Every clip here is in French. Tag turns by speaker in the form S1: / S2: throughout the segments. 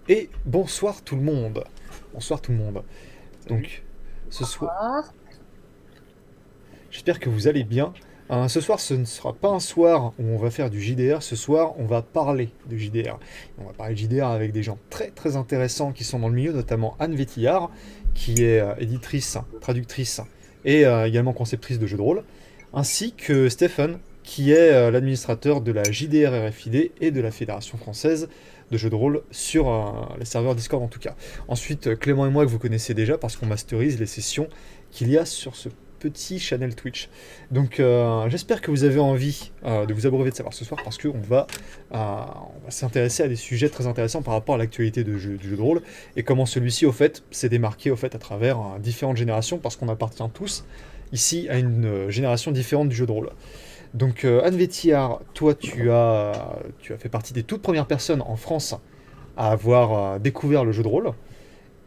S1: Et bonsoir tout le monde. Bonsoir tout le monde.
S2: Salut.
S1: Donc, ce soir,
S3: Ah,
S1: j'espère que vous allez bien. Ce soir, ce ne sera pas un soir où on va faire du JDR. Ce soir, on va parler de JDR. On va parler de JDR avec des gens très très intéressants qui sont dans le milieu, notamment Anne Vétillard, qui est éditrice, traductrice et également conceptrice de jeux de rôle, ainsi que Stephen, qui est l'administrateur de la JDR RFID et de la Fédération française de jeux de rôle sur les serveurs Discord en tout cas. Ensuite, Clément et moi que vous connaissez déjà parce qu'on masterise les sessions qu'il y a sur ce petit channel Twitch. Donc j'espère que vous avez envie de vous abreuver de savoir ce soir parce qu'on va s'intéresser à des sujets très intéressants par rapport à l'actualité du jeu de rôle et comment celui-ci au fait s'est démarqué au fait à travers différentes générations parce qu'on appartient tous ici à une génération différente du jeu de rôle. Donc Anne Vétillard, toi tu as fait partie des toutes premières personnes en France à avoir découvert le jeu de rôle.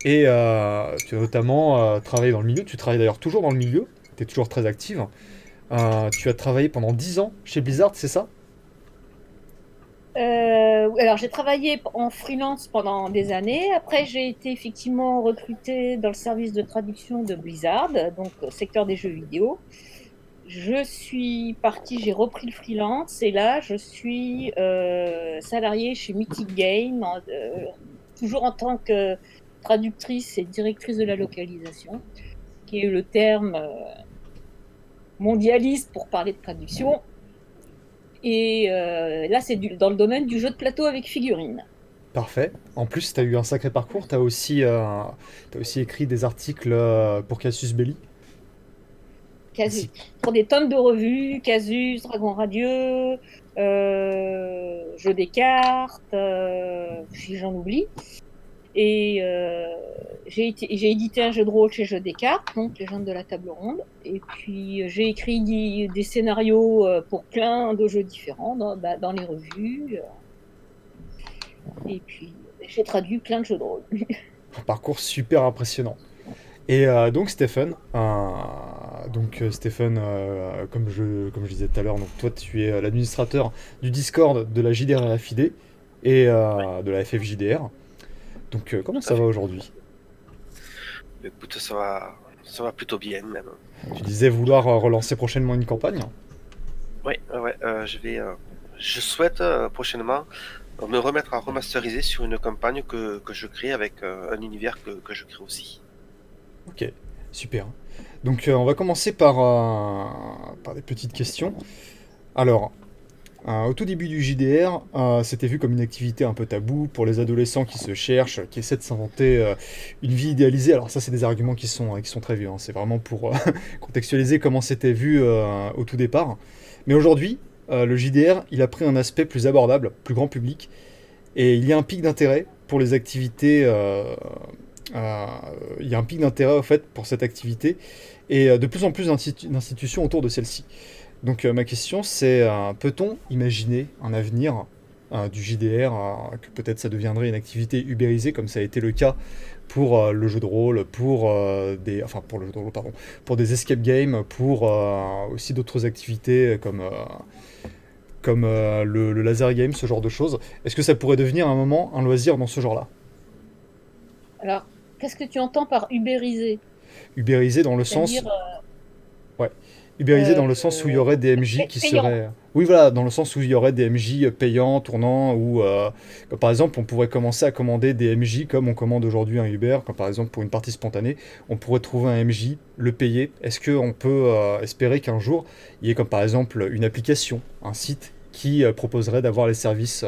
S1: Et tu as notamment travaillé dans le milieu, tu travailles d'ailleurs toujours dans le milieu, tu es toujours très active. Tu as travaillé pendant 10 ans chez Blizzard, c'est ça?
S3: oui, alors j'ai travaillé en freelance pendant des années. Après, j'ai été effectivement recrutée dans le service de traduction de Blizzard, donc secteur des jeux vidéo. Je suis partie, j'ai repris le freelance et là, je suis salariée chez Mythic Game, toujours en tant que traductrice et directrice de la localisation, qui est le terme mondialiste pour parler de traduction. Et là, c'est dans le domaine du jeu de plateau avec figurines.
S1: Parfait. En plus, tu as eu un sacré parcours, t'as aussi écrit des articles pour Casus Belli.
S3: Casus.
S1: Ainsi.
S3: Pour des tonnes de revues, Casus, Dragon Radieux, Jeux des cartes, si j'en oublie. Et j'ai édité un jeu de rôle chez Jeux des cartes, donc Les gens de la table ronde. Et puis j'ai écrit des scénarios pour plein de jeux différents dans les revues. Et puis j'ai traduit plein de jeux de rôle.
S1: Un parcours super impressionnant. Et donc Stephen, comme je disais tout à l'heure, donc toi tu es l'administrateur du Discord de la JDR-RFID et
S2: Oui,
S1: de la FFJDR. Donc comment
S2: tout à
S1: ça va
S2: fait.
S1: aujourd'hui?
S2: Écoute, ça va plutôt bien même.
S1: Tu disais vouloir relancer prochainement une campagne.
S2: Oui, ouais, je souhaite prochainement me remettre à remasteriser sur une campagne que je crée avec un univers que je crée aussi.
S1: Ok, super. Donc on va commencer par des petites questions. Alors, au tout début du JDR, c'était vu comme une activité un peu taboue pour les adolescents qui se cherchent, qui essaient de s'inventer une vie idéalisée. Alors ça, c'est des arguments qui sont très vieux, hein. C'est vraiment pour contextualiser comment c'était vu au tout départ. Mais aujourd'hui, le JDR, il a pris un aspect plus abordable, plus grand public, et il y a un pic d'intérêt pour les activités. Euh, il y a un pic d'intérêt au fait pour cette activité et de plus en plus d'institutions autour de celle-ci. Donc ma question c'est peut-on imaginer un avenir du JDR que peut-être ça deviendrait une activité ubérisée comme ça a été le cas pour le jeu de rôle, pour le jeu de rôle, pardon, pour des escape games, pour aussi d'autres activités comme le laser game, ce genre de choses. Est-ce que ça pourrait devenir un moment un loisir dans ce genre-là?
S3: Alors, qu'est-ce que tu entends par ubériser?
S1: Ubérisé dans le
S3: C'est-à-dire
S1: sens Ouais. Ubérisé dans le sens où il y aurait des MJ qui
S3: payant.
S1: seraient. Oui, voilà, dans le sens où il y aurait des MJ payants, tournants, ou par exemple, on pourrait commencer à commander des MJ comme on commande aujourd'hui un Uber, comme par exemple pour une partie spontanée, on pourrait trouver un MJ, le payer. Est-ce qu'on peut espérer qu'un jour, il y ait comme par exemple une application, un site qui proposerait d'avoir les services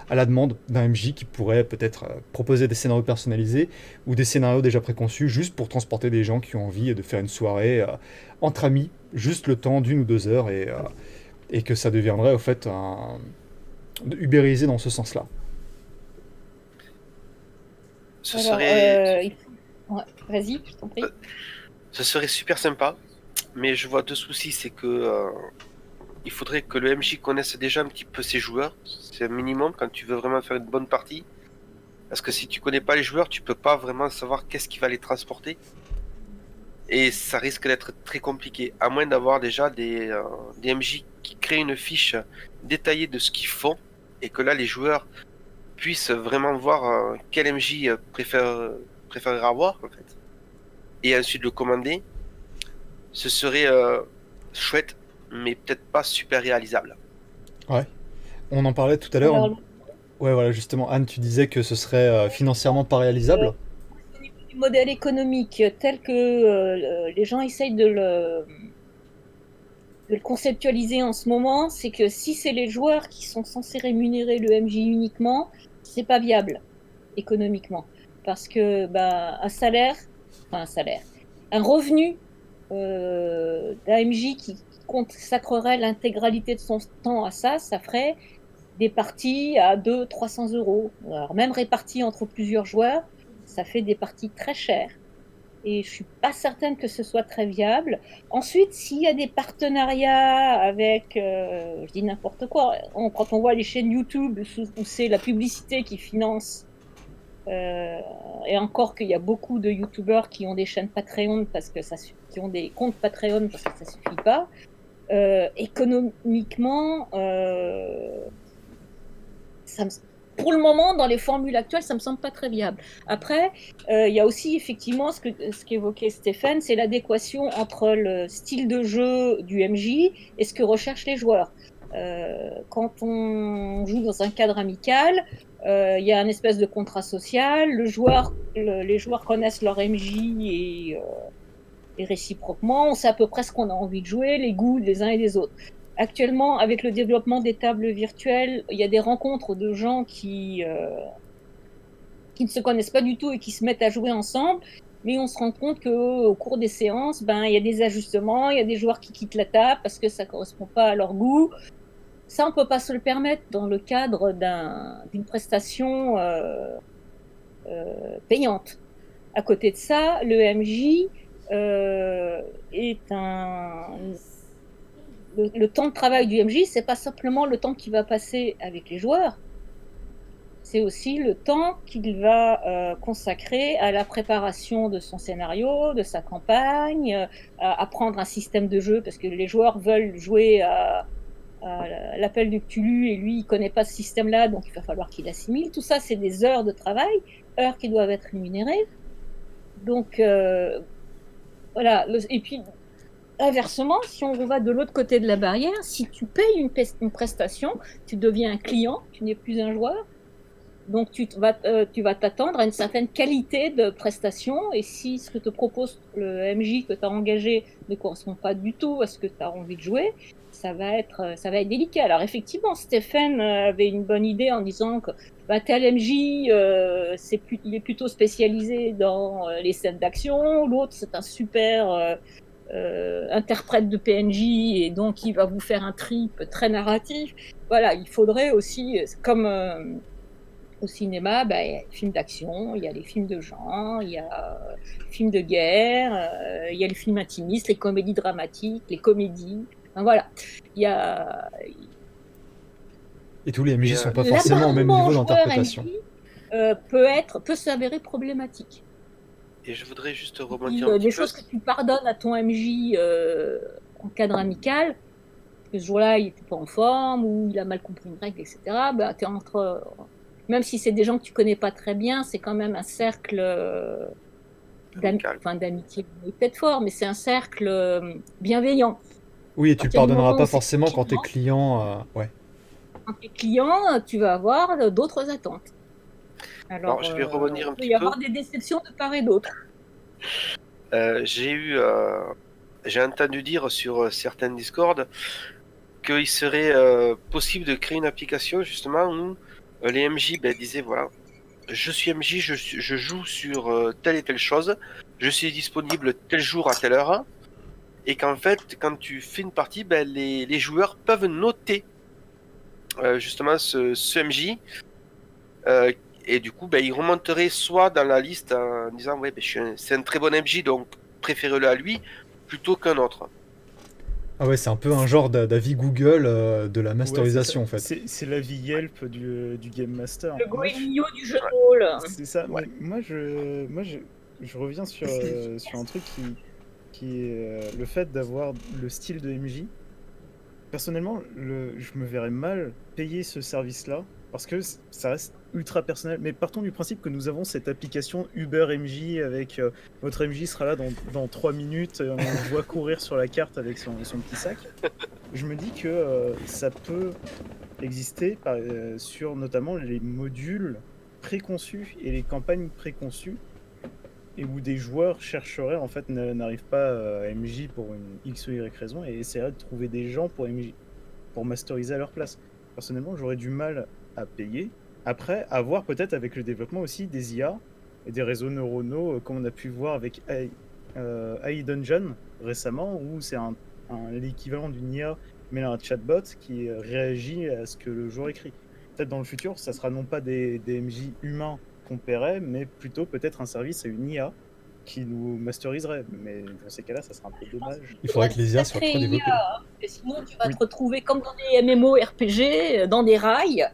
S1: à la demande d'un MJ qui pourrait peut-être proposer des scénarios personnalisés ou des scénarios déjà préconçus juste pour transporter des gens qui ont envie de faire une soirée entre amis, juste le temps d'1 ou 2 heures et que ça deviendrait au fait ubérisé dans ce sens-là.
S2: Ce
S3: Alors,
S2: serait,
S3: ouais, vas-y, je t'en prie.
S2: ce serait super sympa, mais je vois deux soucis, c'est que il faudrait que le MJ connaisse déjà un petit peu ses joueurs. C'est un minimum quand tu veux vraiment faire une bonne partie. Parce que si tu connais pas les joueurs, tu peux pas vraiment savoir qu'est-ce qui va les transporter. Et ça risque d'être très compliqué, à moins d'avoir déjà des MJ qui créent une fiche détaillée de ce qu'ils font, et que là les joueurs puisse vraiment voir quel MJ préférerait avoir, en fait, et ensuite le commander, ce serait chouette, mais peut-être pas super réalisable.
S1: Ouais. On en parlait tout à l'heure.
S3: Alors,
S1: Ouais, voilà, justement, Anne, tu disais que ce serait financièrement pas réalisable.
S3: au niveau du modèle économique tel que les gens essayent de le conceptualiser en ce moment, c'est que si c'est les joueurs qui sont censés rémunérer le MJ uniquement, c'est pas viable économiquement. Parce que un revenu d'un MJ qui consacrerait l'intégralité de son temps à ça, ça ferait des parties à 200-300 euros. Alors même réparties entre plusieurs joueurs, ça fait des parties très chères. Et je suis pas certaine que ce soit très viable. Ensuite, s'il y a des partenariats avec, je dis n'importe quoi, quand on voit les chaînes YouTube où c'est la publicité qui finance, et encore qu'il y a beaucoup de YouTubeurs qui ont des chaînes Patreon qui ont des comptes Patreon parce que ça suffit pas. Économiquement, pour le moment, dans les formules actuelles, ça me semble pas très viable. Après, il y a aussi effectivement ce qu'évoquait Stéphane, c'est l'adéquation entre le style de jeu du MJ et ce que recherchent les joueurs. Quand on joue dans un cadre amical, il y a un espèce de contrat social. Les joueurs connaissent leur MJ et réciproquement, on sait à peu près ce qu'on a envie de jouer, les goûts des uns et des autres. Actuellement, avec le développement des tables virtuelles, il y a des rencontres de gens qui ne se connaissent pas du tout et qui se mettent à jouer ensemble, mais on se rend compte qu'au cours des séances, il y a des ajustements, il y a des joueurs qui quittent la table parce que ça ne correspond pas à leur goût. Ça, on ne peut pas se le permettre dans le cadre d'une prestation payante. À côté de ça, le MJ est le temps de travail du MJ, c'est pas simplement le temps qu'il va passer avec les joueurs, c'est aussi le temps qu'il va consacrer à la préparation de son scénario, de sa campagne, à apprendre un système de jeu, parce que les joueurs veulent jouer à l'appel du Cthulhu, et lui, il connaît pas ce système-là, donc il va falloir qu'il assimile. Tout ça, c'est des heures de travail, heures qui doivent être rémunérées. Donc, voilà. Et puis, inversement, si on va de l'autre côté de la barrière, si tu payes une prestation, tu deviens un client, tu n'es plus un joueur. Donc, tu vas t'attendre à une certaine qualité de prestation. Et si ce que te propose le MJ que tu as engagé ne correspond pas du tout à ce que tu as envie de jouer, ça va être délicat. Alors, effectivement, Stéphane avait une bonne idée en disant que tel MJ, il est plutôt spécialisé dans les scènes d'action. L'autre, c'est un super interprète de PNJ et donc il va vous faire un trip très narratif. Voilà, il faudrait aussi, comme au cinéma, il y a les films d'action, il y a les films de genre, il y a les films de guerre, il y a les films intimistes, les comédies dramatiques, les comédies. Enfin, voilà, il y a.
S1: Et tous les MJ sont pas forcément au même niveau d'interprétation.
S3: Peut s'avérer problématique.
S2: Et je voudrais juste rebondir un petit peu.
S3: Des choses que tu pardonnes à ton MJ en cadre amical, que ce jour-là, il n'était pas en forme, ou il a mal compris une règle, etc. T'es même si c'est des gens que tu connais pas très bien, c'est quand même un cercle d'amitié, peut-être fort, mais c'est un cercle bienveillant.
S1: Oui, et tu le pardonneras pas forcément quand t'es client. Ouais.
S3: Quand t'es client, tu vas avoir d'autres attentes. Alors,
S2: je vais rebondir un petit peu.
S3: Il peut y avoir des déceptions de part et d'autre.
S2: J'ai entendu dire sur certains Discord qu'il serait possible de créer une application justement où les MJ disaient voilà, je suis MJ, je joue sur telle et telle chose, je suis disponible tel jour à telle heure, et qu'en fait quand tu fais une partie, les joueurs peuvent noter justement ce MJ, et du coup ils remonteraient soit dans la liste en disant ouais, c'est un très bon MJ, donc préférez-le à lui plutôt qu'un autre.
S1: Ah ouais, c'est un peu un genre d'avis Google de la masterisation, en fait.
S4: C'est l'avis Yelp du Game Master.
S3: Le Goemio du jeu de rôle.
S4: C'est ça. Ouais. Moi, je reviens sur un truc qui est le fait d'avoir le style de MJ. Personnellement, je me verrais mal payer ce service-là parce que ça reste ultra personnel. Mais partons du principe que nous avons cette application Uber MJ avec votre MJ sera là dans 3 minutes, on le voit courir sur la carte avec son petit sac. Je me dis que ça peut exister sur notamment les modules préconçus et les campagnes préconçues, et où des joueurs chercheraient, en fait, n'arrivent pas à MJ pour une X ou Y raison, et essaieraient de trouver des gens pour MJ, pour masteriser à leur place. Personnellement, j'aurais du mal à payer. Après, avoir peut-être avec le développement aussi des IA et des réseaux neuronaux, comme on a pu voir avec AI Dungeon récemment, où c'est l'équivalent d'une IA, mais un chatbot qui réagit à ce que le joueur écrit. Peut-être dans le futur, ça sera non pas des MJ humains qu'on paierait, mais plutôt peut-être un service à une IA qui nous masteriserait. Mais dans ces cas-là, ça sera un peu dommage.
S1: Il faudrait que les IA soient trop développées.
S3: Et sinon, tu vas te retrouver comme dans des MMORPG, dans des rails.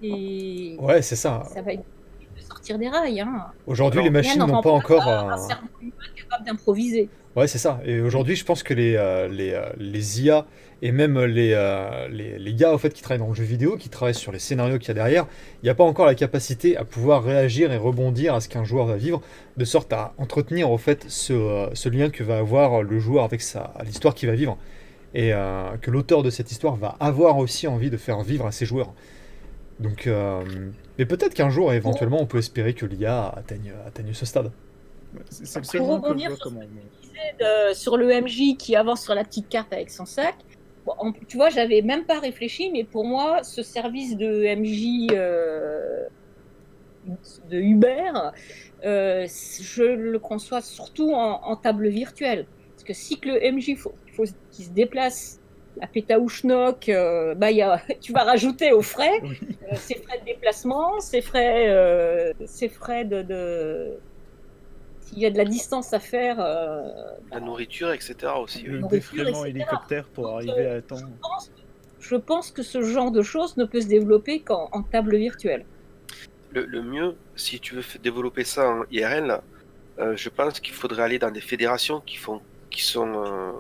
S3: Et
S1: Ouais, c'est ça.
S3: ça va être difficile de sortir des rails. Hein.
S1: Aujourd'hui,
S2: Alors,
S1: les machines n'ont pas encore
S3: un cerveau humain capable d'improviser.
S1: Ouais, c'est ça. Et aujourd'hui, je pense que les IA et même les gars au fait, qui travaillent dans le jeu vidéo, qui travaillent sur les scénarios qu'il y a derrière, il n'y a pas encore la capacité à pouvoir réagir et rebondir à ce qu'un joueur va vivre, de sorte à entretenir au fait ce lien que va avoir le joueur avec l'histoire qu'il va vivre. Et que l'auteur de cette histoire va avoir aussi envie de faire vivre à ses joueurs. Donc, mais peut-être qu'un jour, éventuellement, on peut espérer que l'IA atteigne ce stade.
S4: C'est le seul moment que je vois comment.
S3: Sur le MJ qui avance sur la petite carte avec son sac. Bon, tu vois, j'avais même pas réfléchi, mais pour moi, ce service de MJ de Uber, je le conçois surtout en table virtuelle. Parce que si que le MJ, faut qu'il se déplace à Pétaouchnok, tu vas rajouter aux frais, ses frais de déplacement, ses frais de s'il y a de la distance à faire.
S2: La nourriture, etc. aussi.
S4: Le
S2: Oui.
S4: défraiement hélicoptère pour arriver à temps.
S3: Je pense que ce genre de choses ne peut se développer qu'en table virtuelle.
S2: Le mieux, si tu veux développer ça en IRL, je pense qu'il faudrait aller dans des fédérations qui sont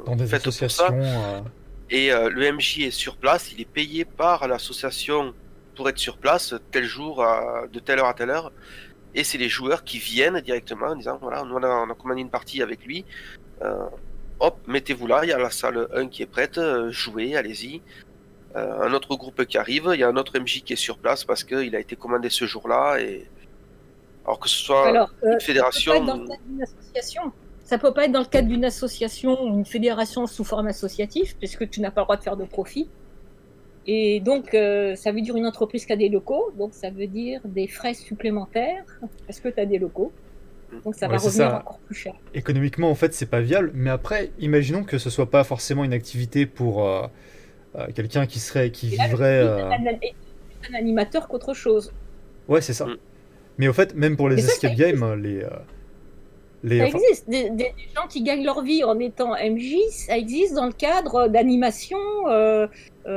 S1: Dans des
S2: faites pour ça.
S1: associations.
S2: Et le MJ est sur place, il est payé par l'association pour être sur place tel jour, de telle heure à telle heure. Et c'est les joueurs qui viennent directement en disant voilà, nous on a commandé une partie avec lui. Hop, mettez-vous là, il y a la salle 1 qui est prête, jouez, allez-y. Un autre groupe qui arrive, il y a un autre MJ qui est sur place parce qu'il a été commandé ce jour-là. Alors que ce soit une fédération.
S3: Ça peut pas être dans le cadre d'une association. Ça peut pas être dans le cadre d'une association ou une fédération sous forme associative, puisque tu n'as pas le droit de faire de profit. Et donc, ça veut dire une entreprise qui a des locaux, donc ça veut dire des frais supplémentaires, parce que tu as des locaux. Donc ça va revenir encore plus cher.
S1: Économiquement, en fait, c'est pas viable, mais après, imaginons que ce soit pas forcément une activité pour quelqu'un qui vivrait...
S3: Un animateur qu'autre chose.
S1: Ouais, c'est ça. Mais au fait, même pour les escape games,
S3: ça existe. Des gens qui gagnent leur vie en étant MJ, ça existe dans le cadre d'animation,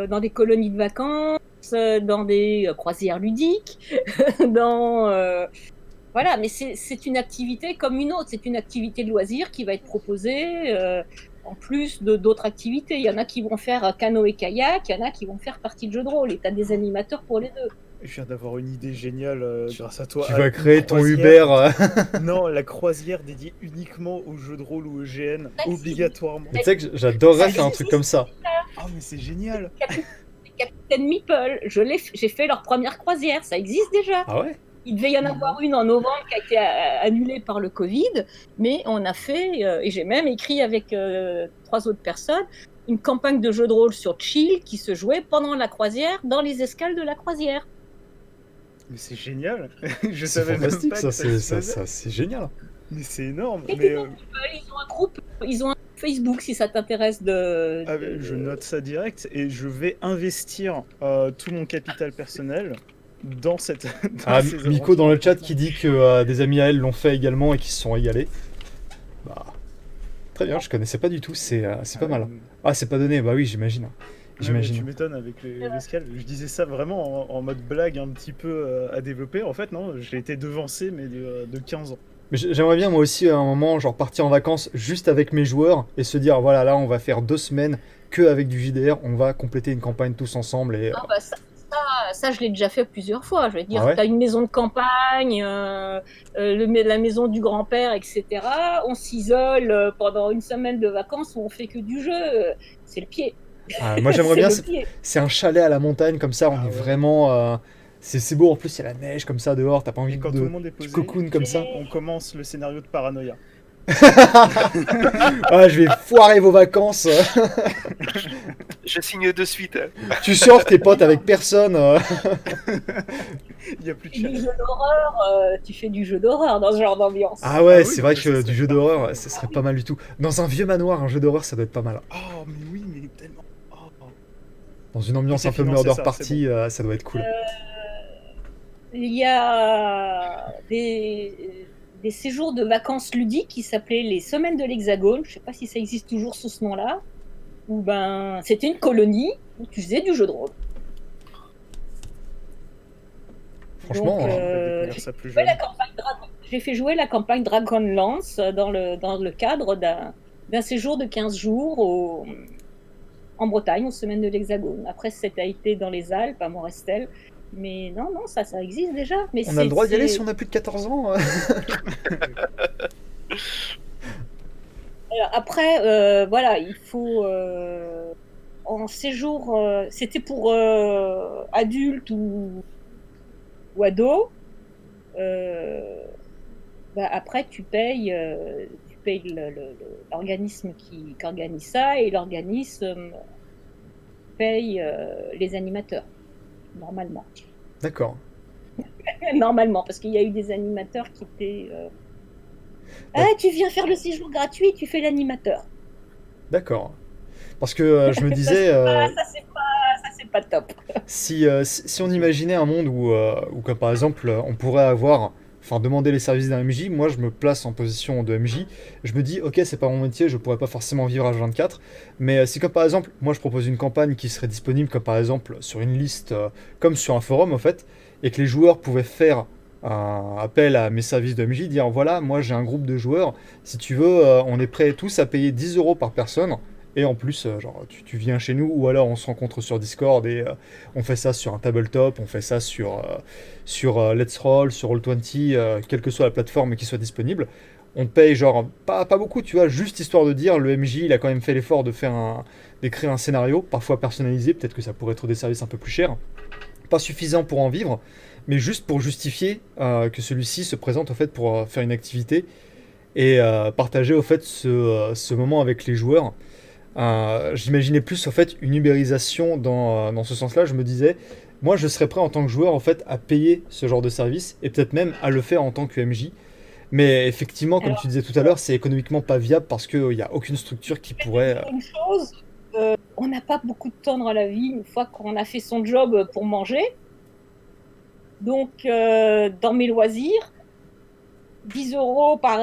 S3: dans des colonies de vacances, dans des croisières ludiques, voilà, mais c'est une activité comme une autre. C'est une activité de loisir qui va être proposée en plus d'autres activités. Il y en a qui vont faire canoë-kayak, il y en a qui vont faire partie de jeux de rôle. Et tu as des animateurs pour les deux.
S4: Je viens d'avoir une idée géniale grâce à toi.
S1: Tu vas créer ton Uber.
S4: Non, la croisière dédiée uniquement aux jeux de rôle ou aux GN, obligatoirement.
S1: Mais tu sais que j'adorerais faire un truc comme ça.
S4: Ah, mais c'est génial.
S3: Capitaine Meeple, j'ai fait leur première croisière, ça existe déjà.
S1: Ah ouais?
S3: Il devait y en avoir une en novembre qui a été annulée par le Covid, mais on a fait, et j'ai même écrit avec 3 autres personnes, une campagne de jeux de rôle sur Chill qui se jouait pendant la croisière, dans les escales de la croisière.
S4: Mais c'est génial. Je
S1: C'est
S4: savais même
S1: fantastique,
S4: pas
S1: ça, c'est génial.
S4: Mais c'est énorme.
S3: Et
S4: Mais
S3: ils ont un groupe, ils ont un Facebook si ça t'intéresse de...
S4: Je note ça direct et je vais investir tout mon capital personnel dans cette...
S1: Miko dans le chat qui dit que des amis à elle l'ont fait également et qui se sont régalés. Bah, très bien, je connaissais pas du tout, c'est pas mal. Ah, c'est pas donné, bah oui, j'imagine.
S4: J'imagine. Tu m'étonnes avec l'escale. Je disais ça vraiment en mode blague un petit peu à développer. En fait, non, j'ai été devancé, mais de 15 ans.
S1: Mais j'aimerais bien moi aussi à un moment genre partir en vacances juste avec mes joueurs et se dire voilà, là on va faire 2 semaines que avec du JDR, on va compléter une campagne tous ensemble et...
S3: Ah bah ça ça, je l'ai déjà fait plusieurs fois. Je veux dire,
S1: Ah ouais?
S3: tu as une maison de campagne, la maison du grand-père, etc. On s'isole pendant une semaine de vacances où on fait que du jeu. C'est le pied.
S1: Ah, moi j'aimerais
S3: C'est
S1: bien,
S3: le pied.
S1: c'est un chalet à la montagne comme ça, on
S4: Ah
S1: est
S4: ouais.
S1: vraiment. C'est beau, en plus il y a la neige comme ça dehors, t'as pas envie
S4: Et quand tout le
S1: de.
S4: monde est
S1: Tu
S4: posé,
S1: cocoon comme ça.
S4: on commence le scénario de paranoïa.
S1: Ah, je vais foirer vos vacances.
S2: Je signe de suite. Hein.
S1: Tu sors tes potes avec personne.
S4: Il n'y a plus de
S3: Tu fais du
S4: chalet.
S3: jeu d'horreur, tu fais du jeu d'horreur dans ce genre d'ambiance.
S1: Ah ouais,
S4: Ah oui,
S1: c'est
S4: non,
S1: vrai
S4: mais
S1: que
S4: ça
S1: du
S4: serait
S1: jeu d'horreur,
S4: parfait.
S1: ce serait pas mal du tout. Dans un vieux manoir, un jeu d'horreur, ça doit être pas mal.
S4: Oh, mais oui, mais tellement. Oh.
S1: Dans une ambiance
S4: C'est
S1: un peu
S4: financé,
S1: murder
S4: ça,
S1: party, ça doit être cool.
S3: Il y a des séjours de vacances ludiques qui s'appelaient les Semaines de l'Hexagone. Je sais pas si ça existe toujours sous ce nom-là. Où ben, c'était une colonie où tu faisais du jeu de rôle.
S1: Franchement,
S3: Donc,
S4: Découvrir
S3: j'ai
S4: ça plus
S3: joué
S4: jeune.
S3: j'ai fait jouer la campagne Dragonlance dans le cadre d'un séjour de 15 jours en Bretagne, aux Semaines de l'Hexagone. Après, c'était été dans les Alpes, à Morestel. Mais non, ça existe déjà. Mais
S1: on a le droit d'y aller si on a plus de 14 ans.
S3: Alors, après, voilà, il faut en séjour, c'était pour adultes ou ados. Bah, après, tu payes l'organisme qui organise ça et l'organisme paye les animateurs, normalement.
S1: D'accord.
S3: Normalement, parce qu'il y a eu des animateurs qui étaient... Ah, tu viens faire le séjour gratuit, tu fais l'animateur.
S1: D'accord. Parce que je me disais,
S3: Ça, c'est pas top.
S1: si on imaginait un monde où comme par exemple, on pourrait avoir, enfin, demander les services d'un MJ, moi je me place en position de MJ, je me dis, ok, c'est pas mon métier, je pourrais pas forcément vivre à 24, mais si comme par exemple, moi je propose une campagne qui serait disponible comme par exemple sur une liste, comme sur un forum en fait, et que les joueurs pouvaient faire un appel à mes services de MJ, dire voilà, moi j'ai un groupe de joueurs, si tu veux, on est prêts tous à payer 10 euros par personne. Et en plus, genre, tu viens chez nous, ou alors on se rencontre sur Discord et on fait ça sur un tabletop, on fait ça sur Let's Roll, sur Roll20, quelle que soit la plateforme qui soit disponible. On paye genre pas beaucoup, tu vois, juste histoire de dire le MJ il a quand même fait l'effort d'écrire un scénario, parfois personnalisé, peut-être que ça pourrait être des services un peu plus chers, pas suffisant pour en vivre, mais juste pour justifier que celui-ci se présente au fait pour faire une activité et partager au fait ce moment avec les joueurs. J'imaginais plus au fait une ubérisation dans ce sens-là. Je me disais, moi je serais prêt en tant que joueur en fait à payer ce genre de service et peut-être même à le faire en tant que MJ. Mais effectivement, comme
S3: Alors,
S1: tu disais tout à l'heure, c'est économiquement pas viable parce qu'il n'y a aucune structure qui pourrait.
S3: une chose, on n'a pas beaucoup de temps dans la vie une fois qu'on a fait son job pour manger. Donc, dans mes loisirs, 10 euros par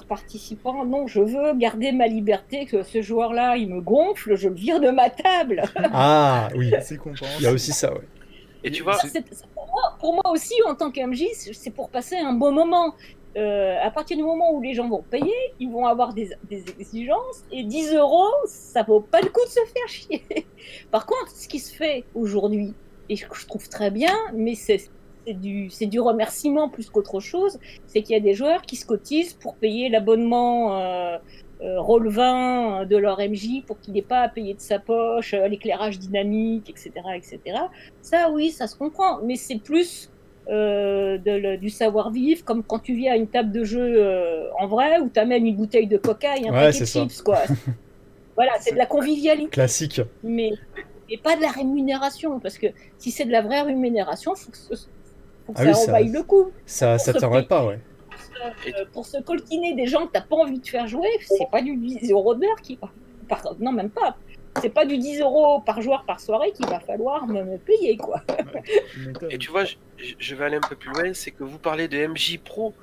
S3: participant. Non, je veux garder ma liberté, que ce joueur-là, il me gonfle, je le vire de ma table.
S1: Ah oui,
S4: C'est compréhensible.
S1: il y a aussi ça, ouais.
S2: Et tu vois,
S3: Pour moi aussi, en tant qu'MJ, c'est pour passer un bon moment. À partir du moment où les gens vont payer, ils vont avoir des exigences, et 10 euros, ça vaut pas le coup de se faire chier. Par contre, ce qui se fait aujourd'hui, et je trouve très bien, mais c'est du remerciement plus qu'autre chose, c'est qu'il y a des joueurs qui se cotisent pour payer l'abonnement Roll20 de leur MJ pour qu'il n'ait pas à payer de sa poche, l'éclairage dynamique, etc., etc. Ça, oui, ça se comprend, mais c'est plus du savoir-vivre, comme quand tu viens à une table de jeu en vrai, où tu amènes une bouteille de coca et un
S1: Ouais,
S3: paquet
S1: c'est
S3: de
S1: ça.
S3: chips, quoi. Voilà, c'est de la convivialité,
S1: Classique.
S3: mais pas de la rémunération, parce que si c'est de la vraie rémunération, faut que
S1: Ah oui,
S3: ça en vaille le coup.
S1: Ça tiendrait pas, ouais.
S3: Pour se coltiner des gens que t'as pas envie de faire jouer, c'est pas du 10 euros de l'heure qui va. Non, même pas. C'est pas du 10 euros par joueur par soirée qu'il va falloir me payer, quoi.
S2: et tu vois, je vais aller un peu plus loin, c'est que vous parlez de MJ pro,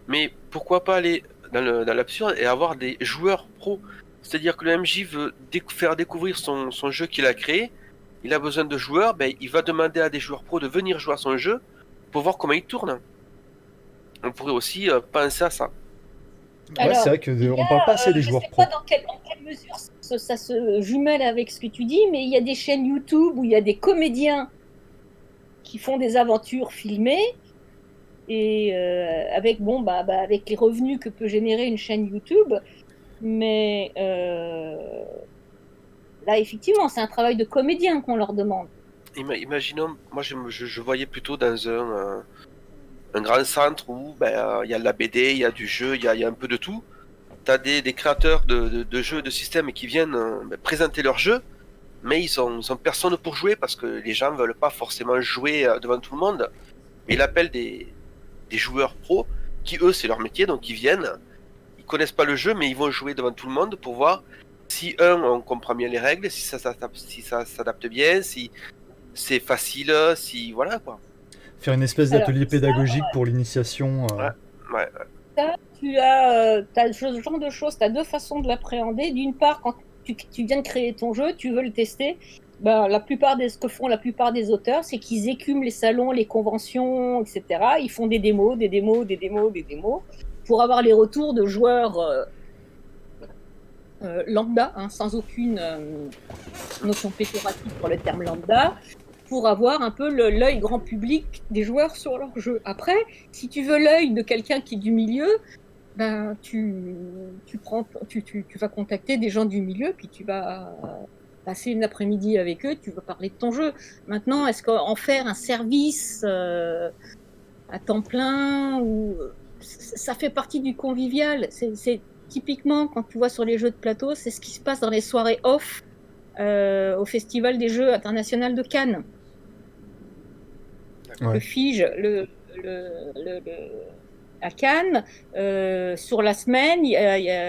S2: mais pourquoi pas aller dans l'absurde et avoir des joueurs pro. C'est-à-dire que le MJ veut faire découvrir son jeu qu'il a créé, il a besoin de joueurs, ben, il va demander à des joueurs pro de venir jouer à son jeu pour voir comment il tourne. On pourrait aussi penser à ça.
S1: Ouais, c'est vrai qu'on parle pas assez des
S3: je
S1: joueurs
S3: sais
S1: pro.
S3: pas en quelle mesure ça se jumelle avec ce que tu dis, mais il y a des chaînes YouTube où il y a des comédiens qui font des aventures filmées et avec avec les revenus que peut générer une chaîne YouTube. Mais là, effectivement, c'est un travail de comédien qu'on leur demande.
S2: Imaginons, moi je voyais plutôt dans un grand centre où il y a de la BD, il y a du jeu, il y a un peu de tout. Tu as des créateurs de jeux, de systèmes qui viennent présenter leur jeu, mais ils ont personne pour jouer parce que les gens veulent pas forcément jouer devant tout le monde. Ils appellent des joueurs pros qui, eux, c'est leur métier, donc ils viennent, ils connaissent pas le jeu, mais ils vont jouer devant tout le monde pour voir si, on comprend bien les règles, si ça s'adapte bien, si c'est facile, si voilà quoi.
S1: Faire une espèce
S3: Alors,
S1: d'atelier
S3: ça,
S1: pédagogique pour l'initiation.
S2: Ouais.
S3: tu as ce genre de choses, tu as deux façons de l'appréhender. D'une part, quand tu viens de créer ton jeu, tu veux le tester. Ben, ce que font la plupart des auteurs, c'est qu'ils écument les salons, les conventions, etc. Ils font des démos pour avoir les retours de joueurs lambda, hein, sans aucune notion péjorative pour le terme lambda, pour avoir un peu l'œil grand public des joueurs sur leur jeu. Après, si tu veux l'œil de quelqu'un qui est du milieu, ben, tu vas contacter des gens du milieu, puis tu vas passer une après-midi avec eux, tu vas parler de ton jeu. Maintenant, est-ce qu'en faire un service à temps plein, ça fait partie du convivial. C'est typiquement, quand tu vois sur les jeux de plateau, c'est ce qui se passe dans les soirées off au Festival des Jeux international de Cannes.
S1: Ouais.
S3: Le FIGE, à Cannes, sur la semaine,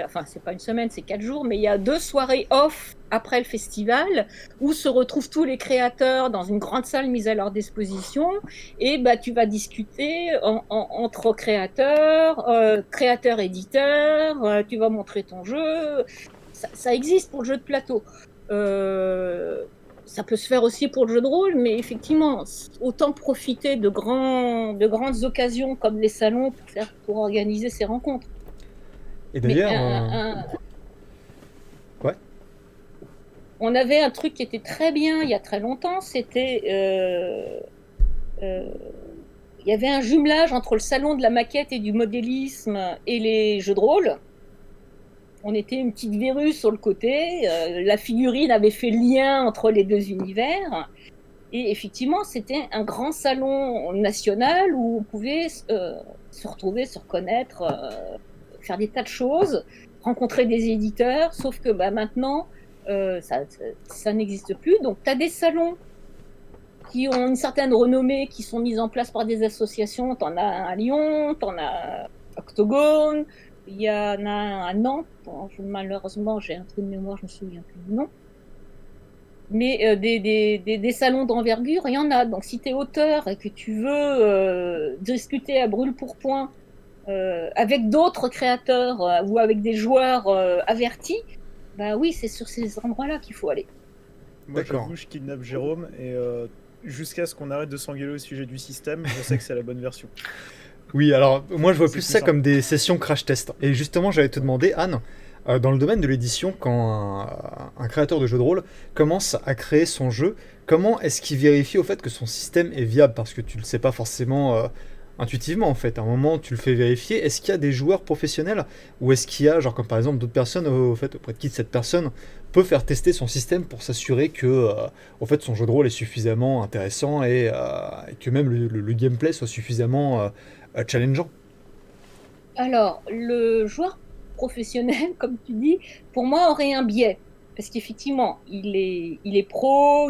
S3: enfin c'est pas une semaine, c'est 4 jours, mais il y a 2 soirées off après le festival où se retrouvent tous les créateurs dans une grande salle mise à leur disposition et bah, tu vas discuter entre créateurs, créateurs-éditeurs, tu vas montrer ton jeu. Ça existe pour le jeu de plateau. Ça peut se faire aussi pour le jeu de rôle, mais effectivement, autant profiter de grandes occasions comme les salons pour organiser ces rencontres.
S1: Et d'ailleurs, ouais.
S3: On avait un truc qui était très bien il y a très longtemps, c'était il y avait un jumelage entre le salon de la maquette et du modélisme et les jeux de rôle. On était une petite verrue sur le côté. La figurine avait fait le lien entre les deux univers. Et effectivement, c'était un grand salon national où on pouvait se retrouver, se reconnaître, faire des tas de choses, rencontrer des éditeurs. Sauf que maintenant, ça n'existe plus. Donc, tu as des salons qui ont une certaine renommée, qui sont mis en place par des associations. Tu en as un à Lyon, tu en as Octogone. Il y en a un à Nantes. Malheureusement, j'ai un trou de mémoire, je me souviens plus du nom. Mais des salons d'envergure, il y en a. Donc, si tu es auteur et que tu veux discuter à brûle-pourpoint avec d'autres créateurs ou avec des joueurs avertis, bah oui, c'est sur ces endroits-là qu'il faut aller.
S4: Moi, j'avoue, je kidnappe Jérôme et jusqu'à ce qu'on arrête de s'engueuler au sujet du système, je sais que c'est la bonne version.
S1: Oui, alors moi je vois plus ça comme des sessions crash test. Et justement, j'allais te demander, Anne, dans le domaine de l'édition, quand un créateur de jeu de rôle commence à créer son jeu, comment est-ce qu'il vérifie au fait que son système est viable? Parce que tu le sais pas forcément intuitivement en fait. À un moment, tu le fais vérifier. Est-ce qu'il y a des joueurs professionnels ou est-ce qu'il y a, genre comme par exemple d'autres personnes, au fait, auprès de qui cette personne peut faire tester son système pour s'assurer que au fait, son jeu de rôle est suffisamment intéressant et que même le gameplay soit suffisamment challengeant?
S3: Alors, le joueur professionnel, comme tu dis, pour moi, aurait un biais. Parce qu'effectivement, il est pro,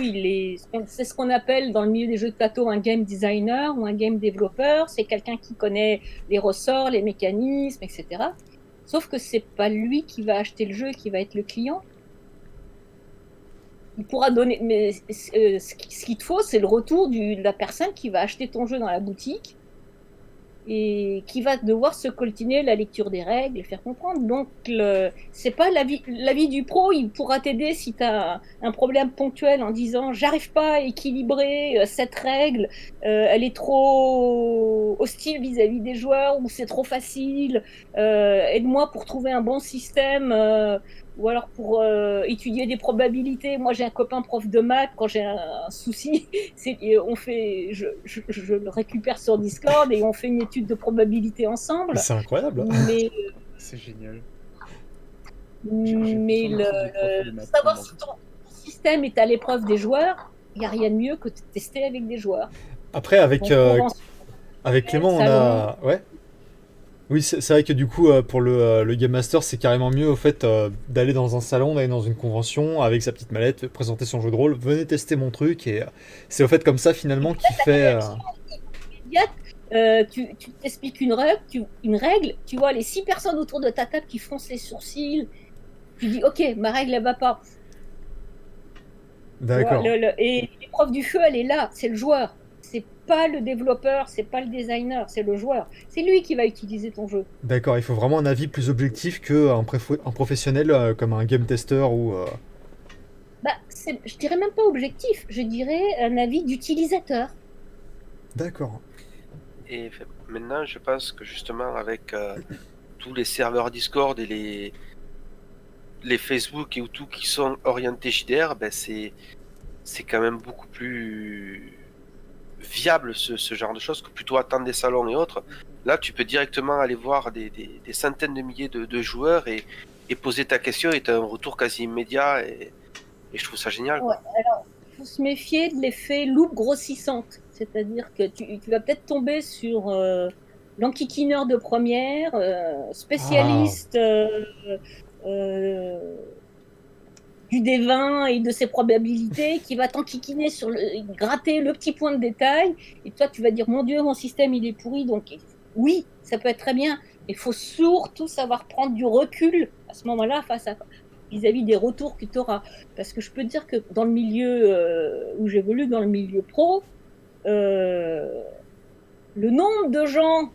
S3: c'est ce qu'on appelle dans le milieu des jeux de plateau un game designer ou un game developer. C'est quelqu'un qui connaît les ressorts, les mécanismes, etc. Sauf que c'est pas lui qui va acheter le jeu, qui va être le client. Il pourra donner, mais ce qu'il te faut, c'est le retour de la personne qui va acheter ton jeu dans la boutique. et qui va devoir se coltiner la lecture des règles et faire comprendre. Donc, c'est pas l'avis du pro, il pourra t'aider si tu as un problème ponctuel en disant j'arrive pas à équilibrer cette règle, elle est trop hostile vis-à-vis des joueurs, ou c'est trop facile, aide-moi pour trouver un bon système. Ou alors pour étudier des probabilités. Moi, j'ai un copain prof de maths. Quand j'ai un souci, je le récupère sur Discord et on fait une étude de probabilité ensemble.
S1: C'est incroyable.
S3: Mais,
S4: C'est génial.
S3: mais savoir si ton système est à l'épreuve des joueurs, il n'y a rien de mieux que de tester avec des joueurs.
S1: Après, avec Clément, on a... Ouais. Oui, c'est vrai que du coup, pour le Game Master, c'est carrément mieux au fait d'aller dans un salon, d'aller dans une convention avec sa petite mallette, présenter son jeu de rôle, venez tester mon truc, et c'est au fait comme ça finalement qu'il fait...
S3: Tu t'expliques une règle, tu vois les 6 personnes autour de ta table qui froncent les sourcils, tu dis ok, ma règle elle va pas.
S1: D'accord.
S3: Et l'épreuve du feu, elle est là, c'est le joueur. C'est pas le développeur, c'est pas le designer, c'est le joueur. C'est lui qui va utiliser ton jeu.
S1: D'accord, il faut vraiment un avis plus objectif qu'un professionnel comme un game tester ou...
S3: Je dirais même pas objectif, je dirais un avis d'utilisateur.
S1: D'accord.
S2: Et maintenant, je pense que justement, avec tous les serveurs Discord et les Facebook et tout qui sont orientés JDR, ben c'est quand même beaucoup plus viable ce genre de choses que plutôt attendre des salons et autres. Là, tu peux directement aller voir des centaines de milliers de joueurs et poser ta question et tu as un retour quasi immédiat et je trouve ça génial.
S3: Ouais, alors, il faut se méfier de l'effet loupe grossissante. C'est-à-dire que tu vas peut-être tomber sur l'enquiquineur de première, spécialiste du D20 et de ses probabilités, qui va t'enquiquiner gratter le petit point de détail, et toi tu vas dire mon Dieu, mon système il est pourri. Donc oui, ça peut être très bien, mais il faut surtout savoir prendre du recul à ce moment-là vis-à-vis des retours que tu auras. Parce que je peux te dire que dans le milieu où j'évolue, dans le milieu pro, le nombre de gens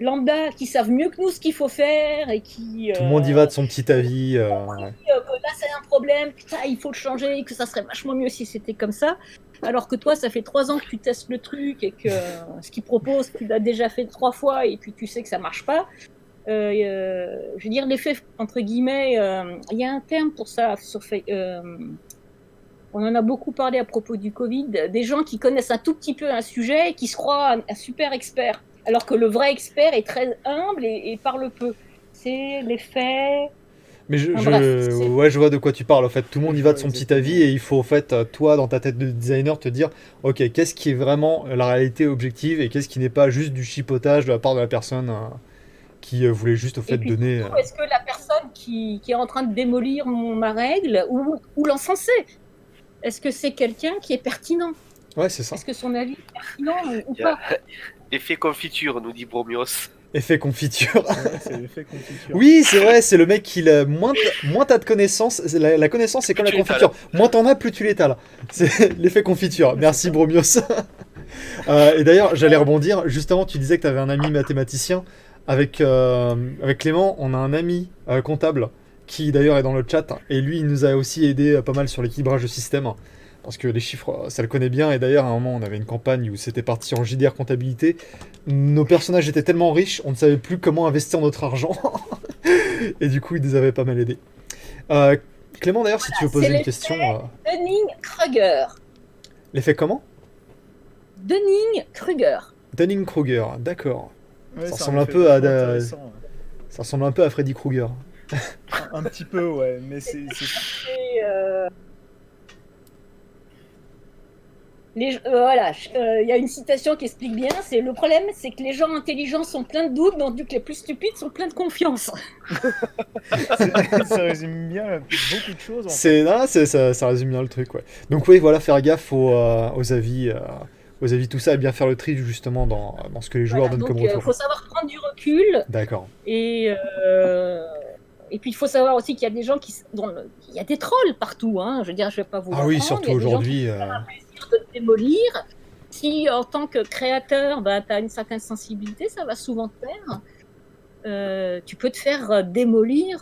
S3: lambda qui savent mieux que nous ce qu'il faut faire et qui...
S1: Tout le monde y va de son petit avis.
S3: Que là c'est un problème, que ça il faut le changer, que ça serait vachement mieux si c'était comme ça. Alors que toi, ça fait 3 ans que tu testes le truc et que ce qu'il propose, tu l'as déjà fait 3 fois et puis tu sais que ça marche pas. Je veux dire, l'effet, entre guillemets, il y a un terme pour ça. On en a beaucoup parlé à propos du Covid. Des gens qui connaissent un tout petit peu un sujet et qui se croient un super expert. Alors que le vrai expert est très humble et parle peu. C'est l'effet...
S1: Mais je vois de quoi tu parles. En fait, tout le monde y va de son petit avis et il faut, en fait, toi, dans ta tête de designer, te dire, ok, qu'est-ce qui est vraiment la réalité objective et qu'est-ce qui n'est pas juste du chipotage de la part de la personne qui voulait juste, au fait, donner...
S3: Est-ce que la personne qui est en train de démolir ma règle ou l'enfoncer, est-ce que c'est quelqu'un qui est pertinent?
S1: Ouais, c'est ça.
S3: Est-ce que son avis est pertinent ou pas?
S2: Effet confiture, nous dit Bromios.
S1: Effet confiture.
S4: C'est l'effet confiture.
S1: Oui, c'est vrai, c'est le mec qui... Moins t'as de connaissances, la connaissance c'est comme la confiture. Moins t'en as, plus tu l'étales. C'est l'effet confiture. Merci Bromios. Et d'ailleurs, j'allais rebondir. Juste avant, tu disais que tu avais un ami mathématicien. Avec Clément, on a un ami comptable qui d'ailleurs est dans le chat. Et lui, il nous a aussi aidé pas mal sur l'équilibrage de système. Parce que les chiffres, ça le connaît bien. Et d'ailleurs, à un moment, on avait une campagne où c'était parti en JDR comptabilité. Nos personnages étaient tellement riches, on ne savait plus comment investir notre argent. Et du coup, ils nous avaient pas mal aidés. Clément, d'ailleurs, si tu veux poser une question...
S3: Dunning-Kruger.
S1: L'effet comment?
S3: Dunning-Kruger.
S1: Dunning-Kruger, d'accord.
S4: Ouais,
S1: ça ressemble un peu à... Ça ressemble un peu à Freddy Krueger.
S4: Un petit peu, ouais, mais c'est...
S3: Voilà, il y a une citation qui explique bien, c'est le problème, c'est que les gens intelligents sont pleins de doutes, donc les plus stupides sont pleins de confiance.
S4: Ça résume bien beaucoup de choses. En fait.
S1: Ça résume bien le truc, ouais. Donc oui, voilà, faire gaffe aux avis, tout ça, et bien faire le tri justement dans ce que les joueurs donnent comme retour.
S3: Il faut savoir prendre du recul.
S1: D'accord.
S3: Et puis il faut savoir aussi qu'il y a des gens il y a des trolls partout, hein. Je veux dire, je vais pas vous.
S1: Ah oui, surtout aujourd'hui.
S3: De te démolir. si en tant que créateur, bah, tu as une certaine sensibilité, ça va souvent te plaire. Tu peux te faire démolir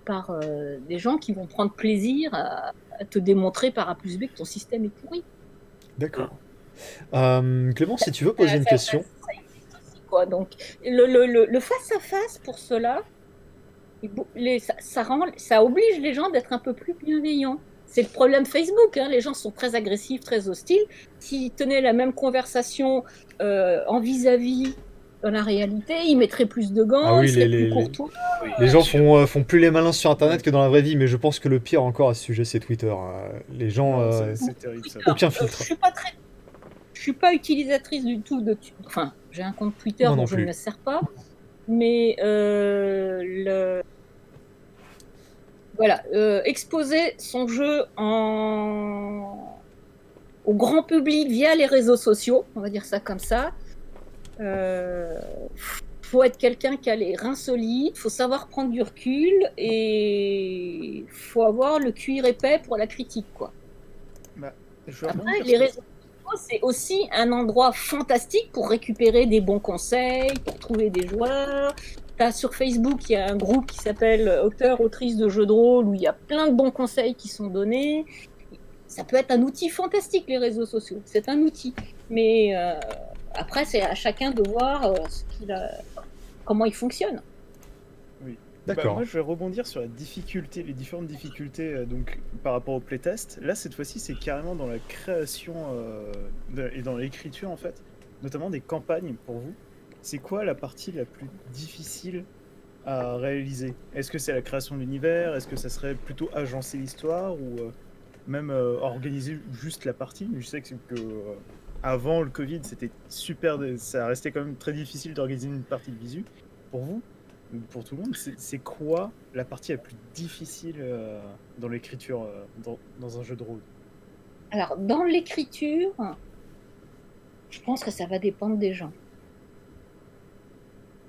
S3: par des gens qui vont prendre plaisir à te démontrer par A plus B que ton système est pourri.
S1: D'accord. Clément, si tu veux
S3: Ça,
S1: poser une
S3: ça-
S1: question.
S3: ça existe aussi, quoi. Donc, le face-à-face, pour cela, ça oblige les gens d'être un peu plus bienveillants. C'est le problème Facebook, hein. Les gens sont très agressifs, très hostiles. S'ils tenaient la même conversation en vis-à-vis dans la réalité, ils mettraient plus de
S1: Ah
S3: gants, ils
S1: oui,
S3: seraient plus courtois.
S2: Oui,
S1: les
S2: bien
S1: gens
S2: sûr.
S1: font plus les malins sur Internet que dans la vraie vie, mais je pense que le pire encore à ce sujet, c'est Twitter. Les gens,
S4: Non, c'est terrible ça.
S1: aucun
S3: Je
S1: filtre.
S3: suis pas utilisatrice du tout enfin, j'ai un compte Twitter
S1: Moi non
S3: dont je ne
S1: plus.
S3: me sers pas, mais voilà, exposer son jeu au grand public via les réseaux sociaux, on va dire ça comme ça. Faut être quelqu'un qui a les reins solides, faut savoir prendre du recul et faut avoir le cuir épais pour la critique, quoi.
S4: Bah, je vais
S3: Après,
S4: rebondir
S3: les
S4: sur-
S3: réseaux sociaux, c'est aussi un endroit fantastique pour récupérer des bons conseils, pour trouver des joueurs. T'as sur Facebook, il y a un groupe qui s'appelle Auteurs, autrices de jeux de rôle, où il y a plein de bons conseils qui sont donnés. Ça peut être un outil fantastique, les réseaux sociaux. C'est un outil. Mais après, c'est à chacun de voir comment il fonctionne.
S1: D'accord.
S4: Moi, je vais rebondir sur la difficulté, les différentes difficultés donc, par rapport au playtest. Là, cette fois-ci, c'est carrément dans la création et dans l'écriture, en fait, notamment des campagnes pour vous. C'est quoi la partie la plus difficile à réaliser? Est-ce que c'est la création de l'univers? Est-ce que ça serait plutôt agencer l'histoire ou même organiser juste la partie? Je sais que avant le Covid, c'était super, ça restait quand même très difficile d'organiser une partie de visu. Pour vous, pour tout le monde, c'est quoi la partie la plus difficile dans l'écriture, dans un jeu de rôle?
S3: Alors, dans l'écriture, je pense que ça va dépendre des gens.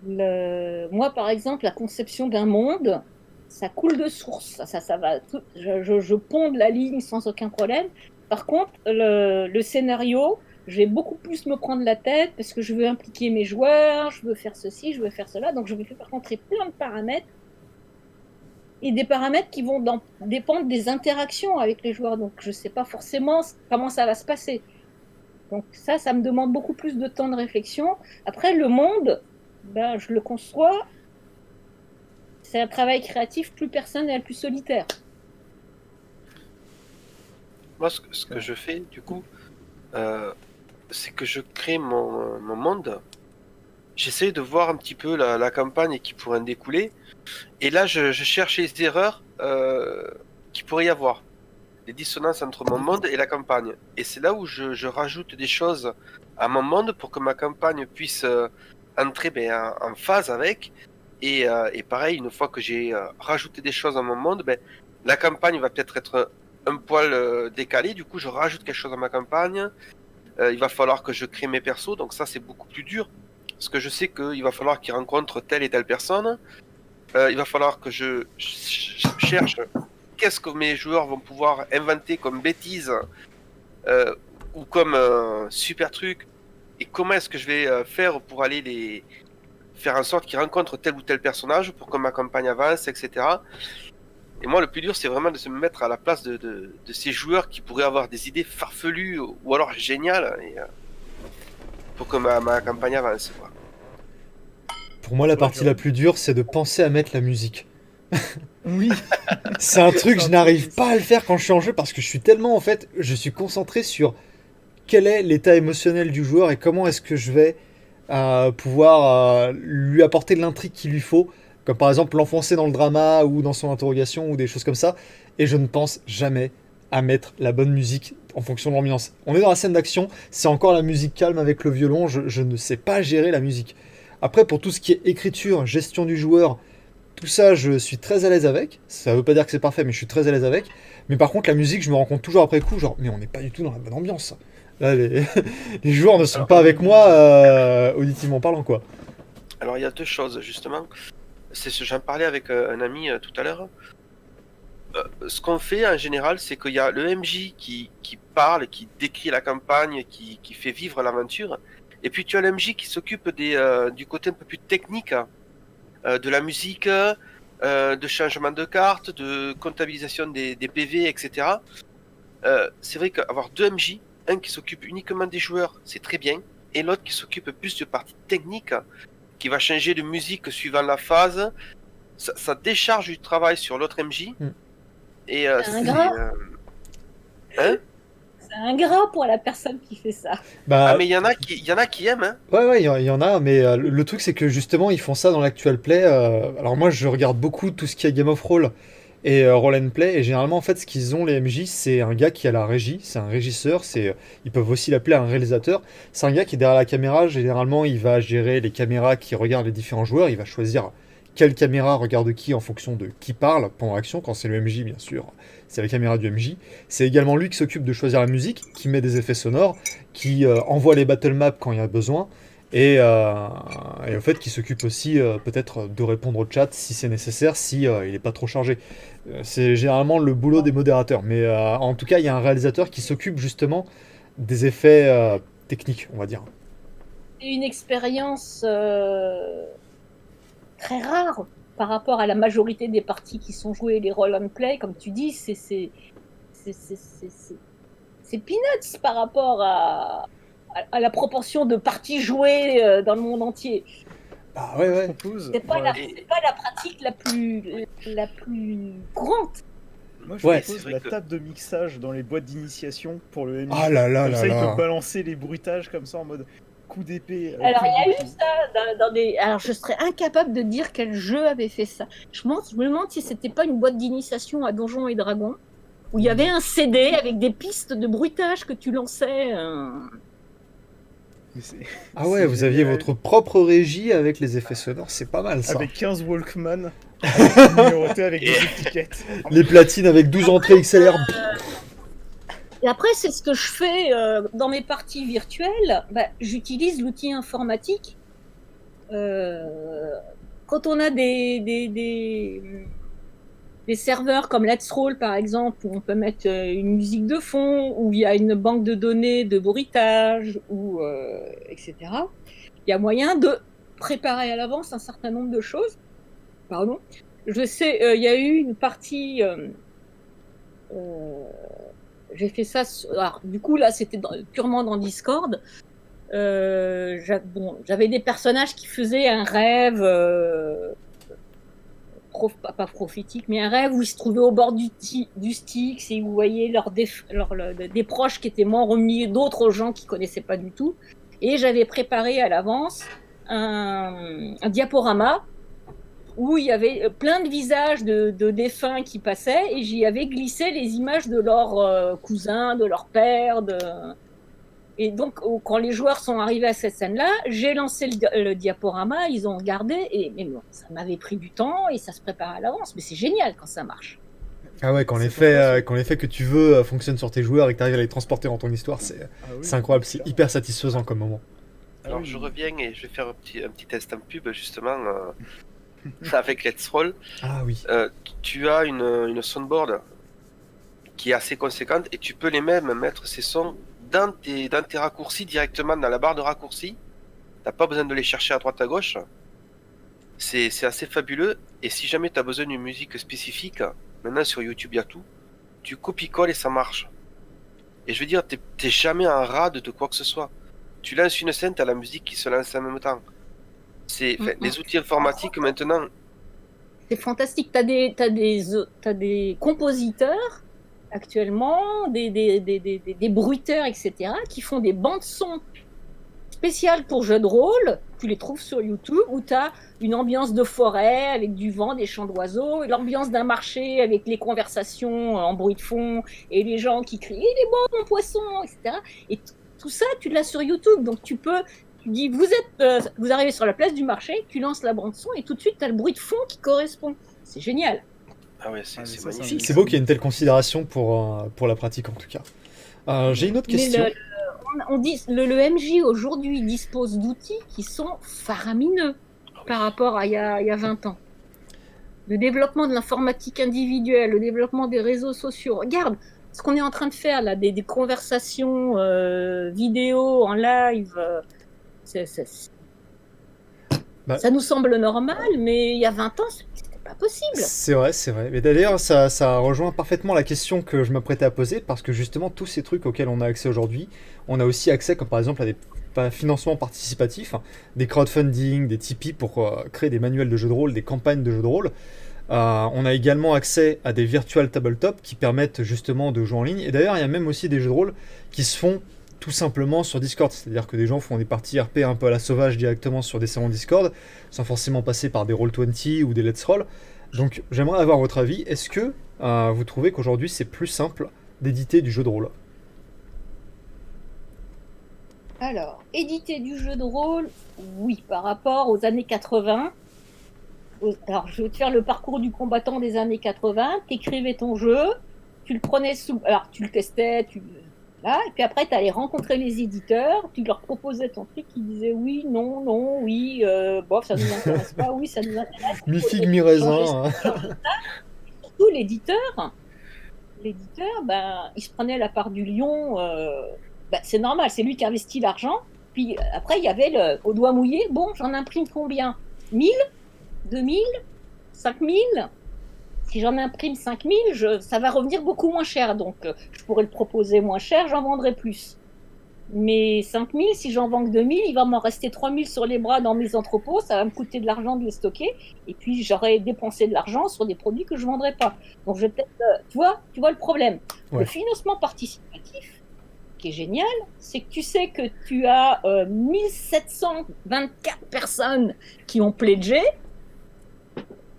S3: Moi, par exemple, la conception d'un monde, ça coule de source. Ça va. Je ponde la ligne sans aucun problème. Par contre, le scénario, je vais beaucoup plus me prendre la tête parce que je veux impliquer mes joueurs, je veux faire ceci, je veux faire cela. Donc, je vais faire rentrer plein de paramètres et des paramètres qui vont dépendre des interactions avec les joueurs. Donc, je ne sais pas forcément comment ça va se passer. Donc, ça me demande beaucoup plus de temps de réflexion. Après, le monde, ben, je le conçois. C'est un travail créatif plus personnel, plus solitaire.
S2: Moi, ce que je fais, du coup, c'est que je crée mon monde. J'essaie de voir un petit peu la campagne qui pourrait en découler. Et là, je cherche les erreurs qu'il pourrait y avoir. Les dissonances entre mon monde et la campagne. Et c'est là où je rajoute des choses à mon monde pour que ma campagne puisse entrer en phase avec. Et pareil, une fois que j'ai rajouté des choses à mon monde, la campagne va peut-être être un poil décalée. Du coup, je rajoute quelque chose à ma campagne. Il va falloir que je crée mes persos. Donc ça, c'est beaucoup plus dur. Parce que je sais qu'il va falloir qu'ils rencontrent telle et telle personne. Il va falloir que je cherche qu'est-ce que mes joueurs vont pouvoir inventer comme bêtises ou comme super truc, et comment est-ce que je vais faire pour aller les faire en sorte qu'ils rencontrent tel ou tel personnage pour que ma campagne avance, etc. Et moi, le plus dur, c'est vraiment de se mettre à la place de ces joueurs qui pourraient avoir des idées farfelues ou alors géniales pour que ma campagne avance, quoi.
S1: Pour moi, la
S4: Ouais,
S1: partie la plus dure, c'est de penser à mettre la musique.
S4: Oui,
S1: C'est un truc,
S4: C'est
S1: je
S4: un
S1: n'arrive
S4: truc-
S1: pas à le faire quand je suis en jeu parce que je suis tellement, en fait, je suis concentré sur quel est l'état émotionnel du joueur et comment est-ce que je vais pouvoir lui apporter de l'intrigue qu'il lui faut, comme par exemple l'enfoncer dans le drama ou dans son interrogation ou des choses comme ça. Et je ne pense jamais à mettre la bonne musique en fonction de l'ambiance. On est dans la scène d'action, c'est encore la musique calme avec le violon, je ne sais pas gérer la musique. Après, pour tout ce qui est écriture, gestion du joueur, tout ça, je suis très à l'aise avec. Ça veut pas dire que c'est parfait, mais je suis très à l'aise avec. Mais par contre, la musique, je me rends compte toujours après coup, genre, mais on n'est pas du tout dans la bonne ambiance. Là, les joueurs ne sont pas avec moi, auditivement parlant, quoi.
S2: Alors il y a deux choses justement. J'en parlais avec un ami tout à l'heure. Ce qu'on fait en général, c'est qu'il y a le MJ qui parle, qui décrit la campagne, qui fait vivre l'aventure. Et puis tu as le MJ qui s'occupe du côté un peu plus technique, de la musique, de changement de cartes, de comptabilisation des PV, etc. C'est vrai qu'avoir deux MJ, un qui s'occupe uniquement des joueurs, c'est très bien, et l'autre qui s'occupe plus de partie technique, qui va changer de musique suivant la phase. Ça décharge du travail sur l'autre MJ. Et
S3: C'est ingrat.
S2: Hein?
S3: C'est ingrat pour la personne qui fait ça.
S1: Bah,
S2: Ah, mais il y en a qui aiment, hein.
S1: ouais, il y en a, mais le truc c'est que justement ils font ça dans l'actual play. Alors moi je regarde beaucoup tout ce qui est Game of Roll et Roll and Play, et généralement en fait ce qu'ils ont les MJ, c'est un gars qui a la régie, c'est un régisseur, ils peuvent aussi l'appeler un réalisateur. C'est un gars qui est derrière la caméra, généralement il va gérer les caméras qui regardent les différents joueurs, il va choisir quelle caméra regarde qui en fonction de qui parle pendant l'action, quand c'est le MJ bien sûr, c'est la caméra du MJ. C'est également lui qui s'occupe de choisir la musique, qui met des effets sonores, qui envoie les battle maps quand il y a besoin, et au fait qui s'occupe aussi peut-être de répondre au chat si c'est nécessaire, si il n'est pas trop chargé. C'est généralement le boulot des modérateurs, mais en tout cas il y a un réalisateur qui s'occupe justement des effets techniques, on va dire.
S3: C'est une expérience très rare par rapport à la majorité des parties qui sont jouées, les roll and play, comme tu dis, c'est peanuts par rapport à la proportion de parties jouées dans le monde entier.
S1: Ah ouais.
S3: C'est pas la pratique la plus courante.
S4: Moi, je
S1: Ouais,
S4: propose
S2: c'est vrai
S4: la
S2: que-
S4: table de mixage dans les boîtes d'initiation pour le MJ.
S1: Ah là là
S4: Comme
S1: là
S4: ça, il
S1: là.
S4: peut balancer les bruitages comme ça en mode coup d'épée.
S3: Alors,
S4: coup
S3: il y a
S4: de
S3: eu
S4: bouclier.
S3: ça dans des. Alors, je serais incapable de dire quel jeu avait fait ça. Je me demande si c'était pas une boîte d'initiation à Donjons et Dragons, où il y avait un CD avec des pistes de bruitage que tu lançais.
S4: Mais c'est-
S1: Ah ouais,
S4: c'est
S1: vous aviez
S4: génial.
S1: votre propre régie avec les effets sonores, c'est pas mal ça.
S4: Avec 15 Walkman numérotés avec des étiquettes.
S1: Les platines avec 12 entrées XLR.
S3: Et après, c'est ce que je fais dans mes parties virtuelles. J'utilise l'outil informatique. Quand on a des serveurs comme Let's Roll, par exemple, où on peut mettre une musique de fond, où il y a une banque de données de bruitage, etc., il y a moyen de préparer à l'avance un certain nombre de choses. Pardon. Je sais, il y a eu une partie... j'ai fait ça. Alors, du coup, là, c'était purement dans Discord. J'avais des personnages qui faisaient un rêve, pas prophétique, mais un rêve où ils se trouvaient au bord du Styx et vous voyez des proches qui étaient morts au milieu d'autres gens qu'ils connaissaient pas du tout. Et j'avais préparé à l'avance un diaporama où il y avait plein de visages de défunts qui passaient, et j'y avais glissé les images de leurs cousins, de leurs pères. Et donc, quand les joueurs sont arrivés à cette scène-là, j'ai lancé le diaporama, ils ont regardé, mais bon, ça m'avait pris du temps et ça se prépare à l'avance, mais c'est génial quand ça marche.
S1: Ah ouais, quand
S4: C'est
S1: l'effet que tu veux fonctionne sur tes joueurs et que tu arrives à les transporter dans ton histoire, c'est
S4: Ah oui,
S1: incroyable, c'est
S4: clairement.
S1: hyper satisfaisant comme moment.
S4: Ah
S2: Alors
S4: oui.
S2: je reviens et je vais faire un petit test en pub justement avec Let's Roll.
S1: Ah oui.
S2: Tu as une soundboard qui est assez conséquente et tu peux les même mettre ces sons dans tes raccourcis directement dans la barre de raccourcis. T'as pas besoin de les chercher à droite à gauche. C'est assez fabuleux, et si jamais tu as besoin d'une musique spécifique, maintenant sur YouTube il y a tout, tu copies-colles et ça marche. Et je veux dire, t'es jamais en rade de quoi que ce soit. Tu lances une scène, t'as la musique qui se lance en même temps. Les outils informatiques maintenant.
S3: C'est fantastique. T'as des compositeurs actuellement, des bruiteurs, etc., qui font des bandes son spéciales pour jeux de rôle. Tu les trouves sur YouTube, où tu as une ambiance de forêt avec du vent, des chants d'oiseaux, et l'ambiance d'un marché avec les conversations en bruit de fond et les gens qui crient « Il est bon mon poisson !» etc. Et tout ça, tu l'as sur YouTube. Donc tu dis vous arrivez sur la place du marché, tu lances la bande son et tout de suite tu as le bruit de fond qui correspond. C'est génial.
S2: Ah ouais, c'est
S4: Ah, mais ça,
S2: magnifique.
S1: C'est beau qu'il y ait une telle considération pour la pratique en tout cas. J'ai une autre question.
S3: On dit, le MJ aujourd'hui dispose d'outils qui sont faramineux par rapport à il y a 20 ans. le développement de l'informatique individuelle, le développement des réseaux sociaux. Regarde ce qu'on est en train de faire là, des conversations vidéo en live.
S1: Bah.
S3: Ça nous semble normal, mais il y a 20 ans, c'était pas possible.
S1: C'est vrai, c'est vrai. Mais d'ailleurs, ça rejoint parfaitement la question que je m'apprêtais à poser, parce que justement, tous ces trucs auxquels on a accès aujourd'hui, on a aussi accès, comme par exemple à des financements participatifs, des crowdfunding, des Tipeee pour créer des manuels de jeux de rôle, des campagnes de jeux de rôle. On a également accès à des virtual tabletop qui permettent justement de jouer en ligne. Et d'ailleurs, il y a même aussi des jeux de rôle qui se font tout simplement sur Discord. C'est-à-dire que des gens font des parties RP un peu à la sauvage directement sur des salons Discord, sans forcément passer par des Roll20 ou des Let's Roll. Donc j'aimerais avoir votre avis. Est-ce que vous trouvez qu'aujourd'hui c'est plus simple d'éditer du jeu de rôle ?
S3: Alors, éditer du jeu de rôle, oui, par rapport aux années 80. Alors, je vais te faire le parcours du combattant des années 80. Tu écrivais ton jeu, tu le prenais sous... Alors, tu le testais, là, et puis après, tu allais rencontrer les éditeurs, tu leur proposais ton truc, ils disaient oui, non, non, oui, bof, ça nous intéresse pas, oui, ça nous intéresse.
S1: Mi-figue, mi-raisin.
S3: Surtout l'éditeur, ben, il se prenait la part du lion, ben, c'est normal, c'est lui qui investit l'argent. Puis après, il y avait au doigt mouillé, bon, j'en imprime combien ? 1000 ? 2000 ? 5000 ? Si j'en imprime 5000, ça va revenir beaucoup moins cher. Donc, je pourrais le proposer moins cher, j'en vendrai plus. Mais 5000, si j'en vends que 2000, il va m'en rester 3000 sur les bras dans mes entrepôts. Ça va me coûter de l'argent de les stocker. Et puis, j'aurais dépensé de l'argent sur des produits que je ne vendrai pas. Donc, je vais peut-être... tu vois le problème. Ouais. Le financement participatif, qui est génial, c'est que tu sais que tu as 1724 personnes qui ont pledgé.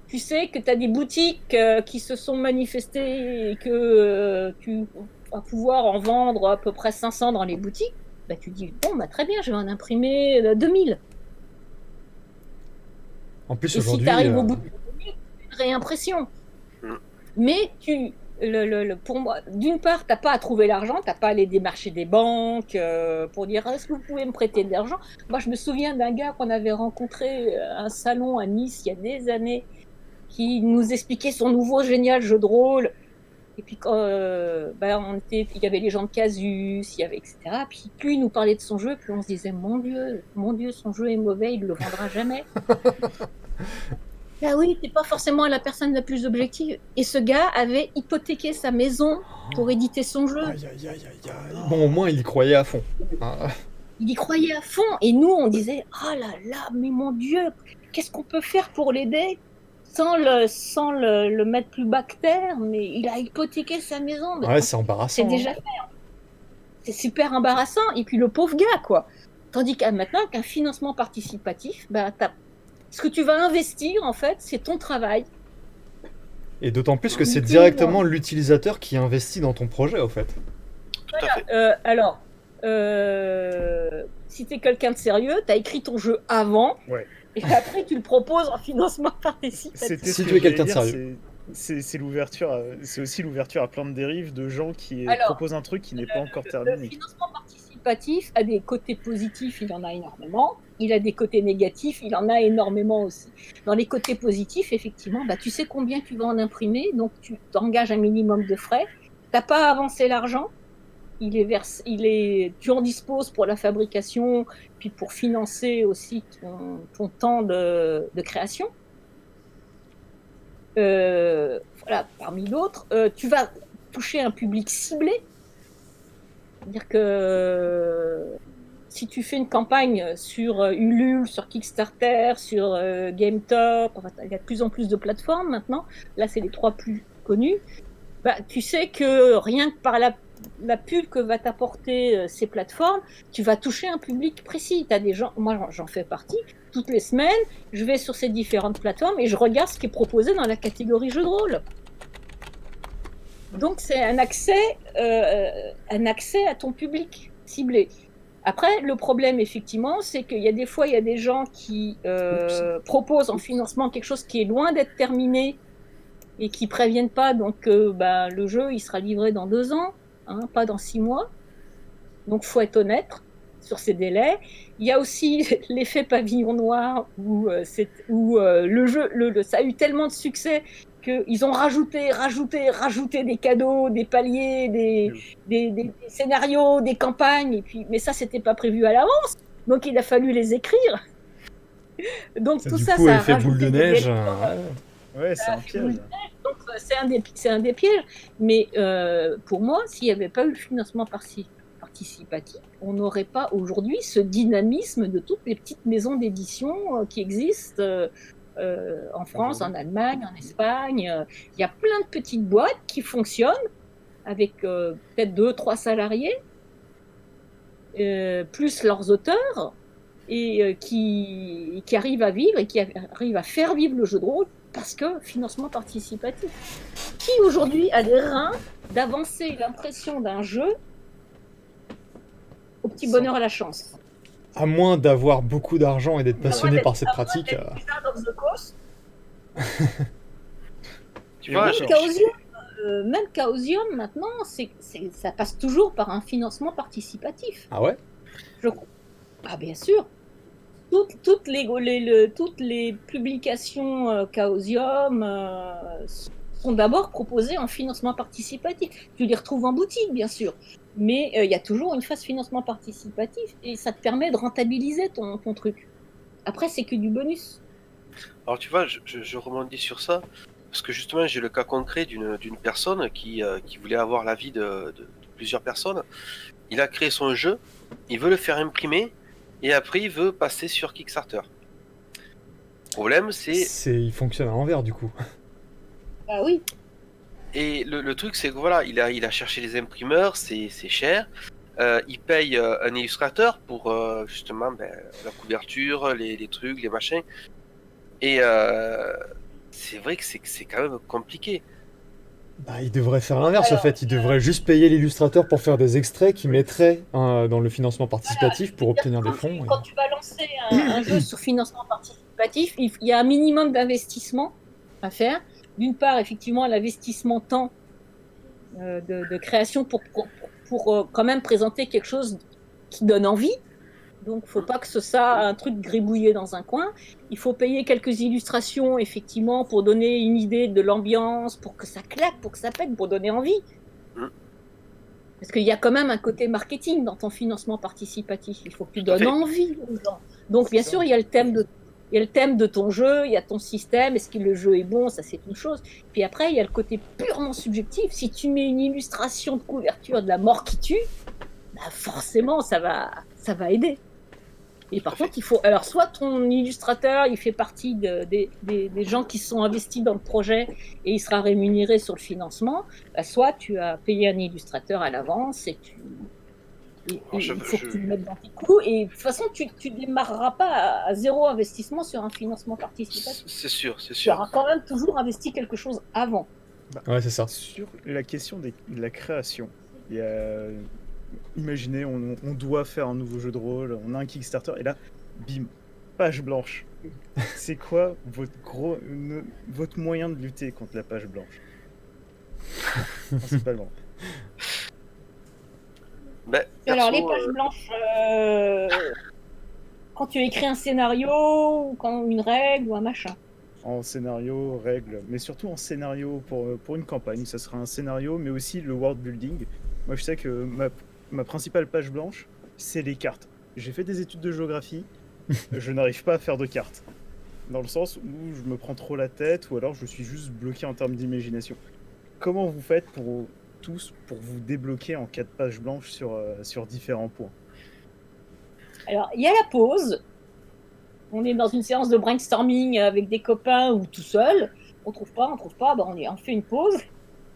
S3: Tu sais que tu as des boutiques qui se sont manifestées et que tu vas pouvoir en vendre à peu près 500 dans les boutiques. Bah, tu dis, bon, bah, très bien, je vais en imprimer 2000.
S1: En plus,
S3: et
S1: aujourd'hui...
S3: si tu arrives au bout de 2000, une réimpression. Mais pour moi, d'une part, tu n'as pas à trouver l'argent, tu n'as pas à aller démarcher des banques pour dire, est-ce que vous pouvez me prêter de l'argent ? Moi, je me souviens d'un gars qu'on avait rencontré à un salon à Nice il y a des années, qui nous expliquait son nouveau génial jeu de rôle. Et puis, il y avait les gens de Casus, il y avait, etc. Puis, plus il nous parlait de son jeu, plus on se disait, mon Dieu, son jeu est mauvais, il ne le vendra jamais. Ah oui, t'es pas forcément la personne la plus objective. Et ce gars avait hypothéqué sa maison pour éditer son jeu.
S1: Aïe. Bon, au moins, il y croyait à fond.
S3: Il y croyait à fond. Et nous, on disait, oh là là, mais mon Dieu, qu'est-ce qu'on peut faire pour l'aider ? Sans le mettre plus bas que terre, mais il a hypothéqué sa maison.
S1: Ouais, c'est embarrassant.
S3: C'est déjà fait. C'est super embarrassant. Et puis le pauvre gars, quoi. Tandis qu'à maintenant, qu'un financement participatif, bah, ce que tu vas investir, en fait, c'est ton travail.
S1: Et d'autant plus que c'est directement l'utilisateur qui investit dans ton projet, au fait.
S2: Tout à fait.
S3: Alors, si tu es quelqu'un de sérieux, tu as écrit ton jeu avant.
S4: Ouais.
S3: Et après, tu le proposes en financement participatif.
S1: Si tu es quelqu'un de sérieux.
S4: C'est l'ouverture, c'est aussi l'ouverture à plein de dérives de gens qui proposent un truc qui n'est pas encore terminé.
S3: Le financement participatif a des côtés positifs, il en a énormément. Il a des côtés négatifs, il en a énormément aussi. Dans les côtés positifs, effectivement, bah, tu sais combien tu vas en imprimer, donc tu t'engages un minimum de frais. Tu n'as pas à avancer l'argent. Tu en disposes pour la fabrication, puis pour financer aussi ton temps de création. Voilà, parmi d'autres, tu vas toucher un public ciblé. C'est-à-dire que si tu fais une campagne sur Ulule, sur Kickstarter, sur GameTop, enfin, il y a de plus en plus de plateformes maintenant, là c'est les 3 plus connus, bah, tu sais que rien que par la pub que va t'apporter ces plateformes, tu vas toucher un public précis. T'as des gens, moi j'en fais partie, toutes les semaines, je vais sur ces différentes plateformes et je regarde ce qui est proposé dans la catégorie jeux de rôle. Donc c'est un accès à ton public ciblé. Après, le problème, effectivement, c'est qu'il y a des fois, il y a des gens qui proposent en financement quelque chose qui est loin d'être terminé et qui ne préviennent pas, donc le jeu, il sera livré dans 2 ans. Pas dans 6 mois. Donc, il faut être honnête. sur ces délais. Il y a aussi l'effet pavillon noir où, le jeu, ça a eu tellement de succès qu'ils ont rajouté des cadeaux, des paliers, des scénarios, des campagnes. Et puis, mais ça, c'était pas prévu à l'avance. Donc, il a fallu les écrire. Donc, tout
S1: Du
S3: ça,
S1: coup,
S3: ça a
S1: effet boule de
S3: rajouté des
S1: neige.
S3: délais.
S4: Ouais, c'est un piège.
S3: Donc, c'est un des pièges. Mais pour moi, s'il n'y avait pas eu le financement participatif, on n'aurait pas aujourd'hui ce dynamisme de toutes les petites maisons d'édition qui existent en France, en Allemagne, en Espagne. Il y a plein de petites boîtes qui fonctionnent avec peut-être 2-3 salariés, plus leurs auteurs, et qui arrivent à vivre et qui arrivent à faire vivre le jeu de rôle parce que financement participatif. Qui aujourd'hui a les reins d'avancer l'impression d'un jeu au petit bonheur à la chance?
S1: À moins d'avoir beaucoup d'argent et d'être passionné par cette pratique.
S2: Tu vois,
S3: Même Chaosium, maintenant, ça passe toujours par un financement participatif.
S1: Ah ouais?
S3: Ah, bien sûr. Toutes les publications Chaosium sont d'abord proposées en financement participatif. Tu les retrouves en boutique, bien sûr, mais il y a toujours une phase financement participatif et ça te permet de rentabiliser ton truc. Après, c'est que du bonus.
S2: alors tu vois, je rebondis sur ça, parce que justement j'ai le cas concret d'une personne qui voulait avoir l'avis de plusieurs personnes. Il a créé son jeu, il veut le faire imprimer, et après il veut passer sur Kickstarter. Le problème
S1: Il fonctionne à l'envers du coup.
S3: Ah oui.
S2: Et le truc c'est que voilà, il a cherché les imprimeurs, c'est cher. Il paye un illustrateur pour justement la couverture, les trucs, les machins. Et c'est vrai que c'est quand même compliqué.
S1: Bah, il devrait faire l'inverse, en fait. Il devrait juste payer l'illustrateur pour faire des extraits qu'il mettrait dans le financement participatif pour obtenir des fonds.
S3: Quand tu vas lancer un jeu sur financement participatif, il y a un minimum d'investissement à faire. D'une part, effectivement, l'investissement temps de création pour quand même présenter quelque chose qui donne envie. Donc, il ne faut pas que ce soit un truc gribouillé dans un coin. Il faut payer quelques illustrations, effectivement, pour donner une idée de l'ambiance, pour que ça claque, pour que ça pète, pour donner envie. Parce qu'il y a quand même un côté marketing dans ton financement participatif. Il faut que tu donnes envie aux gens. Donc, bien sûr, il y a le thème de ton jeu, il y a ton système, est-ce que le jeu est bon, ça c'est une chose. Puis après, il y a le côté purement subjectif. Si tu mets une illustration de couverture de la mort qui tue, bah forcément, ça va aider. Et par contre, il faut. Alors, soit ton illustrateur, il fait partie des gens qui sont investis dans le projet et il sera rémunéré sur le financement, bah, soit tu as payé un illustrateur à l'avance et il faut que tu le mettes dans tes coûts. Et de toute façon, tu ne démarreras pas à zéro investissement sur un financement participatif.
S2: C'est sûr.
S3: Tu auras quand même toujours investi quelque chose avant.
S1: Ouais, c'est ça.
S4: Sur la question de la création, il y a... Imaginez, on doit faire un nouveau jeu de rôle, on a un Kickstarter, et là, bim, page blanche. C'est quoi votre moyen de lutter contre la page blanche? Principalement.
S3: Alors, les pages blanches, quand tu écris un scénario, ou quand une règle, ou un machin.
S4: En scénario, règle, mais surtout en scénario pour une campagne, ça sera un scénario, mais aussi le world building. Moi, je sais que ma principale page blanche, c'est les cartes. J'ai fait des études de géographie, je n'arrive pas à faire de cartes. Dans le sens où je me prends trop la tête, ou alors je suis juste bloqué en termes d'imagination. Comment vous faites pour vous débloquer en 4 pages blanches sur différents points?
S3: Alors, il y a la pause. On est dans une séance de brainstorming avec des copains ou tout seul. On trouve pas, bah on fait une pause.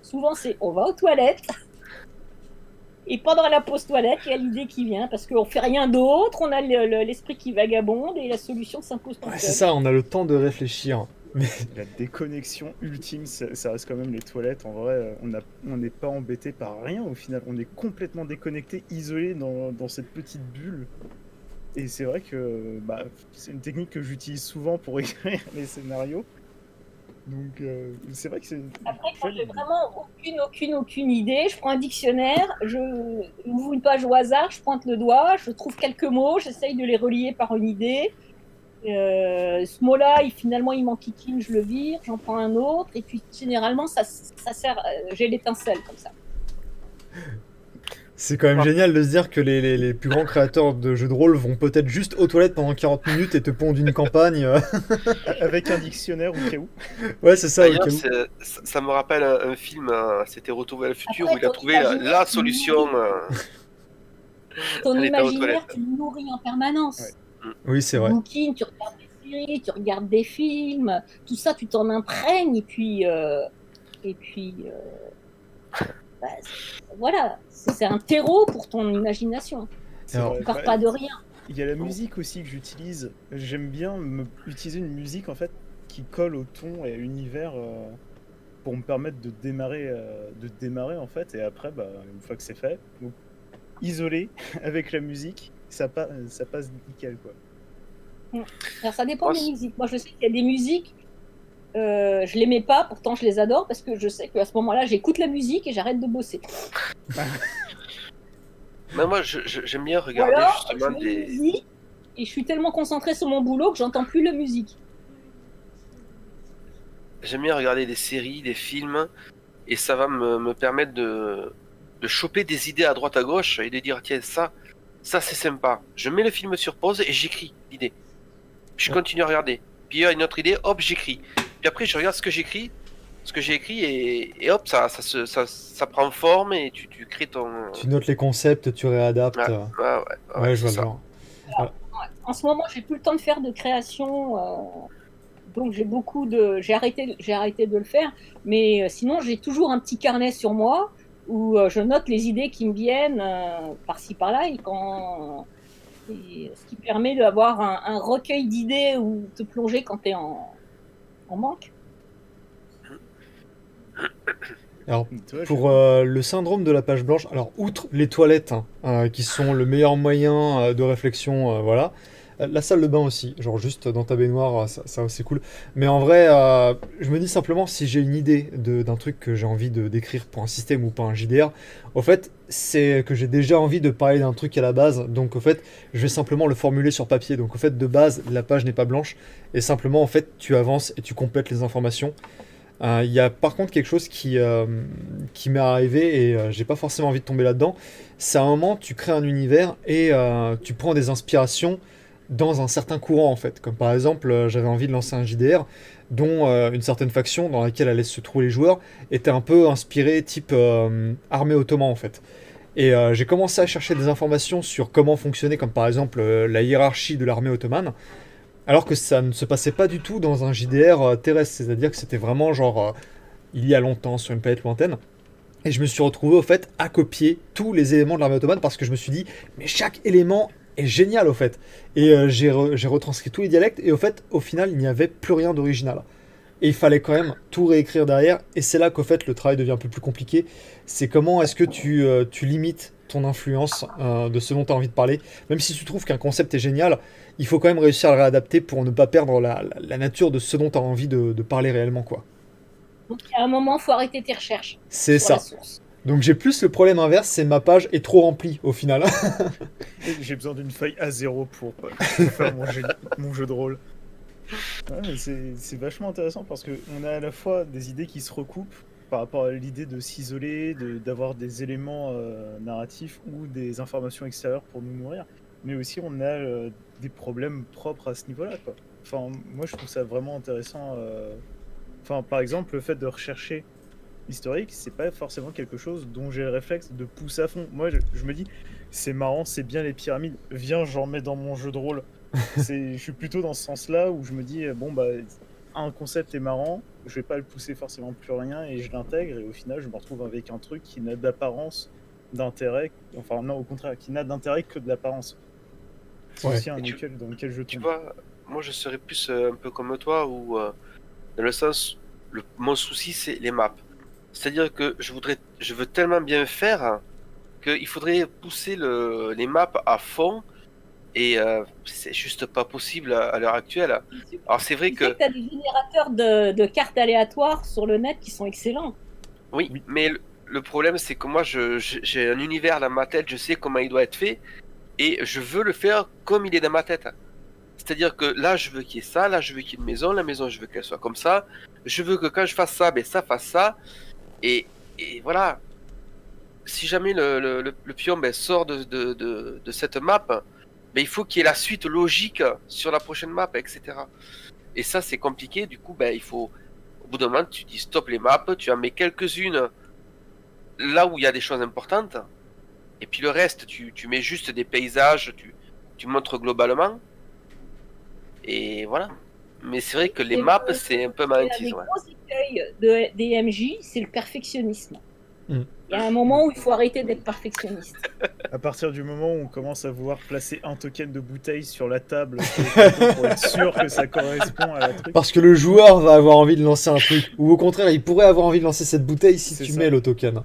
S3: Souvent, c'est on va aux toilettes. Et pendant la pause toilette, il y a l'idée qui vient, parce qu'on fait rien d'autre, on a l'esprit qui vagabonde et la solution s'impose tout seul.
S1: C'est ça, on a le temps de réfléchir. Mais...
S4: La déconnexion ultime, ça reste quand même les toilettes. En vrai, on n'est pas embêté par rien au final. On est complètement déconnecté, isolé dans cette petite bulle. Et c'est vrai que c'est une technique que j'utilise souvent pour écrire les scénarios. Donc c'est vrai que c'est
S3: Après, quand
S4: folle
S3: j'ai
S4: idée.
S3: vraiment aucune idée, je prends un dictionnaire, je ouvre une page au hasard, je pointe le doigt, je trouve quelques mots, j'essaye de les relier par une idée. Ce mot-là, finalement, il m'enquiquine, je le vire, j'en prends un autre, et puis généralement, ça sert. J'ai l'étincelle comme ça.
S1: C'est quand même
S2: Ouais.
S1: génial de se dire que les plus grands créateurs de jeux de rôle vont peut-être juste aux toilettes pendant 40 minutes et te pondent une campagne.
S4: Avec un dictionnaire au cas où.
S1: Ouais, c'est ça, au
S2: D'ailleurs,
S1: cas où.
S2: ça me rappelle un film, c'était Retour vers le futur,
S3: Après,
S2: où il a
S3: ton
S2: trouvé
S3: imaginaire,
S2: la
S3: tu le
S2: solution
S3: nourris. Ton
S2: en étant aux
S3: imaginaire,
S2: toilettes.
S3: tu le nourris en permanence.
S4: Ouais.
S1: Oui, c'est
S3: Tu
S1: vrai.
S3: bouquines, tu regardes des séries, tu regardes des films, tout ça, tu t'en imprègnes, et puis bah, voilà, c'est un terreau pour ton imagination.
S4: C'est
S1: Alors,
S4: vrai.
S3: Tu pars pas de rien.
S4: Il y a la musique aussi que j'utilise. J'aime bien utiliser une musique en fait qui colle au ton et à l'univers pour me permettre de démarrer en fait. Et après, bah, une fois que c'est fait, donc, isolé avec la musique, ça passe nickel quoi.
S3: Alors, ça dépend
S2: Moi,
S3: des musiques. Moi, je sais qu'il y a des musiques, je les mets pas, pourtant je les adore parce que je sais qu'à ce moment-là, j'écoute la musique et j'arrête de bosser.
S2: mais moi, j'aime bien
S3: Ou
S2: regarder
S3: alors, je
S2: justement
S3: mets une
S2: des.
S3: musique et je suis tellement concentrée sur mon boulot que j'entends plus la musique.
S2: J'aime bien regarder des séries, des films, et ça va me permettre de choper des idées à droite à gauche et de dire tiens, ça c'est sympa. Je mets le film sur pause et j'écris l'idée. Je continue à regarder. Puis il y a une autre idée, hop, j'écris. Puis après, je regarde ce que j'ai écrit, et hop, ça prend forme et tu crées ton.
S1: Tu notes les concepts, tu réadaptes.
S2: Ouais,
S1: Ouais, je vois
S2: c'est
S1: le
S2: ça.
S1: genre.
S3: En ce moment, j'ai plus le temps de faire de création, donc j'ai arrêté de le faire. Mais sinon, j'ai toujours un petit carnet sur moi où je note les idées qui me viennent par-ci par-là et ce qui permet d'avoir un recueil d'idées ou te plonger quand tu es en manque.
S1: Alors,
S4: Tu vois,
S1: pour le syndrome de la page blanche, alors outre les toilettes, hein, qui sont le meilleur moyen de réflexion, voilà, la salle de bain aussi, genre juste dans ta baignoire, ça c'est cool. Mais en vrai, je me dis simplement si j'ai une idée d'un truc que j'ai envie de d'écrire pour un système ou pour un JDR, au fait, c'est que j'ai déjà envie de parler d'un truc à la base, donc au fait, je vais simplement le formuler sur papier. Donc au fait, de base, la page n'est pas blanche, et simplement en fait, tu avances et tu complètes les informations. Il y a par contre quelque chose qui m'est arrivé et j'ai pas forcément envie de tomber là-dedans. C'est à un moment, tu crées un univers et tu prends des inspirations dans un certain courant en fait. Comme par exemple, j'avais envie de lancer un JDR dont une certaine faction dans laquelle allaient se trouver les joueurs était un peu inspirée type armée ottoman en fait. Et j'ai commencé à chercher des informations sur comment fonctionnait, comme par exemple la hiérarchie de l'armée ottomane. Alors que ça ne se passait pas du tout dans un JDR terrestre, c'est-à-dire que c'était vraiment genre il y a longtemps sur une planète lointaine. Et je me suis retrouvé au fait à copier tous les éléments de l'armée ottomane parce que je me suis dit, mais chaque élément est génial au fait. Et j'ai retranscrit tous les dialectes et au fait, au final, il n'y avait plus rien d'original. Et il fallait quand même tout réécrire derrière. Et c'est là qu'au fait, le travail devient un peu plus compliqué. C'est comment est-ce que tu limites ton influence de ce dont tu as envie de parler. Même si tu trouves qu'un concept est génial, il faut quand même réussir à le réadapter pour ne pas perdre la nature de ce dont tu as envie de parler réellement, quoi.
S3: Donc, il y a un moment, il faut arrêter tes recherches
S1: C'est
S3: sur la
S1: ça.
S3: source.
S1: Donc j'ai plus le problème inverse, c'est ma page est trop remplie au final.
S4: j'ai besoin d'une feuille A0 pour faire mon jeu de rôle. Ouais, mais c'est vachement intéressant parce qu'on a à la fois des idées qui se recoupent par rapport à l'idée de s'isoler, d'avoir des éléments narratifs ou des informations extérieures pour nous nourrir, mais aussi on a des problèmes propres à ce niveau-là, quoi. Enfin, moi je trouve ça vraiment intéressant. Enfin, par exemple, le fait de rechercher l'historique, c'est pas forcément quelque chose dont j'ai le réflexe de pousser à fond. Moi, je me dis, c'est marrant, c'est bien les pyramides, viens, j'en mets dans mon jeu de rôle. Je suis plutôt dans ce sens-là où je me dis, bon, bah, un concept est marrant, je vais pas le pousser forcément plus rien et je l'intègre, et au final, je me retrouve avec un truc qui n'a d'apparence d'intérêt, enfin, non, au contraire, qui n'a d'intérêt que de l'apparence. C'est
S1: Ouais.
S4: aussi un écueil dans lequel je
S2: Tu
S4: tombe.
S2: vois, moi je serais plus un peu comme toi, où dans le sens, mon souci c'est les maps. C'est-à-dire que je veux tellement bien faire qu'il faudrait pousser les maps à fond Et c'est juste pas possible à l'heure actuelle. Alors c'est vrai
S3: Tu sais
S2: que
S3: que tu as des générateurs de cartes aléatoires sur le net qui sont excellents.
S2: oui,
S4: Oui.
S2: mais le problème c'est que moi j'ai un univers dans ma tête, je sais comment il doit être fait et je veux le faire comme il est dans ma tête. C'est-à-dire que là je veux qu'il y ait ça, là je veux qu'il y ait une maison, la maison je veux qu'elle soit comme ça, je veux que quand je fasse ça, ben ça fasse ça et voilà. Si jamais le pion ben, sort de cette map, ben, il faut qu'il y ait la suite logique sur la prochaine map, etc. Et ça, c'est compliqué. Du coup, ben, il faut, au bout d'un moment, tu dis stop les maps, tu en mets quelques-unes là où il y a des choses importantes. Et puis le reste, tu mets juste des paysages, tu montres globalement. Et voilà. Mais c'est vrai que les maps, c'est un peu ma
S3: Il y a
S2: hantise.
S3: des
S2: Ouais.
S3: gros écueils des MJ, c'est le perfectionnisme.
S1: Mm.
S3: Il y a un moment où il faut arrêter d'être perfectionniste.
S4: À partir du moment où on commence à vouloir placer un token de bouteille sur la table pour être sûr que ça correspond à la truc.
S1: Parce que le joueur va avoir envie de lancer un truc. Ou au contraire, il pourrait avoir envie de lancer cette bouteille si
S4: C'est
S1: tu
S4: ça.
S1: mets le token.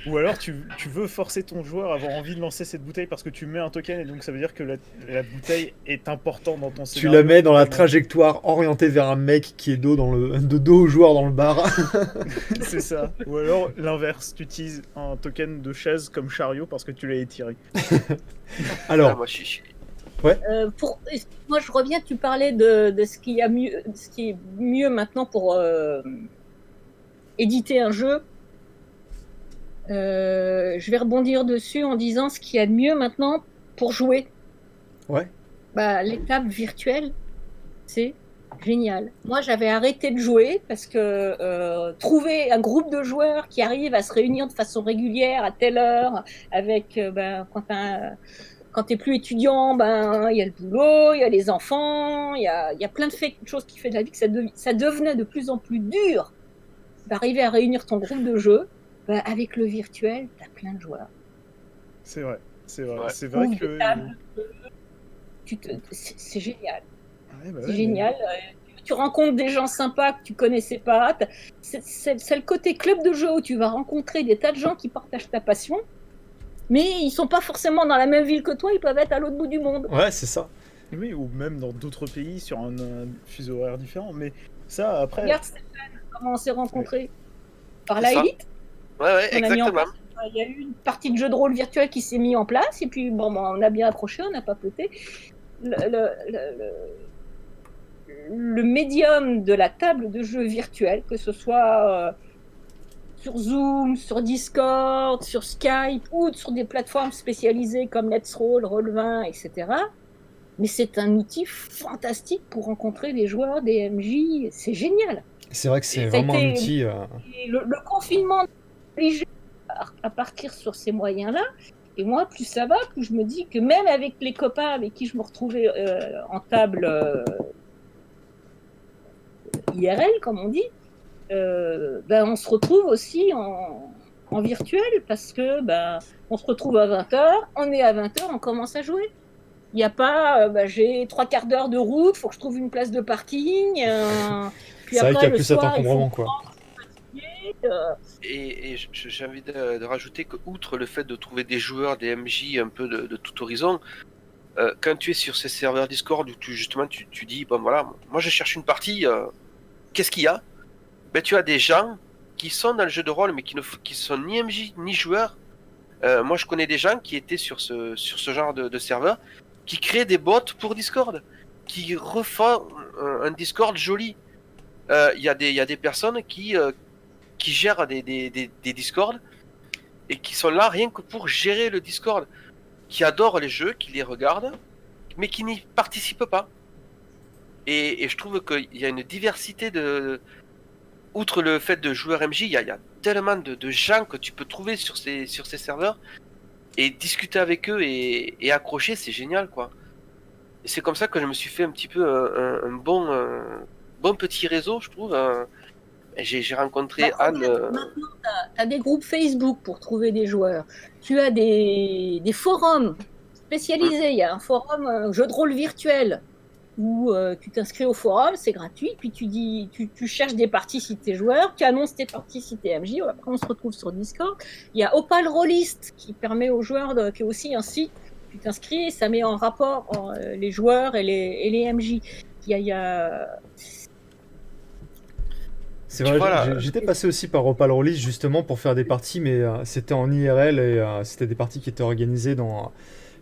S4: Ou alors tu veux forcer ton joueur à avoir envie de lancer cette bouteille parce que tu mets un token et donc ça veut dire que la bouteille est importante dans ton
S1: Tu
S4: scénario.
S1: la mets dans la
S4: Vraiment.
S1: trajectoire orientée vers un mec qui est de dos au joueur dans le bar.
S4: C'est ça. Ou alors l'inverse, tu utilises un token de chaise comme chariot parce que tu l'as étiré.
S2: Ah,
S1: Alors,
S2: moi, je suis-
S3: Moi, je reviens, tu parlais de ce qui est mieux maintenant pour éditer un jeu. Je vais rebondir dessus en disant ce qu'il y a de mieux maintenant pour jouer.
S1: ouais.
S3: Bah, les tables virtuelles, c'est génial. Moi, j'avais arrêté de jouer parce que trouver un groupe de joueurs qui arrivent à se réunir de façon régulière à telle heure, avec quand t'es plus étudiant, ben il y a le boulot, il y a les enfants, il y a plein de choses qui fait de la vie que ça devenait de plus en plus dur d'arriver à réunir ton groupe de jeu. Ben, avec le virtuel, t'as plein de joueurs.
S4: C'est vrai. C'est vrai.
S2: Ouais.
S4: C'est vrai
S3: Ouvre
S4: que.
S3: des tables. C'est génial.
S4: Ouais, bah
S3: C'est
S4: ouais,
S3: génial. Tu rencontres des gens sympas que tu connaissais pas. C'est le côté club de jeu où tu vas rencontrer des tas de gens qui partagent ta passion, mais ils sont pas forcément dans la même ville que toi, ils peuvent être à l'autre bout du monde.
S1: Ouais, c'est ça.
S4: Oui, ou même dans d'autres pays sur un fuseau horaire différent. Mais ça, après.
S3: Regarde Stéphane, comment on s'est rencontrés. Par
S2: C'est
S3: la
S2: ça.
S3: Elite.
S2: Ouais, ouais,
S3: On a mis en
S2: exactement.
S3: place. Il y a eu une partie de jeu de rôle virtuel qui s'est mis en place, et puis bon, on a bien accroché, on n'a pas pété. Le médium de la table de jeu virtuelle, que ce soit sur Zoom, sur Discord, sur Skype ou sur des plateformes spécialisées comme Let's Roll, Roll20, etc. Mais c'est un outil fantastique pour rencontrer des joueurs, des MJ. C'est génial.
S1: C'est vrai que c'est
S3: Ça a
S1: vraiment un
S3: été-
S1: outil.
S3: Et le confinement obligé à partir sur ces moyens-là. Et moi, plus ça va, plus je me dis que même avec les copains avec qui je me retrouvais en table IRL, comme on dit, ben, on se retrouve aussi en virtuel parce que ben, on se retrouve à 20h, on est à 20h, on commence à jouer. Il n'y a pas, ben, j'ai 3/4 d'heure de route, il faut que je trouve une place de parking. Puis
S1: C'est vrai
S3: après,
S1: qu'il y a
S3: le
S1: plus cet
S3: soir, il faut
S1: encombrement, quoi.
S2: Et j'ai envie de rajouter que, outre le fait de trouver des joueurs, des MJ un peu de tout horizon, quand tu es sur ces serveurs Discord où tu dis, bon voilà, moi je cherche une partie, qu'est-ce qu'il y a? Ben, tu as des gens qui sont dans le jeu de rôle mais qui sont ni MJ ni joueurs. Moi je connais des gens qui étaient sur ce genre de serveur, qui créent des bots pour Discord, qui refont un Discord joli. Il y a des personnes qui gèrent des Discord et qui sont là rien que pour gérer le Discord, qui adorent les jeux, qui les regardent, mais qui n'y participent pas. Et je trouve qu'il y a une diversité de... Outre le fait de joueurs MJ, il y a tellement de gens que tu peux trouver sur ces serveurs, et discuter avec eux et accrocher, c'est génial, quoi. Et c'est comme ça que je me suis fait un petit peu un bon petit réseau, je trouve. J'ai rencontré
S3: Bah,
S2: Anne.
S3: maintenant, tu as des groupes Facebook pour trouver des joueurs. Tu as des forums spécialisés. Il y a un forum jeu de rôle virtuel où tu t'inscris au forum, c'est gratuit. Puis tu cherches des parties si tu es joueur, tu annonces tes parties si tu es MJ. Après, on se retrouve sur Discord. Il y a Opal Rollist qui permet aux joueurs, qui est aussi un site tu t'inscris et ça met en rapport les joueurs et les MJ. Il y a...
S1: C'est
S2: Tu
S1: vrai,
S2: vois, là,
S1: j'étais passé aussi par Opal Release justement pour faire des parties, mais c'était en IRL et c'était des parties qui étaient organisées dans.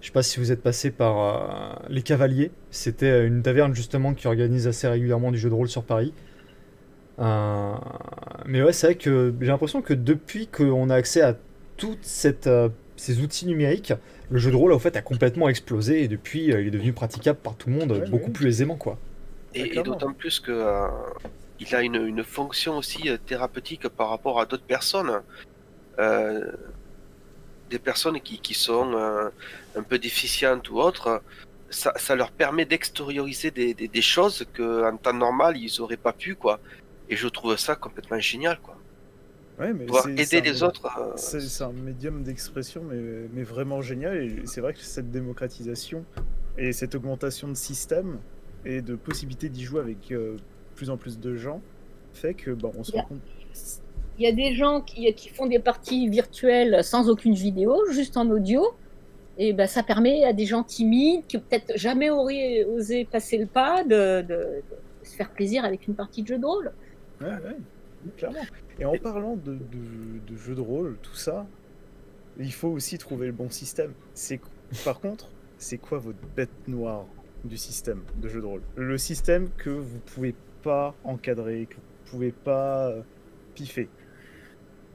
S1: Je sais pas si vous êtes passé par les Cavaliers. C'était une taverne justement qui organise assez régulièrement du jeu de rôle sur Paris. Euh, mais ouais, c'est vrai que j'ai l'impression que depuis qu'on a accès à toutes ces outils numériques, le jeu de rôle en fait a complètement explosé et depuis il est devenu praticable par tout le monde
S4: Ouais,
S1: beaucoup
S4: oui.
S1: plus aisément quoi.
S2: et
S4: clairement.
S2: d'autant plus que il a une fonction aussi thérapeutique par rapport à d'autres personnes. Euh, des personnes qui sont un peu déficientes ou autres, ça leur permet d'extérioriser des choses qu'en temps normal, ils auraient pas pu, quoi. Et je trouve ça complètement génial, quoi.
S4: Ouais, mais
S2: Pouvoir
S4: c'est
S2: aider
S4: un,
S2: les autres.
S4: c'est un médium d'expression, mais vraiment génial. Et c'est vrai que cette démocratisation et cette augmentation de systèmes et de possibilités d'y jouer avec plus en plus de gens fait que on se rend compte.
S3: Il y a des gens qui font des parties virtuelles sans aucune vidéo, juste en audio. Et ben, ça permet à des gens timides qui peut-être jamais auraient osé passer le pas de se faire plaisir avec une partie de jeu de rôle.
S4: Ouais, clairement. Et en parlant de jeux de rôle, tout ça, il faut aussi trouver le bon système. Par contre, c'est quoi votre bête noire du système de jeu de rôle? Le système que vous pouvez pas encadrer, que vous pouvez pas piffer.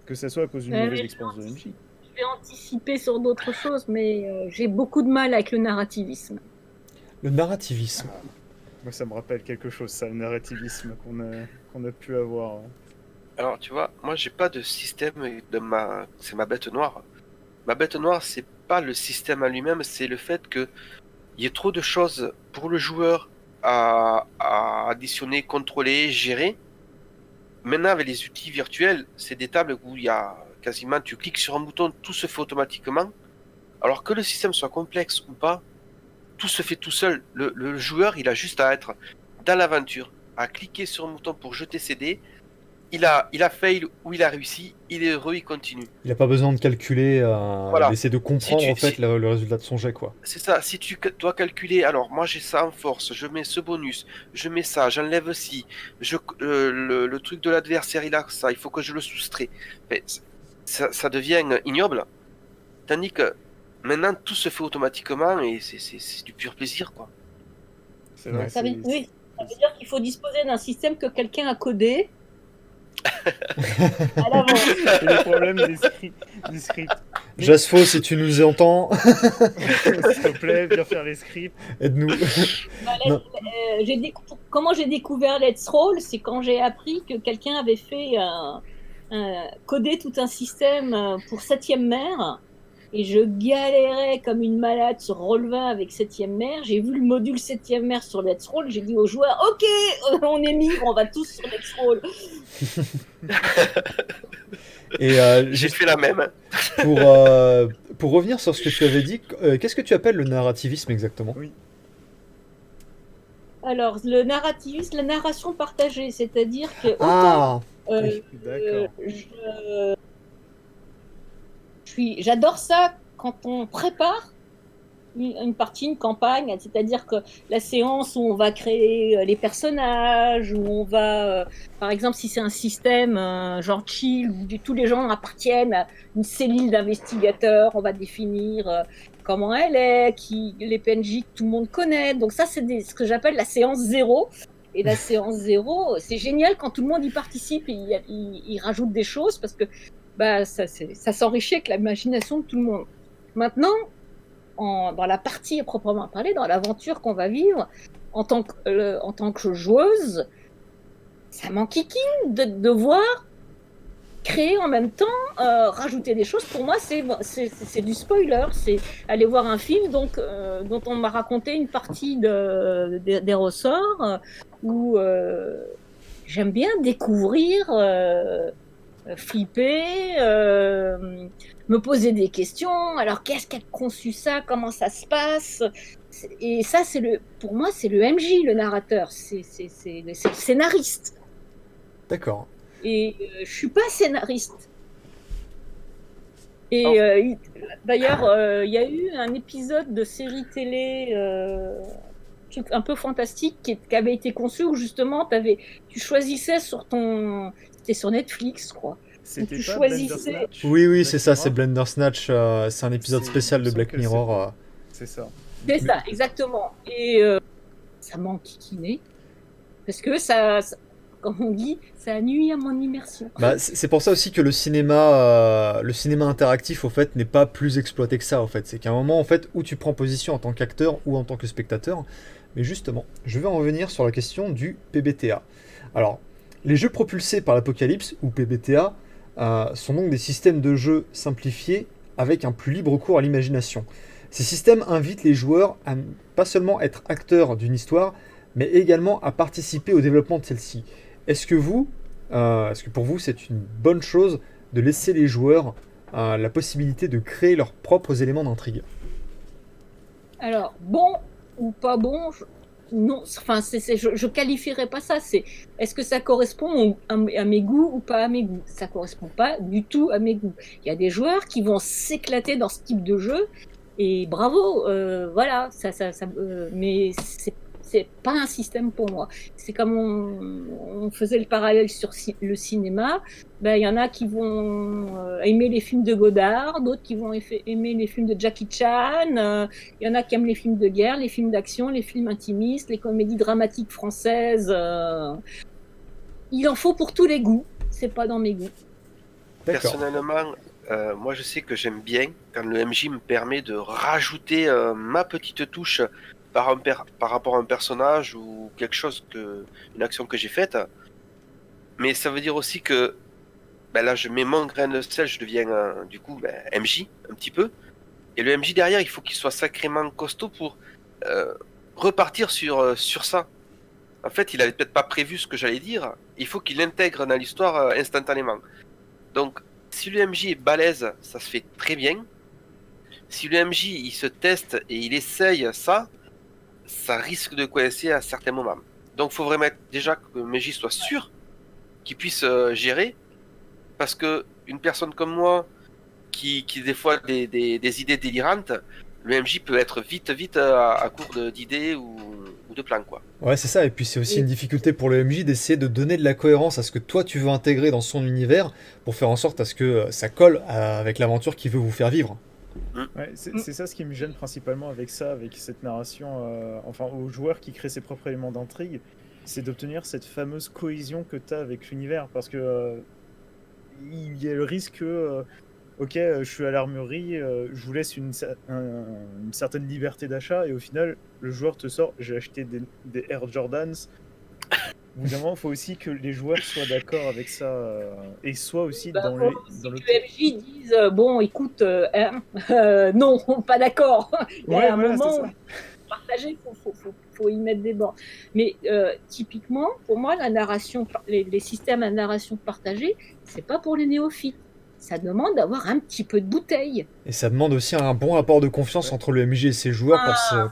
S4: Que ce soit à cause d'une mauvaise expérience de MJ.
S3: Je vais anticiper sur d'autres choses, mais j'ai beaucoup de mal avec le narrativisme.
S1: Le narrativisme.
S4: Moi, ça me rappelle quelque chose, ça, le narrativisme qu'on a pu avoir.
S2: Alors, tu vois, moi, j'ai pas de système c'est ma bête noire. Ma bête noire, c'est pas le système à lui-même, c'est le fait que il y ait trop de choses pour le joueur à additionner, contrôler, gérer. Maintenant, avec les outils virtuels, c'est des tables où il y a quasiment, tu cliques sur un bouton, tout se fait automatiquement. Alors que le système soit complexe ou pas, tout se fait tout seul. Le joueur, il a juste à être dans l'aventure, à cliquer sur un bouton pour jeter ses dés. Il a fail ou il a réussi, il est heureux, il continue.
S1: Il a pas besoin de calculer,
S2: Voilà.
S1: d'essayer de comprendre en fait le résultat de son jet quoi.
S2: C'est ça, si tu dois calculer, alors moi j'ai ça en force, je mets ce bonus, je mets ça, j'enlève ci, le truc de l'adversaire il a ça, il faut que je le soustrais. Mais ça devient ignoble. Tandis que maintenant tout se fait automatiquement et c'est du pur plaisir quoi.
S4: C'est vrai,
S3: Ça veut dire qu'il faut disposer d'un système que quelqu'un a codé à l'avance.
S4: C'est le problème des scripts.
S1: Jasfo, si tu nous entends,
S4: S'il te plaît, viens faire les scripts.
S1: aide-nous. Non.
S3: Comment j'ai découvert Let's Roll, c'est quand j'ai appris que quelqu'un avait fait codé tout un système pour 7e mer. Et je galérais comme une malade sur Roll20 avec 7e mer. J'ai vu le module 7e mer sur Let's Roll. J'ai dit aux joueurs, OK, on est libre, on va tous sur Let's Roll.
S1: Et
S2: J'ai fait la même.
S1: pour revenir sur ce que tu avais dit, qu'est-ce que tu appelles le narrativisme exactement?
S4: Oui.
S3: Alors, le narrativisme, la narration partagée, c'est-à-dire que
S1: Ah,
S4: D'accord.
S3: j'adore ça quand on prépare une partie, une campagne, c'est-à-dire que la séance où on va créer les personnages, où on va, par exemple, si c'est un système genre chill, où tous les gens appartiennent à une cellule d'investigateurs, on va définir comment elle est, les PNJ que tout le monde connaît. Donc ça, c'est ce que j'appelle la séance 0. Et la séance 0, c'est génial quand tout le monde y participe et il rajoute des choses parce que ça s'enrichit avec l'imagination de tout le monde. Maintenant, dans la partie à proprement parler, dans l'aventure qu'on va vivre, en tant que joueuse, ça m'enquiquine de devoir créer en même temps, rajouter des choses. Pour moi, c'est du spoiler. C'est aller voir un film dont on m'a raconté une partie des ressorts où j'aime bien découvrir, flipper, me poser des questions. Alors, qu'est-ce qu'a conçu ça? Comment ça se passe? Et ça, pour moi, c'est le MJ, le narrateur. C'est le scénariste.
S1: d'accord.
S3: Et je suis pas scénariste. Et d'ailleurs, il y a eu un épisode de série télé truc un peu fantastique qui avait été conçu où justement tu choisissais sur ton... C'était sur Netflix, je crois.
S4: C'était
S3: tu
S4: pas
S3: choisissais-
S4: Bandersnatch
S1: Oui, c'est
S4: Black
S1: ça, c'est
S4: Mirror
S1: Blender Snatch, c'est un épisode
S4: C'est-
S1: spécial
S4: il
S1: de
S4: me
S1: Black
S4: semble que
S1: Mirror.
S4: C'est ça.
S3: C'est ça, exactement. Et ça m'enquiquinait. Parce que comme on dit, ça nuit à mon immersion.
S1: Bah, c'est pour ça aussi que le cinéma interactif, au fait, n'est pas plus exploité que ça, en fait. C'est qu'à un moment, en fait, où tu prends position en tant qu'acteur ou en tant que spectateur. Mais justement, je vais en revenir sur la question du PBTA. Alors, les jeux propulsés par l'Apocalypse, ou PBTA, sont donc des systèmes de jeu simplifiés avec un plus libre cours à l'imagination. Ces systèmes invitent les joueurs à ne pas seulement être acteurs d'une histoire, mais également à participer au développement de celle-ci. Est-ce que pour vous c'est une bonne chose de laisser les joueurs la possibilité de créer leurs propres éléments d'intrigue?
S3: Alors, bon ou pas bon, non, enfin, je qualifierais pas ça. Est-ce que ça correspond à mes goûts ou pas à mes goûts? Ça correspond pas du tout à mes goûts. Il y a des joueurs qui vont s'éclater dans ce type de jeu et bravo, voilà. Mais c'est pas un système pour moi. C'est comme on faisait le parallèle sur le cinéma. Ben, il y en a qui vont aimer les films de Godard, d'autres qui vont aimer les films de Jackie Chan. Il y en a qui aiment les films de guerre, les films d'action, les films intimistes, les comédies dramatiques françaises. Il en faut pour tous les goûts. C'est pas dans mes goûts.
S1: D'accord.
S2: Personnellement, moi je sais que j'aime bien quand le MJ me permet de rajouter ma petite touche par rapport à un personnage ou quelque chose une action que j'ai faite. Mais ça veut dire aussi que là je mets mon grain de sel, je deviens du coup MJ un petit peu. Et le MJ derrière, il faut qu'il soit sacrément costaud pour repartir sur ça. En fait, il avait peut-être pas prévu ce que j'allais dire. Il faut qu'il l'intègre dans l'histoire instantanément. Donc, si le MJ est balèze, ça se fait très bien. Si le MJ il se teste et il essaye ça risque de coincer à certains moments. Donc, il faut vraiment déjà que le MJ soit sûr qu'il puisse gérer. Parce que une personne comme moi, qui des fois des idées délirantes, le MJ peut être vite à court d'idées ou de plans, quoi.
S1: Ouais, c'est ça, et puis c'est aussi une difficulté pour le MJ d'essayer de donner de la cohérence à ce que toi tu veux intégrer dans son univers pour faire en sorte à ce que ça colle avec l'aventure qu'il veut vous faire vivre.
S4: Ouais, c'est ça ce qui me gêne principalement avec ça, avec cette narration, enfin aux joueurs qui créent ses propres éléments d'intrigue, c'est d'obtenir cette fameuse cohésion que tu as avec l'univers, parce que il y a le risque que, ok, je suis à l'armurerie, je vous laisse une certaine liberté d'achat, et au final, le joueur te sort, j'ai acheté des Air Jordans. Au bout d'un moment, il faut aussi que les joueurs soient d'accord avec ça, et soient aussi dans le...
S3: le MJ dise bon, écoute, non, pas d'accord. Il y a un moment où partager, faut y mettre des bords. Mais typiquement, pour moi, la narration, les systèmes à narration partagée, c'est pas pour les néophytes. Ça demande d'avoir un petit peu de bouteille.
S1: Et ça demande aussi un bon rapport de confiance entre le MJ et ses joueurs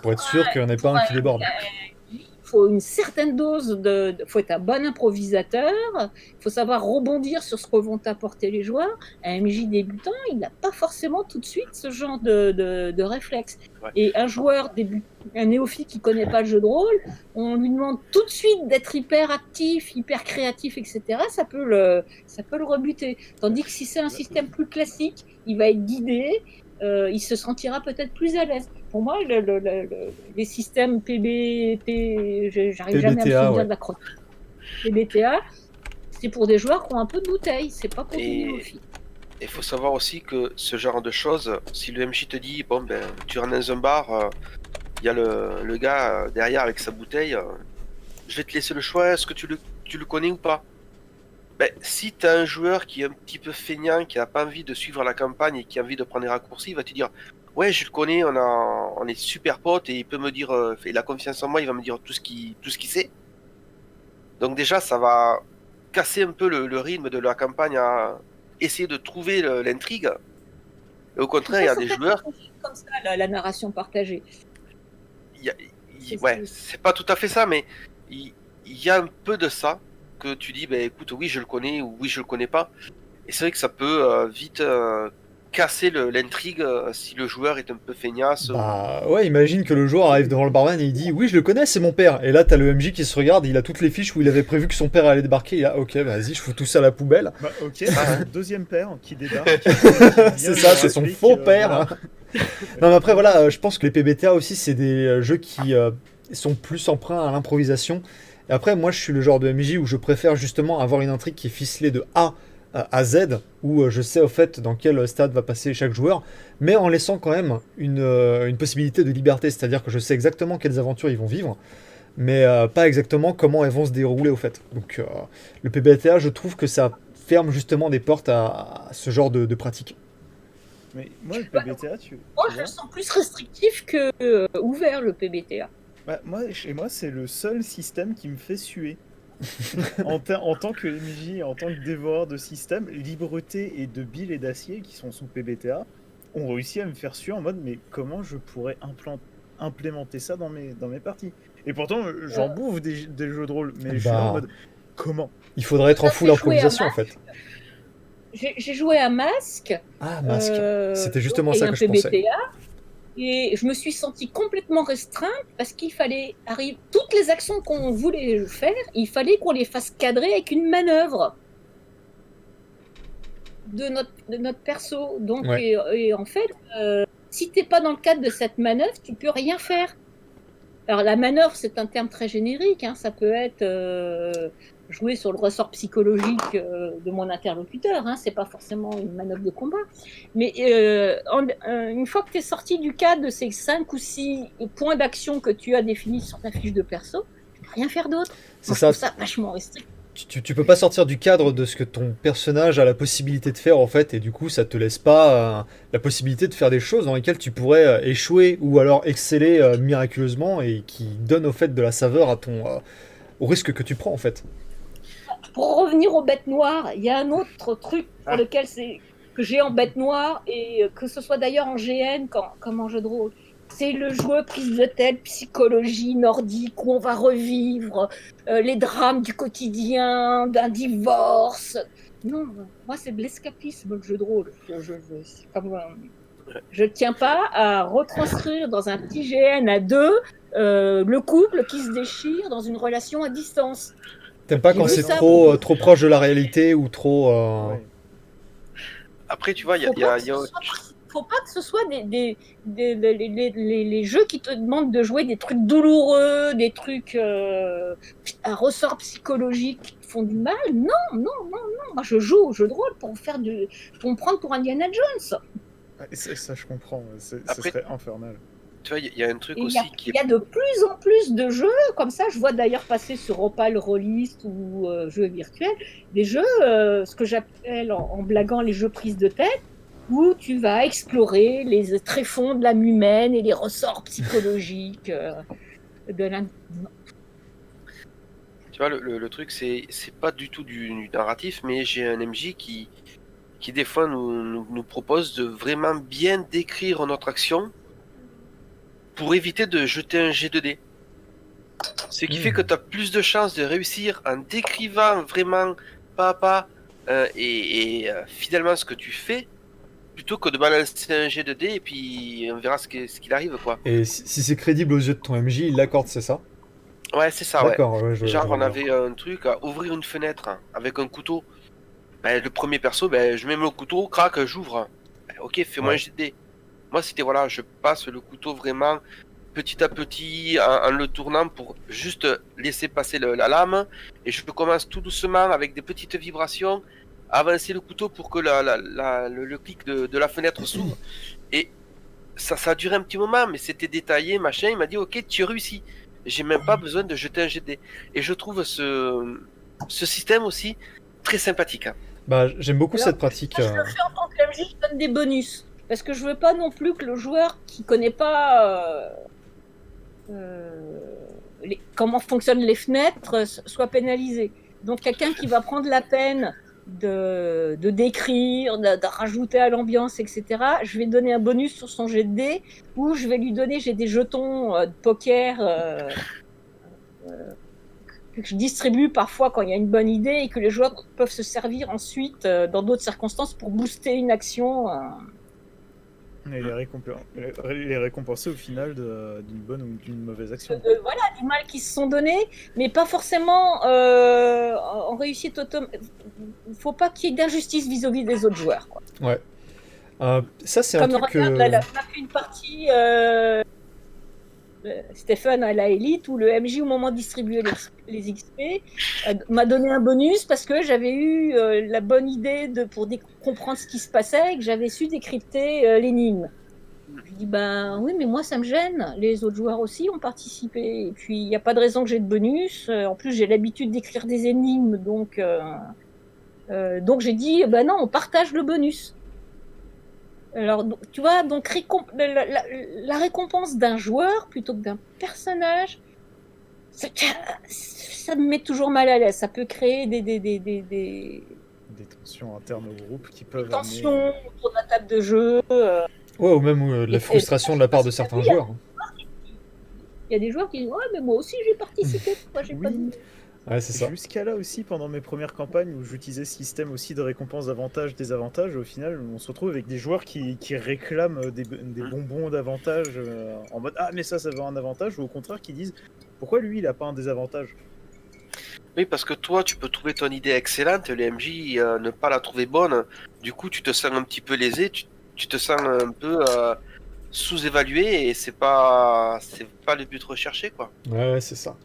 S1: pour être sûr qu'il n'y en ait pas un qui déborde.
S3: Il faut une certaine dose faut être un bon improvisateur, il faut savoir rebondir sur ce que vont apporter les joueurs. Un MJ débutant, il n'a pas forcément tout de suite ce genre de réflexe.
S2: Ouais.
S3: Et un joueur un néophyte qui connaît pas le jeu de rôle, on lui demande tout de suite d'être hyper actif, hyper créatif, etc. Ça peut le rebuter. Tandis que si c'est un système plus classique, il va être guidé, il se sentira peut-être plus à l'aise. Pour moi, les systèmes j'arrive jamais à me souvenir de l'acronyme. PBTA, c'est pour des joueurs qui ont un peu de bouteille, c'est pas pour des néophytes.
S2: Il faut savoir aussi que ce genre de choses, si le MJ te dit, bon ben, tu rentres dans un bar, il y a le gars derrière avec sa bouteille, je vais te laisser le choix, est-ce que tu le connais ou pas? Ben, si tu as un joueur qui est un petit peu feignant, qui n'a pas envie de suivre la campagne et qui a envie de prendre des raccourcis, il va te dire ouais, je le connais, on est super potes et il peut me dire, il a confiance en moi, il va me dire tout ce qu'il sait. Donc déjà, ça va casser un peu le rythme de la campagne à essayer de trouver l'intrigue. Et au contraire, il y a des joueurs
S3: comme ça, la narration partagée.
S2: Ouais, c'est pas tout à fait ça, mais il y a un peu de ça que tu dis, ben écoute, oui je le connais ou oui je le connais pas. Et c'est vrai que ça peut vite casser l'intrigue si le joueur est un peu feignasse.
S1: Bah ouais, imagine que le joueur arrive devant le barman et il dit oui, je le connais, c'est mon père. Et là, t'as le MJ qui se regarde, il a toutes les fiches où il avait prévu que son père allait débarquer. Il a ok, vas-y, je fous tout ça à la poubelle.
S4: Bah, ok, c'est son deuxième père qui débarque.
S1: C'est ça, c'est son faux père.
S4: Voilà.
S1: Non, mais après, voilà, je pense que les PBTA aussi, c'est des jeux qui sont plus emprunts à l'improvisation. Et après, moi, je suis le genre de MJ où je préfère justement avoir une intrigue qui est ficelée de A à Z, où je sais au fait dans quel stade va passer chaque joueur, mais en laissant quand même une possibilité de liberté, c'est-à-dire que je sais exactement quelles aventures ils vont vivre, mais pas exactement comment elles vont se dérouler au fait. Donc le PBTA, je trouve que ça ferme justement des portes à ce genre de pratique.
S4: Mais moi, le PBTA, tu
S3: Moi,
S4: tu
S3: je
S4: vois,
S3: le sens plus restrictif que ouvert, le PBTA.
S4: bah, chez moi, c'est le seul système qui me fait suer. En tant que MJ, en tant que dévoreur de système, Libreté et de Bill et d'Acier, qui sont sous PBTA, ont réussi à me faire suer en mode mais comment je pourrais implémenter ça dans mes parties. Et pourtant, j'en bouffe des jeux de rôle, mais je suis là en
S1: Bah,
S4: mode comment.
S1: il faudrait être en
S3: Ça,
S1: full
S3: c'est joué à
S1: improvisation en fait.
S3: J'ai joué à Masque.
S1: Ah, masque. C'était justement
S3: donc, il y
S1: ça
S3: a
S1: que
S3: un
S1: je pensais.
S3: PBTA. Et je me suis sentie complètement restreinte parce qu'il fallait arriver. Toutes les actions qu'on voulait faire, il fallait qu'on les fasse cadrer avec une manœuvre de notre perso. Donc,
S1: Ouais.
S3: et en fait, si t'es pas dans le cadre de cette manœuvre, tu peux rien faire. Alors la manœuvre, c'est un terme très générique, hein, ça peut être jouer sur le ressort psychologique de mon interlocuteur, hein, c'est pas forcément une manœuvre de combat. Mais une fois que tu es sorti du cadre de ces 5 ou 6 points d'action que tu as définis sur ta fiche de perso, tu peux rien faire d'autre.
S1: C'est
S3: Moi, je
S1: ça.
S3: trouve ça vachement restrict.
S1: Tu peux pas sortir du cadre de ce que ton personnage a la possibilité de faire en fait, et du coup ça te laisse pas la possibilité de faire des choses dans lesquelles tu pourrais échouer ou alors exceller miraculeusement et qui donnent au fait de la saveur à au risque que tu prends en fait.
S3: Pour revenir aux bêtes noires, il y a un autre truc pour
S4: Ah.
S3: lequel c'est que j'ai en bête noire, et que ce soit d'ailleurs en GN comme en jeu de rôle. C'est le jeu prise de tête, psychologie nordique, où on va revivre les drames du quotidien, d'un divorce. Non, moi c'est de l'escapisme, le jeu de rôle. C'est comme, je ne tiens pas à retranscrire dans un petit GN à deux le couple qui se déchire dans une relation à distance.
S1: T'aimes pas
S3: J'ai
S1: quand
S3: vu
S1: c'est
S3: ça
S1: trop proche de la réalité ou trop.
S4: Ouais.
S2: Après, tu vois, il y a,
S3: Faut
S2: il y a-
S3: pas
S2: il y a-
S3: faut pas que ce soit les jeux qui te demandent de jouer des trucs douloureux, des trucs à ressort psychologique qui te font du mal. Non, non, non, non. Moi, je joue au jeu de rôle pour me prendre pour Indiana Jones.
S4: Ouais, ça, je comprends, ce
S2: Après-
S4: serait infernal.
S2: tu vois, il y a un truc
S3: Et
S2: aussi qui
S3: il y a de plus en plus de jeux comme ça. Je vois d'ailleurs passer sur Opal Rollist ou jeux virtuels des jeux, ce que j'appelle en blaguant les jeux prises de tête, où tu vas explorer les tréfonds de l'âme humaine et les ressorts psychologiques de l'âme.
S2: Tu vois, le truc, c'est pas du tout du narratif, mais j'ai un MJ qui des fois nous propose de vraiment bien décrire notre action pour éviter de jeter un G2D. Ce qui fait que tu as plus de chances de réussir en décrivant vraiment pas à pas fidèlement ce que tu fais, plutôt que de balancer un G2D et puis on verra ce qu'il arrive, quoi.
S1: Et si c'est crédible aux yeux de ton MJ, il l'accorde, c'est ça?
S2: Ouais, c'est ça, ouais.
S1: D'accord, ouais, je
S2: Genre,
S1: vois
S2: on
S1: bien.
S2: avait un truc à ouvrir une fenêtre avec un couteau. Ben, le premier perso, ben, je mets mon couteau, crac, j'ouvre. Ben, ok, fais-moi un
S1: Ouais.
S2: jet de dés. Moi, c'était voilà, je passe le couteau vraiment petit à petit en le tournant pour juste laisser passer la lame. Et je commence tout doucement avec des petites vibrations à avancer le couteau pour que le clic de la fenêtre s'ouvre. Et ça a duré un petit moment, mais c'était détaillé, machin. Il m'a dit, ok, tu réussis. J'ai même pas besoin de jeter un jet de dés. Et je trouve ce système aussi très sympathique. Hein.
S1: Bah, j'aime beaucoup
S3: Alors,
S1: cette pratique.
S3: Je le fais en tant que MJ, je donne des bonus. Parce que je veux pas non plus que le joueur qui connaît pas comment fonctionnent les fenêtres soit pénalisé. Donc quelqu'un qui va prendre la peine de décrire, de rajouter à l'ambiance, etc., je vais donner un bonus sur son jet de dés, ou je vais lui donner, j'ai des jetons de poker que je distribue parfois quand il y a une bonne idée et que les joueurs peuvent se servir ensuite dans d'autres circonstances pour booster une action.
S4: Et les récompenser au final d'une bonne ou d'une mauvaise action.
S3: Voilà, du mal qui se sont donnés, mais pas forcément en réussite automatique. Il ne faut pas qu'il y ait d'injustice vis-à-vis des autres joueurs, quoi.
S1: Ouais. Ça, c'est un
S3: Comme
S1: truc.
S3: regarde, on a fait une partie, Stéphane à la Elite, où le MJ, au moment de distribuer les XP, m'a donné un bonus parce que j'avais eu la bonne idée pour comprendre ce qui se passait et que j'avais su décrypter l'énigme. Je dis, ben oui, mais moi, ça me gêne. Les autres joueurs aussi ont participé. Et puis, il n'y a pas de raison que j'ai de bonus. En plus, j'ai l'habitude d'écrire des énigmes. Donc j'ai dit, ben non, on partage le bonus. Alors, tu vois, donc la récompense d'un joueur plutôt que d'un personnage, ça me met toujours mal à l'aise. Ça peut créer
S4: Des tensions internes au groupe qui peuvent
S3: tensions autour de la table de jeu.
S1: Ouais, ou même de la frustration de la part de certains joueurs.
S3: Il y a des joueurs qui disent, ouais, mais moi aussi j'ai participé. Pourquoi j'ai pas de...
S1: Ouais, c'est ça.
S4: Jusqu'à là aussi, pendant mes premières campagnes où j'utilisais ce système aussi de récompense d'avantages, désavantages, au final, on se retrouve avec des joueurs qui réclament des bonbons d'avantages en mode ah, mais ça veut un avantage, ou au contraire qui disent pourquoi lui il a pas un désavantage.
S2: Oui, parce que toi, tu peux trouver ton idée excellente, le MJ ne pas la trouver bonne. Du coup, tu te sens un petit peu lésé, tu te sens un peu sous-évalué et c'est pas le but recherché, quoi.
S1: Ouais, c'est ça.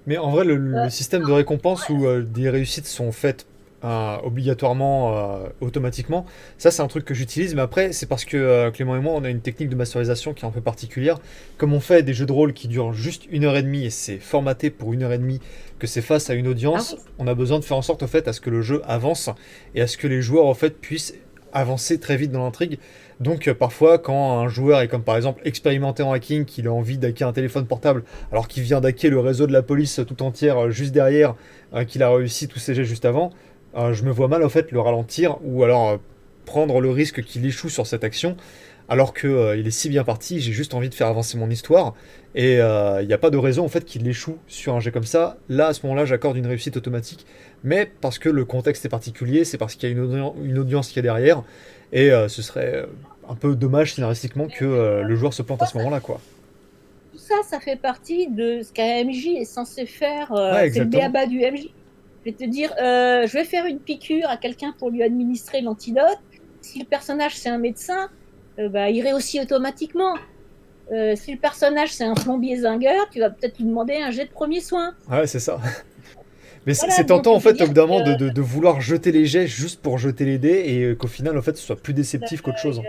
S1: Mais en vrai, le système de récompense où des réussites sont faites obligatoirement, automatiquement, ça c'est un truc que j'utilise, mais après c'est parce que Clément et moi on a une technique de masterisation qui est un peu particulière. Comme on fait des jeux de rôle qui durent juste 1h30 et c'est formaté pour 1h30, que c'est face à une audience, on a besoin de faire en sorte au fait à ce que le jeu avance et à ce que les joueurs en fait puissent avancer très vite dans l'intrigue. Donc parfois quand un joueur est comme par exemple expérimenté en hacking, qu'il a envie d'hacker un téléphone portable alors qu'il vient d'hacker le réseau de la police tout entière juste derrière, qu'il a réussi tous ses jets juste avant, je me vois mal en fait le ralentir ou alors prendre le risque qu'il échoue sur cette action alors que il est si bien parti, j'ai juste envie de faire avancer mon histoire et il n'y a pas de raison en fait qu'il échoue sur un jet comme ça. Là à ce moment-là j'accorde une réussite automatique, mais parce que le contexte est particulier, c'est parce qu'il y a une audience qui est derrière et ce serait un peu dommage scénaristiquement que le joueur se plante à ce moment-là, quoi.
S3: Tout ça, ça fait partie de ce qu'un MJ est censé faire.
S1: Ouais,
S3: c'est le
S1: exactement.
S3: b.a-ba du MJ. Je vais te dire, je vais faire une piqûre à quelqu'un pour lui administrer l'antidote. Si le personnage c'est un médecin, il réussit automatiquement. Si le personnage c'est un plombier zingueur, tu vas peut-être lui demander un jet de premier soin.
S1: Ouais, c'est ça. Mais
S3: Voilà,
S1: c'est tentant en
S3: donc, je veux
S1: fait au bout
S3: dire
S1: d'un moment
S3: que-
S1: de vouloir jeter les jets juste pour jeter les dés et qu'au final en fait ce soit plus déceptif qu'autre chose.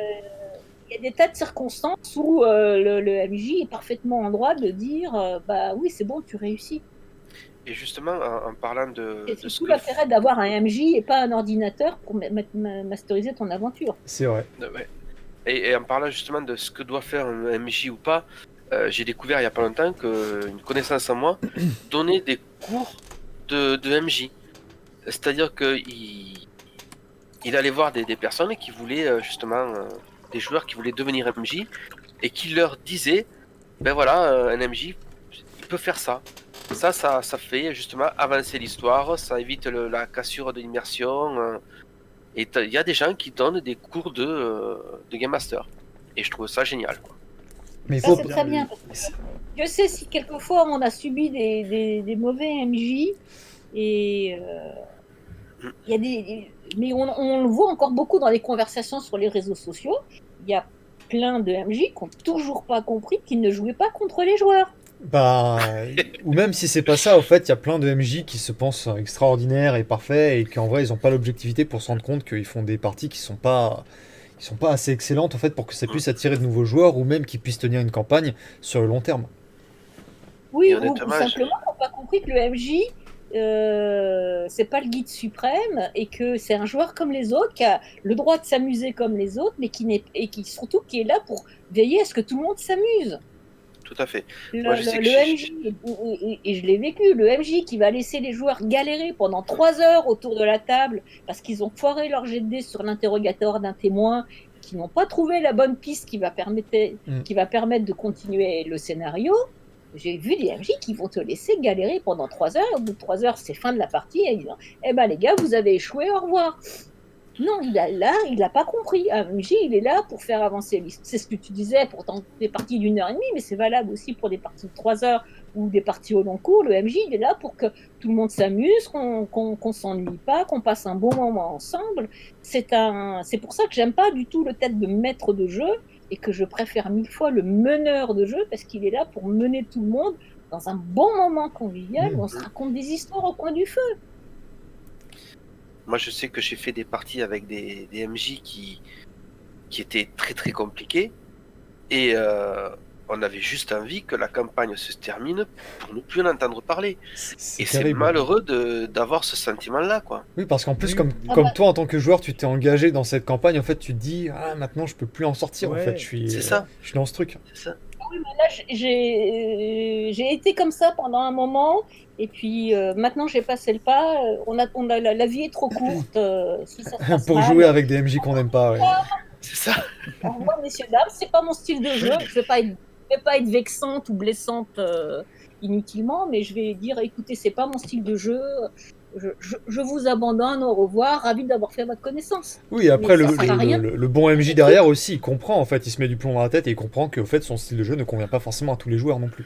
S3: Il y a des tas de circonstances où le MJ est parfaitement en droit de dire bah oui, c'est bon, tu réussis.
S2: Et justement, en parlant de
S3: Et c'est
S2: ce
S3: tout
S2: que
S3: l'intérêt d'avoir un MJ et pas un ordinateur pour masteriser ton aventure.
S1: C'est vrai.
S2: ouais. Et en parlant justement de ce que doit faire un MJ ou pas, j'ai découvert il y a pas longtemps qu'une connaissance en moi donnait des cours de MJ. C'est-à-dire il allait voir des personnes qui voulaient justement, des joueurs qui voulaient devenir MJ et qui leur disait, ben voilà, un MJ, il peut faire ça. Ça fait justement avancer l'histoire, ça évite la cassure de l'immersion. Et il y a des gens qui donnent des cours de Game Master. Et je trouve ça génial, quoi.
S1: Mais il
S3: Ça,
S1: faut.
S3: c'est très bien. Parce que je sais si quelquefois on a subi des mauvais MJ et il y a mais on le voit encore beaucoup dans les conversations sur les réseaux sociaux. Il y a plein de MJ qui n'ont toujours pas compris qu'ils ne jouaient pas contre les joueurs.
S1: Bah, ou même si c'est pas ça, au fait, il y a plein de MJ qui se pensent extraordinaires et parfaits et qu'en vrai ils ont pas l'objectivité pour se rendre compte qu'ils font des parties qui sont pas assez excellentes en fait pour que ça puisse attirer de nouveaux joueurs ou même qu'ils puissent tenir une campagne sur le long terme.
S3: Oui,
S2: Et
S3: ou
S2: honnêtement,
S3: simplement n'ont pas compris que le MJ, c'est pas le guide suprême et que c'est un joueur comme les autres qui a le droit de s'amuser comme les autres, mais qui surtout qui est là pour veiller à ce que tout le monde s'amuse.
S2: tout à fait.
S3: Le
S2: Moi, je sais que
S3: MJ, et je l'ai vécu, le MJ qui va laisser les joueurs galérer pendant 3 heures autour de la table parce qu'ils ont foiré leur jet de dés sur l'interrogatoire d'un témoin, qui n'ont pas trouvé la bonne piste qui va permettre de continuer le scénario. J'ai vu des MJ qui vont te laisser galérer pendant 3 heures. Au bout de 3 heures, c'est fin de la partie. Et ils disent, eh ben les gars, vous avez échoué, au revoir. Non, il a pas compris. AMJ, il est là pour faire avancer l'histoire. C'est ce que tu disais pour des parties d'1 heure et demie, mais c'est valable aussi pour des parties de 3 heures ou des parties au long cours. Le MJ, il est là pour que tout le monde s'amuse, qu'on s'ennuie pas, qu'on passe un bon moment ensemble. C'est pour ça que j'aime pas du tout le tête de maître de jeu et que je préfère 1000 fois le meneur de jeu parce qu'il est là pour mener tout le monde dans un bon moment convivial où on se raconte des histoires au coin du feu.
S2: Moi, je sais que j'ai fait des parties avec des MJ qui étaient très très compliquées. Et on avait juste envie que la campagne se termine pour ne plus en entendre parler.
S1: C'est
S2: Et c'est
S1: terrible.
S2: malheureux d'avoir ce sentiment-là, quoi.
S1: Oui, parce qu'en plus,
S4: Oui,
S1: comme
S3: Ah
S1: comme
S3: bah,
S1: toi, en tant que joueur, tu t'es engagé dans cette campagne, en fait, tu te dis, ah, maintenant, je peux plus en sortir, en
S4: Ouais,
S1: fait, je
S2: ça.
S1: suis dans ce truc.
S2: C'est ça.
S3: oui, mais là, j'ai été comme ça pendant un moment, et puis maintenant j'ai passé le pas. La vie est trop courte. Si ça se passe
S1: Pour
S3: mal,
S1: jouer avec des MJ qu'on n'aime pas, ouais.
S2: C'est ça.
S3: au revoir, messieurs, dames. C'est pas mon style de jeu. Je vais pas être vexante ou blessante inutilement, mais je vais dire, écoutez, c'est pas mon style de jeu. Je vous abandonne. Au revoir. Ravi d'avoir fait votre connaissance.
S1: Oui, après,
S3: Mais ça sert à rien.
S1: le bon MJ derrière aussi, il comprend, en fait, il se met du plomb dans la tête et il comprend que, en fait, son style de jeu ne convient pas forcément à tous les joueurs non plus.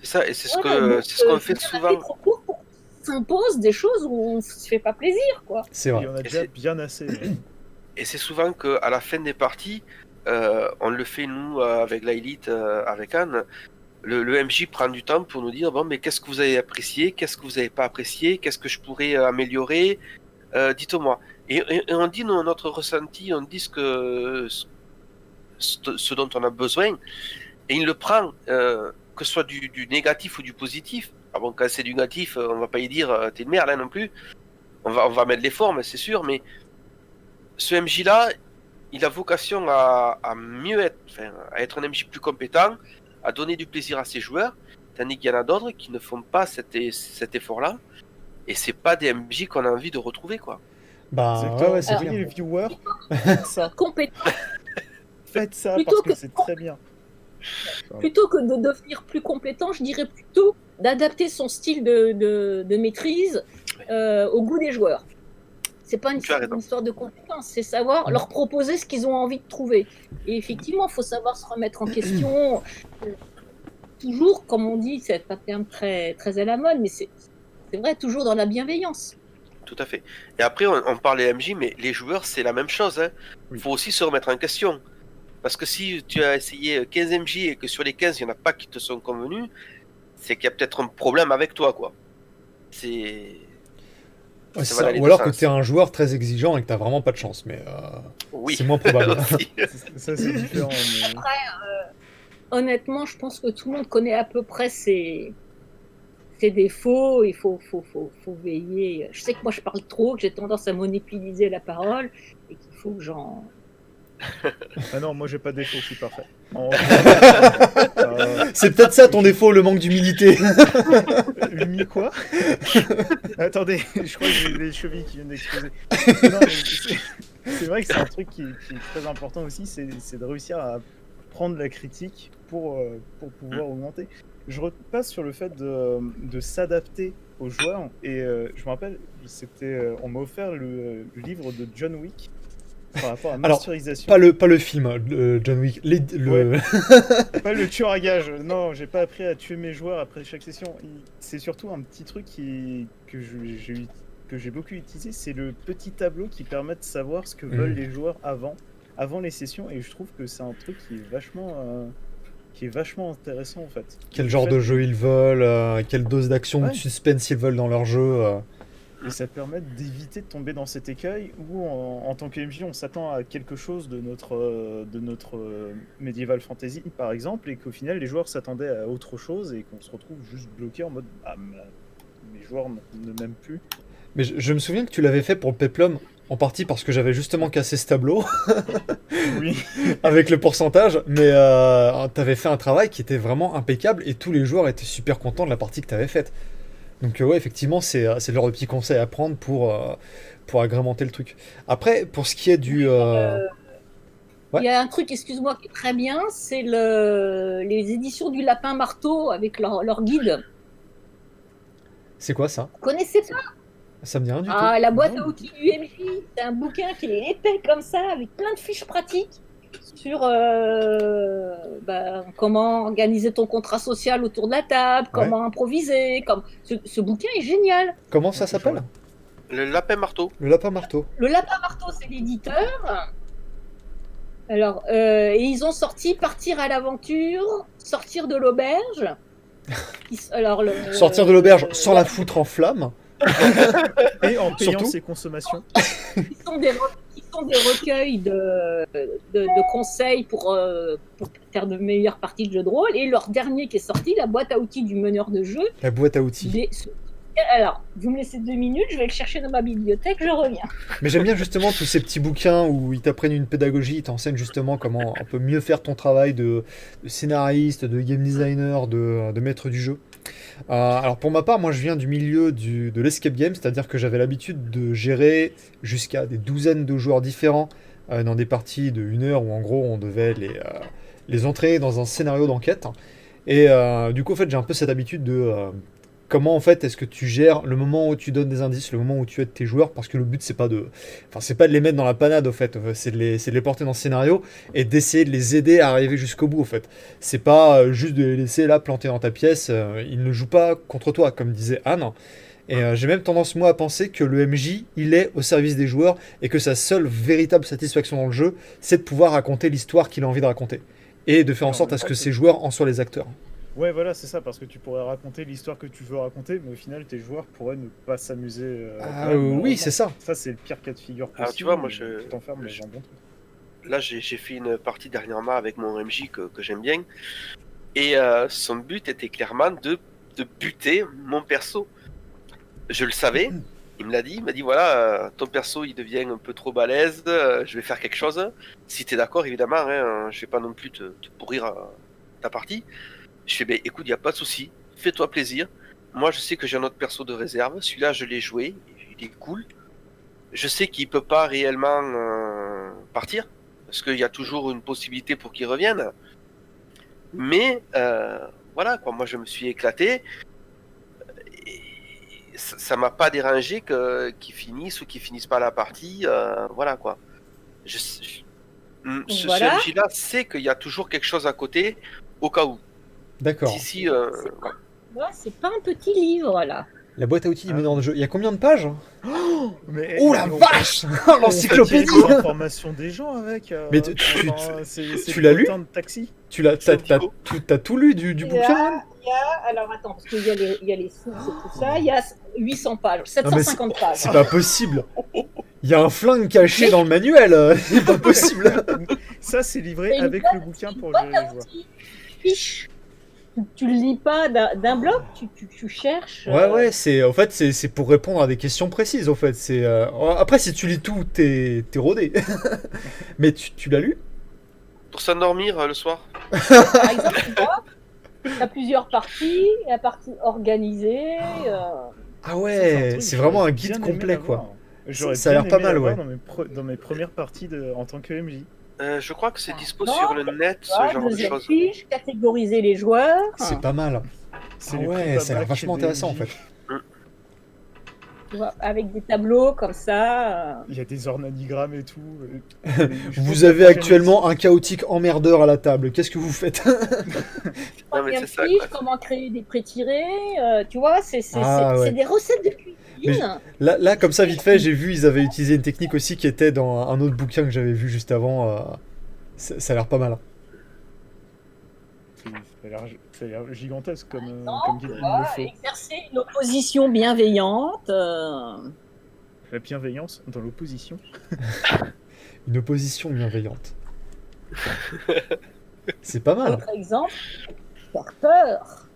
S2: C'est ça. Et c'est ce
S3: Voilà,
S2: que
S3: donc,
S2: c'est ce qu'on
S3: je
S2: fait
S3: veux dire, la vie
S2: souvent.
S3: est trop courte pour qu'on s'impose des choses où on se fait pas plaisir, quoi.
S1: C'est
S4: il
S1: vrai.
S4: y en a
S2: Et
S4: déjà
S2: c'est-
S4: bien assez.
S2: Et c'est souvent qu'à la fin des parties, on le fait nous avec l'élite, avec Anne. Le MJ prend du temps pour nous dire bon, mais qu'est-ce que vous avez apprécié, qu'est-ce que vous n'avez pas apprécié, qu'est-ce que je pourrais améliorer, dites-moi. Et on dit notre ressenti, on dit ce dont on a besoin, et il le prend, que ce soit du négatif ou du positif. Ah bon, quand c'est du négatif, on va pas y dire t'es une merde là non plus. On va mettre les formes, c'est sûr, mais ce MJ là, il a vocation à mieux être, enfin, à être un MJ plus compétent, à donner du plaisir à ses joueurs, tandis qu'il y en a d'autres qui ne font pas cet effort-là, et c'est pas des MJ qu'on a envie de retrouver, quoi.
S1: Bah,
S4: Exactement.
S1: ouais, c'est
S3: Alors,
S1: clair.
S4: Les viewers, faites ça.
S3: Compétent.
S4: Faites ça
S3: Plutôt
S4: parce que
S3: que-
S4: c'est très bien.
S3: Plutôt que de devenir plus compétent, je dirais plutôt d'adapter son style de maîtrise au goût des joueurs. C'est pas
S2: Tu as raison.
S3: une histoire de compétence, c'est savoir leur proposer ce qu'ils ont envie de trouver. Et effectivement, il faut savoir se remettre en question. Toujours, comme on dit, c'est un terme très, très à la mode, mais c'est vrai, toujours dans la bienveillance.
S2: Tout à fait. Et après, on parle des MJ, mais les joueurs, c'est la même chose. Hein.
S4: Oui.
S2: Faut aussi se remettre en question. Parce que si tu as essayé 15 MJ et que sur les 15, il n'y en a pas qui te sont convenus, c'est qu'il y a peut-être un problème avec toi, quoi. C'est...
S1: Ouais,
S2: ça
S1: c'est
S2: va
S1: ça.
S2: dans les
S1: Ou
S2: deux
S1: alors que
S2: sens.
S1: t'es un joueur très exigeant et que t'as vraiment pas de chance, mais
S2: Oui.
S1: c'est moins probable.
S2: Aussi.
S4: Ça, c'est différent. mais-
S3: Honnêtement, je pense que tout le monde connaît à peu près ses défauts. Il faut veiller. Je sais que moi, je parle trop, que j'ai tendance à monopoliser la parole et qu'il faut que j'en...
S4: Ah non, moi j'ai pas de défaut, je suis parfait.
S1: C'est peut-être ça ton défaut, le manque d'humilité.
S4: Lumi quoi? Attendez, je crois que j'ai des chevilles qui viennent d'exploser. Non, mais c'est vrai que c'est un truc qui est très important aussi, c'est de réussir à prendre la critique pour pouvoir augmenter. Je repasse sur le fait de s'adapter aux joueurs et je me rappelle, on m'a offert le livre de John Wick par rapport à
S1: Alors,
S4: masterisation.
S1: Pas le film, John Wick.
S4: Pas le tueur à gage. Non, j'ai pas appris à tuer mes joueurs après chaque session. C'est surtout un petit truc que j'ai beaucoup utilisé. C'est le petit tableau qui permet de savoir ce que veulent les joueurs avant les sessions. Et je trouve que c'est un truc qui est vachement intéressant en fait.
S1: Quel genre de jeu ils veulent, quelle dose d'action ou
S4: Ouais.
S1: de suspense ils veulent dans leur jeu.
S4: Et ça permet d'éviter de tomber dans cet écueil où, en tant que MJ, on s'attend à quelque chose de notre medieval fantasy, par exemple, et qu'au final, les joueurs s'attendaient à autre chose et qu'on se retrouve juste bloqué en mode « Ah, mes joueurs ne m'aiment plus.
S1: Mais je me souviens que tu l'avais fait pour le Peplum, en partie parce que j'avais justement cassé ce tableau »
S4: Oui,
S1: avec le pourcentage, mais t'avais fait un travail qui était vraiment impeccable et tous les joueurs étaient super contents de la partie que t'avais faite. Donc ouais, effectivement, c'est le genre de petit conseil à prendre pour agrémenter le truc. Après, pour ce qui est du... Ouais.
S3: Il y a un truc, excuse-moi, qui est très bien, c'est les éditions du Lapin Marteau avec leur guide.
S1: C'est quoi ça?
S3: Vous connaissez ça?
S1: Ça me dit rien du
S3: Ah, la boîte
S4: Non.
S3: à outils du MJ, c'est un bouquin qui est épais comme ça, avec plein de fiches pratiques sur comment organiser ton contrat social autour de la table,
S1: Ouais.
S3: comment improviser. Ce bouquin est génial.
S1: tout. Comment ça
S4: Ouais,
S1: s'appelle?
S2: Le lapin marteau.
S1: Le lapin marteau.
S3: Le Lapin Marteau, c'est l'éditeur. Alors, et ils ont sorti Partir à l'aventure, sortir de l'auberge. Alors,
S1: Sortir de l'auberge sans la foutre en flamme.
S4: Et en payant
S1: Surtout.
S4: ses consommations.
S3: qui sont des recueils de conseils pour faire de meilleures parties de jeux de rôle. Et leur dernier qui est sorti, la boîte à outils du meneur de jeu.
S1: La boîte à outils.
S3: Alors, vous me laissez 2 minutes, je vais le chercher dans ma bibliothèque, je reviens.
S1: Mais j'aime bien justement tous ces petits bouquins où ils t'apprennent une pédagogie, ils t'enseignent justement comment un peu mieux faire ton travail de scénariste, de game designer, de maître du jeu. Alors pour ma part, moi je viens du milieu de l'escape game, c'est-à-dire que j'avais l'habitude de gérer jusqu'à des douzaines de joueurs différents dans des parties de 1 heure où en gros on devait les entraîner dans un scénario d'enquête. Et du coup en fait j'ai un peu cette habitude de comment en fait est-ce que tu gères le moment où tu donnes des indices, le moment où tu aides tes joueurs, parce que le but c'est pas de les mettre dans la panade au fait, c'est de les porter dans ce scénario et d'essayer de les aider à arriver jusqu'au bout au fait. C'est pas juste de les laisser là planter dans ta pièce, ils ne jouent pas contre toi comme disait Anne. Et j'ai même tendance moi à penser que le MJ il est au service des joueurs et que sa seule véritable satisfaction dans le jeu c'est de pouvoir raconter l'histoire qu'il a envie de raconter et de faire en
S4: Non,
S1: sorte
S4: mais
S1: à ce
S4: pas
S1: que
S4: que-
S1: ses joueurs en soient les acteurs.
S4: Ouais, voilà, c'est ça, parce que tu pourrais raconter l'histoire que tu veux raconter, mais au final, tes joueurs pourraient ne pas s'amuser.
S1: Ah,
S4: quand même,
S1: oui,
S4: malheureusement.
S1: c'est ça.
S4: Ça, c'est le pire cas de figure possible.
S2: Alors, tu vois, moi,
S4: Tu t'enfermes dans un bon truc.
S2: Là, j'ai fait une partie dernièrement avec mon MJ que j'aime bien. Et son but était clairement de buter mon perso. Je le savais. Il me l'a dit. Il m'a dit voilà, ton perso il devient un peu trop balèze. Je vais faire quelque chose. Si t'es d'accord, évidemment. Hein, je vais pas non plus te pourrir ta partie. Je fais ben écoute, y a pas de souci. Fais-toi plaisir. Moi, je sais que j'ai un autre perso de réserve. Celui-là, je l'ai joué. Il est cool. Je sais qu'il peut pas réellement partir parce qu'il y a toujours une possibilité pour qu'il revienne. Mais voilà quoi, moi je me suis éclaté et ça m'a pas dérangé qu'ils finissent ou qu'ils finissent pas la partie. Voilà quoi. Ce
S3: Voilà.
S2: MJ là sait qu'il y a toujours quelque chose à côté au cas où.
S1: D'accord.
S2: D'ici,
S3: Là, c'est pas un petit livre, là.
S1: La boîte à outils du
S4: Ah.
S1: meneur de jeu, il y a combien de pages?
S4: Mais,
S1: Oh la
S4: on-
S1: vache!
S4: on
S1: L'encyclopédie!
S4: fait tirer les informations des gens avec.
S1: Mais tu l'as lu?
S4: De taxi.
S1: T'as tout lu du
S3: Il y a-
S1: bouquin, Anne?
S3: Alors attends, parce qu'il y a les sources et tout ça. Il y a 800 pages,
S1: Non, mais
S3: 750 pages.
S1: C'est pas possible! Il y a un flingue caché dans le manuel! C'est pas possible!
S4: Ça, c'est livré
S3: C'est une
S4: avec le bouquin pour
S3: boîte
S4: gérer les
S3: à
S4: joueurs.
S3: outils. Fiche. Tu le lis pas d'un bloc, tu cherches.
S1: Ouais, en fait, c'est pour répondre à des questions précises, en fait. Après, si tu lis tout, t'es rodé. Mais tu l'as lu?
S2: pour s'endormir le soir.
S3: Par exemple, tu as plusieurs parties, la partie organisée.
S1: Ah
S4: Ça,
S1: ouais,
S4: truc
S1: c'est
S4: que
S1: vraiment
S4: j'aurais
S1: un guide
S4: bien aimé
S1: complet,
S4: l'avoir.
S1: quoi.
S4: J'aurais
S1: Ça a l'air
S4: bien
S1: pas
S4: aimé
S1: mal,
S4: l'avoir
S1: ouais.
S4: dans mes premières parties en tant que MJ.
S2: Je crois que c'est dispo
S3: Non,
S2: sur le net, ce
S3: Voilà,
S2: genre de
S3: deuxième
S2: choses.
S3: fiche, catégoriser les joueurs.
S1: C'est pas mal.
S4: C'est
S1: Ah
S4: les
S1: ouais,
S4: plus
S1: ça a l'air
S4: babacs
S1: vachement
S4: des
S1: intéressant, en
S4: MJ.
S1: fait.
S3: Tu vois, avec des tableaux comme ça.
S4: Il y a des organigrammes et tout.
S1: Vous avez actuellement un chaotique emmerdeur à la table. Qu'est-ce que vous faites?
S2: Non, mais
S3: Troisième
S2: c'est ça,
S3: fiche,
S2: quoi.
S3: comment créer des prétirés. Tu vois, c'est
S1: Ah, ouais.
S3: des recettes de cuisine.
S1: Là, comme ça, vite fait, j'ai vu, ils avaient utilisé une technique aussi qui était dans un autre bouquin que j'avais vu juste avant. Ça a l'air pas mal.
S4: Ça a l'air gigantesque comme guide. Il me
S3: Voilà,
S4: le faut.
S3: exercer une opposition bienveillante.
S4: La bienveillance dans l'opposition.
S1: Une opposition bienveillante. C'est pas mal.
S3: Autre exemple, faire peur.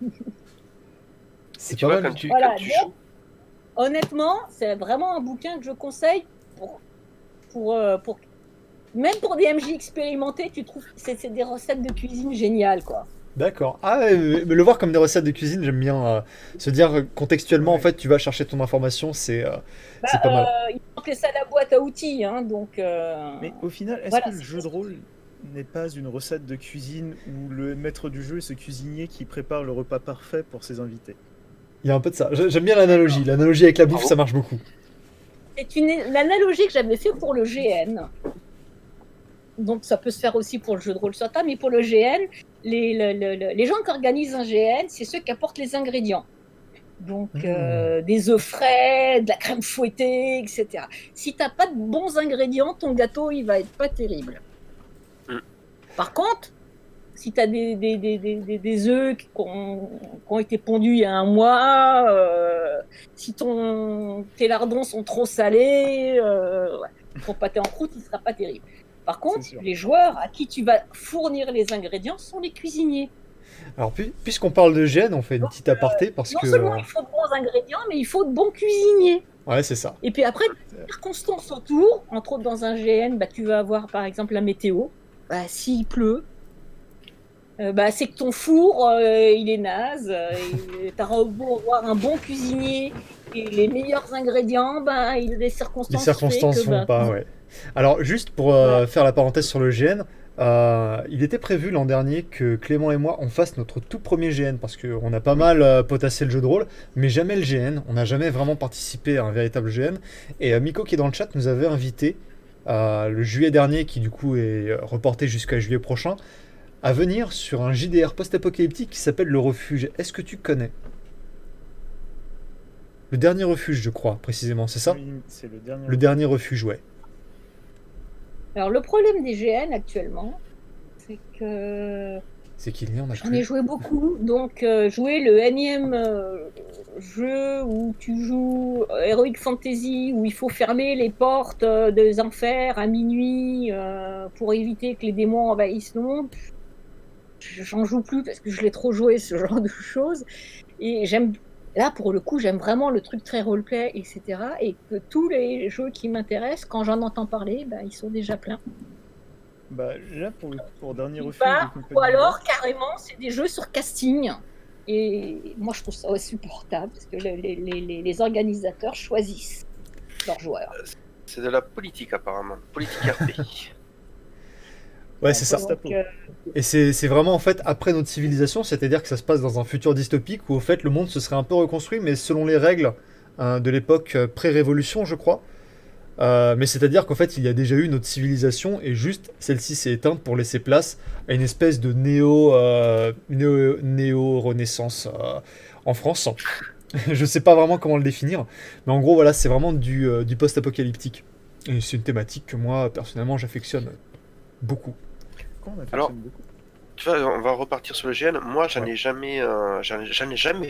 S1: C'est
S2: Tu
S1: pas
S2: vois,
S1: mal.
S2: quand tu
S3: Voilà,
S2: joues,
S3: Honnêtement, c'est vraiment un bouquin que je conseille même pour des MJ expérimentés, tu trouves c'est des recettes de cuisine géniales, quoi.
S1: D'accord. Ah, mais le voir comme des recettes de cuisine, j'aime bien se dire contextuellement, en
S4: Ouais.
S1: fait, tu vas chercher ton information, c'est pas mal.
S3: Il manquait ça à la boîte à outils, hein, donc.
S4: Mais au final, est-ce
S3: voilà,
S4: que le
S3: c'est
S4: jeu de rôle n'est pas une recette de cuisine où le maître du jeu est ce cuisinier qui prépare le repas parfait pour ses invités?
S1: Il y a un peu de ça. J'aime bien l'analogie. L'analogie avec la bouffe,
S2: Bravo.
S1: ça marche beaucoup.
S3: C'est l'analogie que j'avais fait pour le GN. Donc ça peut se faire aussi pour le jeu de rôle sur table, mais pour le GN, les gens qui organisent un GN, c'est ceux qui apportent les ingrédients. Donc des œufs frais, de la crème fouettée, etc. Si t'as pas de bons ingrédients, ton gâteau il va être pas terrible. Par contre, si tu as des œufs qui ont été pondus il y a un mois, si tes lardons sont trop salés, ton pâté en croûte, il ne sera pas terrible. Par contre, les joueurs à qui tu vas fournir les ingrédients sont les cuisiniers.
S1: Alors, puisqu'on parle de GN, on fait une petite aparté parce
S3: non
S1: que...
S3: seulement il faut de bons ingrédients, mais il faut de bons cuisiniers.
S1: Ouais, c'est ça.
S3: Et puis après, les circonstances autour, entre autres dans un GN, tu vas avoir par exemple la météo. S'il pleut, c'est que ton four, il est naze. Tu auras beau avoir un bon cuisinier et les meilleurs ingrédients, les circonstances
S1: Font pas, ouais. Alors, juste pour faire la parenthèse sur le GN, il était prévu l'an dernier que Clément et moi, on fasse notre tout premier GN, parce qu'on a pas mal potassé le jeu de rôle, mais jamais le GN. On n'a jamais vraiment participé à un véritable GN. Et Miko, qui est dans le chat, nous avait invité le juillet dernier, qui du coup est reporté jusqu'à juillet prochain, à venir sur un JDR post-apocalyptique qui s'appelle Le Refuge. Est-ce que tu connais? Le dernier refuge, je crois, précisément, c'est ça?
S4: Oui, c'est le dernier.
S1: Le dernier refuge, ouais.
S3: Alors, le problème des GN actuellement, c'est que...
S1: C'est qu'il y en a
S3: J'en ai joué beaucoup, donc jouer le énième jeu où tu joues Heroic Fantasy, où il faut fermer les portes des enfers à minuit pour éviter que les démons envahissent le monde, j'en joue plus parce que je l'ai trop joué, ce genre de choses. Et là, pour le coup, j'aime vraiment le truc très roleplay, etc. Et que tous les jeux qui m'intéressent, quand j'en entends parler, ils sont déjà pleins.
S4: Là, pour Dernier Refuge...
S3: Ou alors, carrément, c'est des jeux sur casting. Et moi, je trouve ça insupportable, parce que les organisateurs choisissent leurs joueurs.
S2: C'est de la politique, apparemment. Politique RP.
S1: Ouais, c'est ça. Et c'est vraiment, en fait, après notre civilisation, c'est-à-dire que ça se passe dans un futur dystopique où, au fait, le monde se serait un peu reconstruit, mais selon les règles de l'époque pré-révolution, je crois. Mais c'est-à-dire qu'en fait, il y a déjà eu notre civilisation et juste celle-ci s'est éteinte pour laisser place à une espèce de néo-renaissance en France. Je sais pas vraiment comment le définir, mais en gros, voilà, c'est vraiment du post-apocalyptique. Et c'est une thématique que moi, personnellement, j'affectionne beaucoup.
S2: Alors, tu vois, on va repartir sur le GN. Moi, j'en ai jamais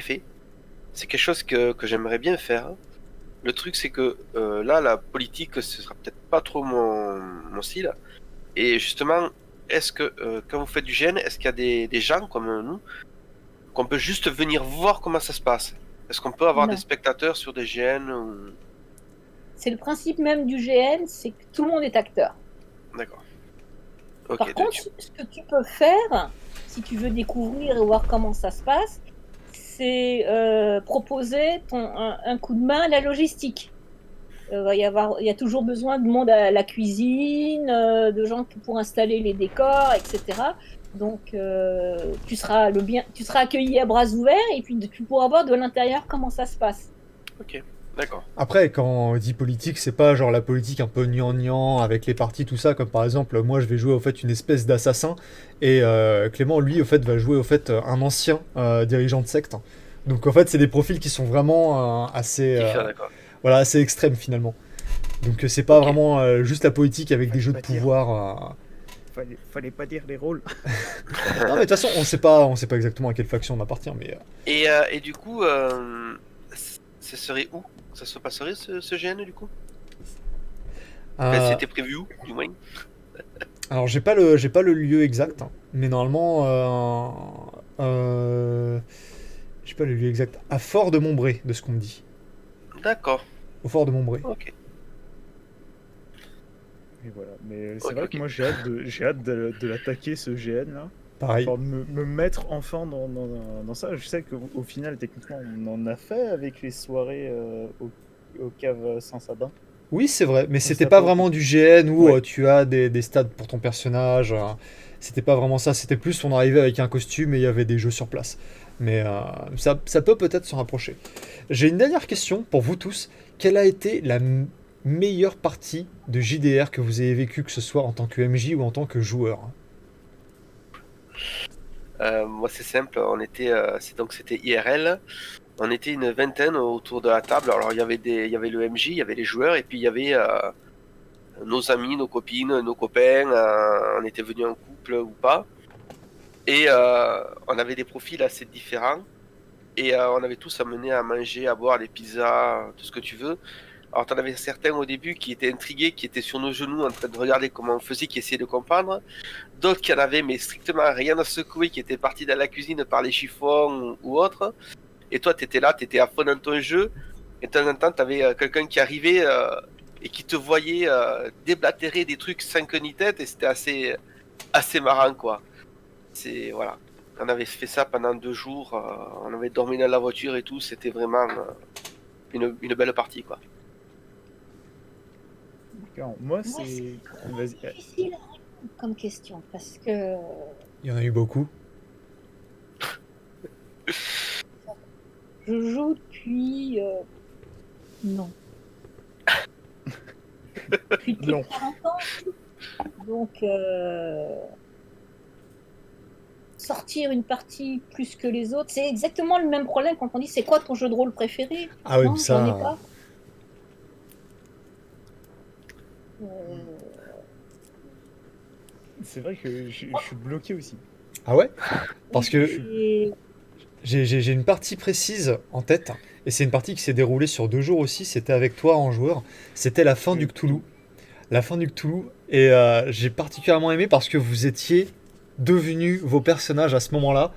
S2: fait. C'est quelque chose que j'aimerais bien faire. Le truc, c'est que là, la politique, ce sera peut-être pas trop mon style. Et justement, est-ce que quand vous faites du GN, est-ce qu'il y a des gens comme nous qu'on peut juste venir voir comment ça se passe? Est-ce qu'on peut avoir des spectateurs sur des GN ou...
S3: C'est le principe même du GN, c'est que tout le monde est acteur.
S2: D'accord.
S3: Par contre, ce que tu peux faire, si tu veux découvrir et voir comment ça se passe, c'est proposer un coup de main à la logistique. Il y a toujours besoin de monde à la cuisine, de gens pour installer les décors, etc. Donc, tu seras accueilli à bras ouverts et puis tu pourras voir de l'intérieur comment ça se passe.
S2: Ok. D'accord.
S1: Après, quand on dit politique, c'est pas genre la politique un peu gnangnan avec les partis, tout ça, comme par exemple, moi je vais jouer au fait une espèce d'assassin, et Clément, lui, au fait, va jouer au fait un ancien dirigeant de secte. Donc en fait, c'est des profils qui sont vraiment assez extrêmes finalement. Donc c'est pas vraiment juste la politique avec des jeux de pouvoir.
S4: Fallait pas dire les rôles.
S1: Non mais de toute façon, on sait pas exactement à quelle faction on appartient, mais.
S2: Et du coup, ça serait où? Ça se passerait ce GN du coup? C'était prévu où, du moins?
S1: Alors j'ai pas le lieu exact, hein, mais normalement j'ai pas le lieu exact. À Fort de Montbré, de ce qu'on me dit.
S2: D'accord.
S1: Au Fort de Montbré.
S2: Ok.
S4: Et voilà. Mais c'est vrai que moi j'ai hâte de l'attaquer, ce GN là.
S1: Pareil.
S4: De me mettre enfin dans ça. Je sais qu'au final, techniquement, on en a fait avec les soirées au cave Saint-Sabin.
S1: Oui, c'est vrai, mais
S4: Ça
S1: c'était pas
S4: peut-
S1: vraiment du GN où
S4: Ouais.
S1: tu as des stats pour ton personnage. C'était pas vraiment ça, c'était plus on arrivait avec un costume et il y avait des jeux sur place. Mais ça peut peut-être se rapprocher. J'ai une dernière question pour vous tous. Quelle a été la meilleure partie de JDR que vous ayez vécue, que ce soit en tant que MJ ou en tant que joueur?
S2: Moi, c'est simple. C'était IRL. On était une vingtaine autour de la table. Alors, il y avait le MJ, il y avait les joueurs, et puis il y avait nos amis, nos copines, nos copains. On était venus en couple ou pas. Et on avait des profils assez différents. Et on avait tous amené à manger, à boire des pizzas, tout ce que tu veux. Alors, t'en avais certains au début qui étaient intrigués, qui étaient sur nos genoux en train de regarder comment on faisait, qui essayaient de comprendre. D'autres qui en avaient, mais strictement rien à secouer, qui étaient partis dans la cuisine par les chiffons ou autre. Et toi, t'étais là, t'étais à fond dans ton jeu. Et de temps en temps, t'avais quelqu'un qui arrivait et qui te voyait déblatérer des trucs sans queue ni tête. Et c'était assez marrant, quoi. Voilà. On avait fait ça pendant 2 jours. On avait dormi dans la voiture et tout. C'était vraiment une belle partie, quoi.
S4: D'accord. Moi,
S3: Moi,
S4: c'est.
S3: c'est
S4: Vas-y.
S3: difficile à répondre comme question parce que
S1: Il y en a eu beaucoup.
S3: je joue depuis. Non. Depuis plus de
S4: Non.
S3: 40 ans. Donc, sortir une partie plus que les autres, c'est exactement le même problème quand on dit c'est quoi ton jeu de rôle préféré?
S1: Ah oui,
S3: Non,
S1: mais
S3: j'en ai
S1: ça.
S3: pas. Euh,
S4: C'est vrai que je suis bloqué aussi.
S1: Ah ouais? Parce que
S3: et-
S1: j'ai une partie précise en tête, et c'est une partie qui s'est déroulée sur 2 jours aussi, c'était avec toi en joueur, c'était la fin du Cthulhu. La fin du Cthulhu, et j'ai particulièrement aimé parce que vous étiez devenus vos personnages à ce moment-là,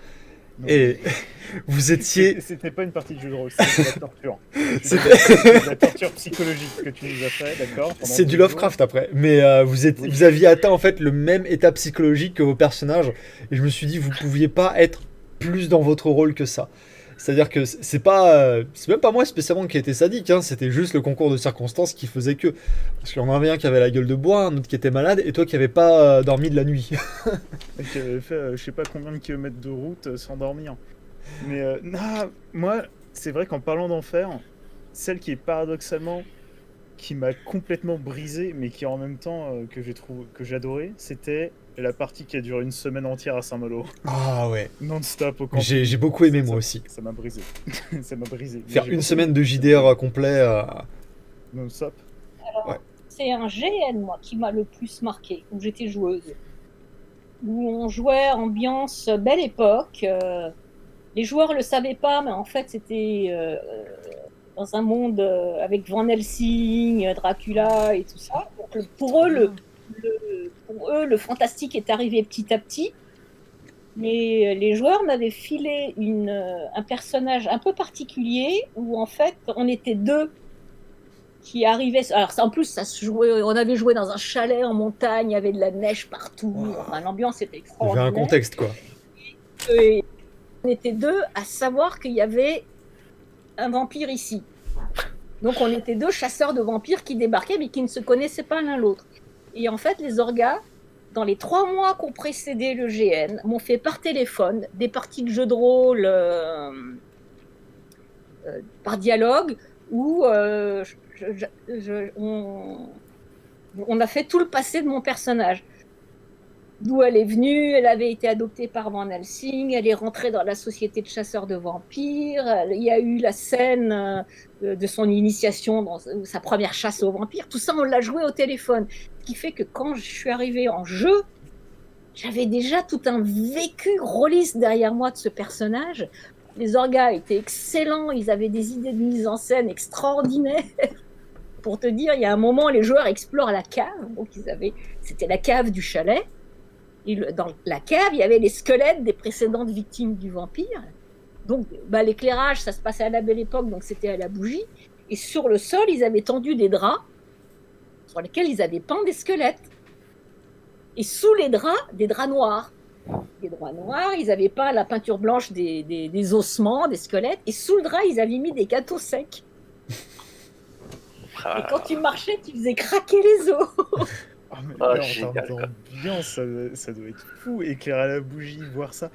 S4: Non.
S1: et vous étiez...
S4: C'était pas une partie de jeu de rôle, c'était de la torture.
S1: C'était-
S4: C'est de la torture psychologique que tu nous as fait, d'accord pendant
S1: C'est du
S4: 2 jours.
S1: Lovecraft après, mais
S4: Oui.
S1: vous aviez atteint en fait le même état psychologique que vos personnages, et je me suis dit vous pouviez pas être plus dans votre rôle que ça. C'est-à-dire que c'est même pas moi spécialement qui était sadique, hein, c'était juste le concours de circonstances qui faisait que. Parce qu'il y en avait un qui avait la gueule de bois, un autre qui était malade, et toi qui avais pas dormi de la nuit.
S4: Et qui avait fait je sais pas combien de kilomètres de route sans dormir. Mais non, moi, c'est vrai qu'en parlant d'enfer, celle qui est paradoxalement qui m'a complètement brisé, mais qui en même temps que j'adorais, c'était la partie qui a duré une semaine entière à Saint-Malo,
S1: Ah ouais.
S4: non-stop au camping.
S1: J'ai beaucoup aimé
S4: Ça-
S1: moi aussi.
S4: Ça m'a brisé. Ça m'a brisé. Mais
S1: Faire
S4: j'ai
S1: une
S4: beaucoup
S1: semaine
S4: aimé.
S1: de JDR complet.
S4: Non-stop.
S3: C'est un GN, moi, qui m'a le plus marqué, où j'étais joueuse. Où on jouait ambiance belle époque. Les joueurs le savaient pas, mais en fait, c'était dans un monde avec Van Helsing, Dracula et tout ça. Donc, pour eux, le fantastique est arrivé petit à petit. Mais les joueurs m'avaient filé un personnage un peu particulier où en fait on était deux qui arrivaient. Alors en plus ça se jouait, on avait joué dans un chalet en montagne, il y avait de la neige partout.
S1: Wow.
S3: Enfin, l'ambiance était
S1: Il y avait
S3: extraordinaire.
S1: un contexte quoi.
S3: Et on était deux à savoir qu'il y avait un vampire ici. Donc on était deux chasseurs de vampires qui débarquaient mais qui ne se connaissaient pas l'un l'autre. Et en fait les orgas, dans les 3 mois qui ont précédé le GN, m'ont fait par téléphone des parties de jeux de rôle par dialogue où on a fait tout le passé de mon personnage. D'où elle est venue, elle avait été adoptée par Van Helsing, elle est rentrée dans la société de chasseurs de vampires, il y a eu la scène de son initiation dans sa première chasse aux vampires, tout ça on l'a joué au téléphone. Ce qui fait que quand je suis arrivée en jeu, j'avais déjà tout un vécu rôliste derrière moi de ce personnage. Les orgas étaient excellents, ils avaient des idées de mise en scène extraordinaires. Pour te dire, il y a un moment, les joueurs explorent la cave, donc c'était la cave du chalet. Et dans la cave, il y avait les squelettes des précédentes victimes du vampire. Donc, l'éclairage, ça se passait à la belle époque, donc c'était à la bougie. Et sur le sol, ils avaient tendu des draps sur lesquels ils avaient peint des squelettes. Et sous les draps, des draps noirs. Des draps noirs, ils avaient peint la peinture blanche des ossements, des squelettes. Et sous le drap, ils avaient mis des gâteaux secs. Et quand tu marchais, tu faisais craquer les os.
S4: Ah, mais
S2: Ah,
S4: là, en
S2: génial,
S4: termes
S2: quoi.
S4: d'ambiance, ça doit être fou. Éclairer à la bougie, voir ça,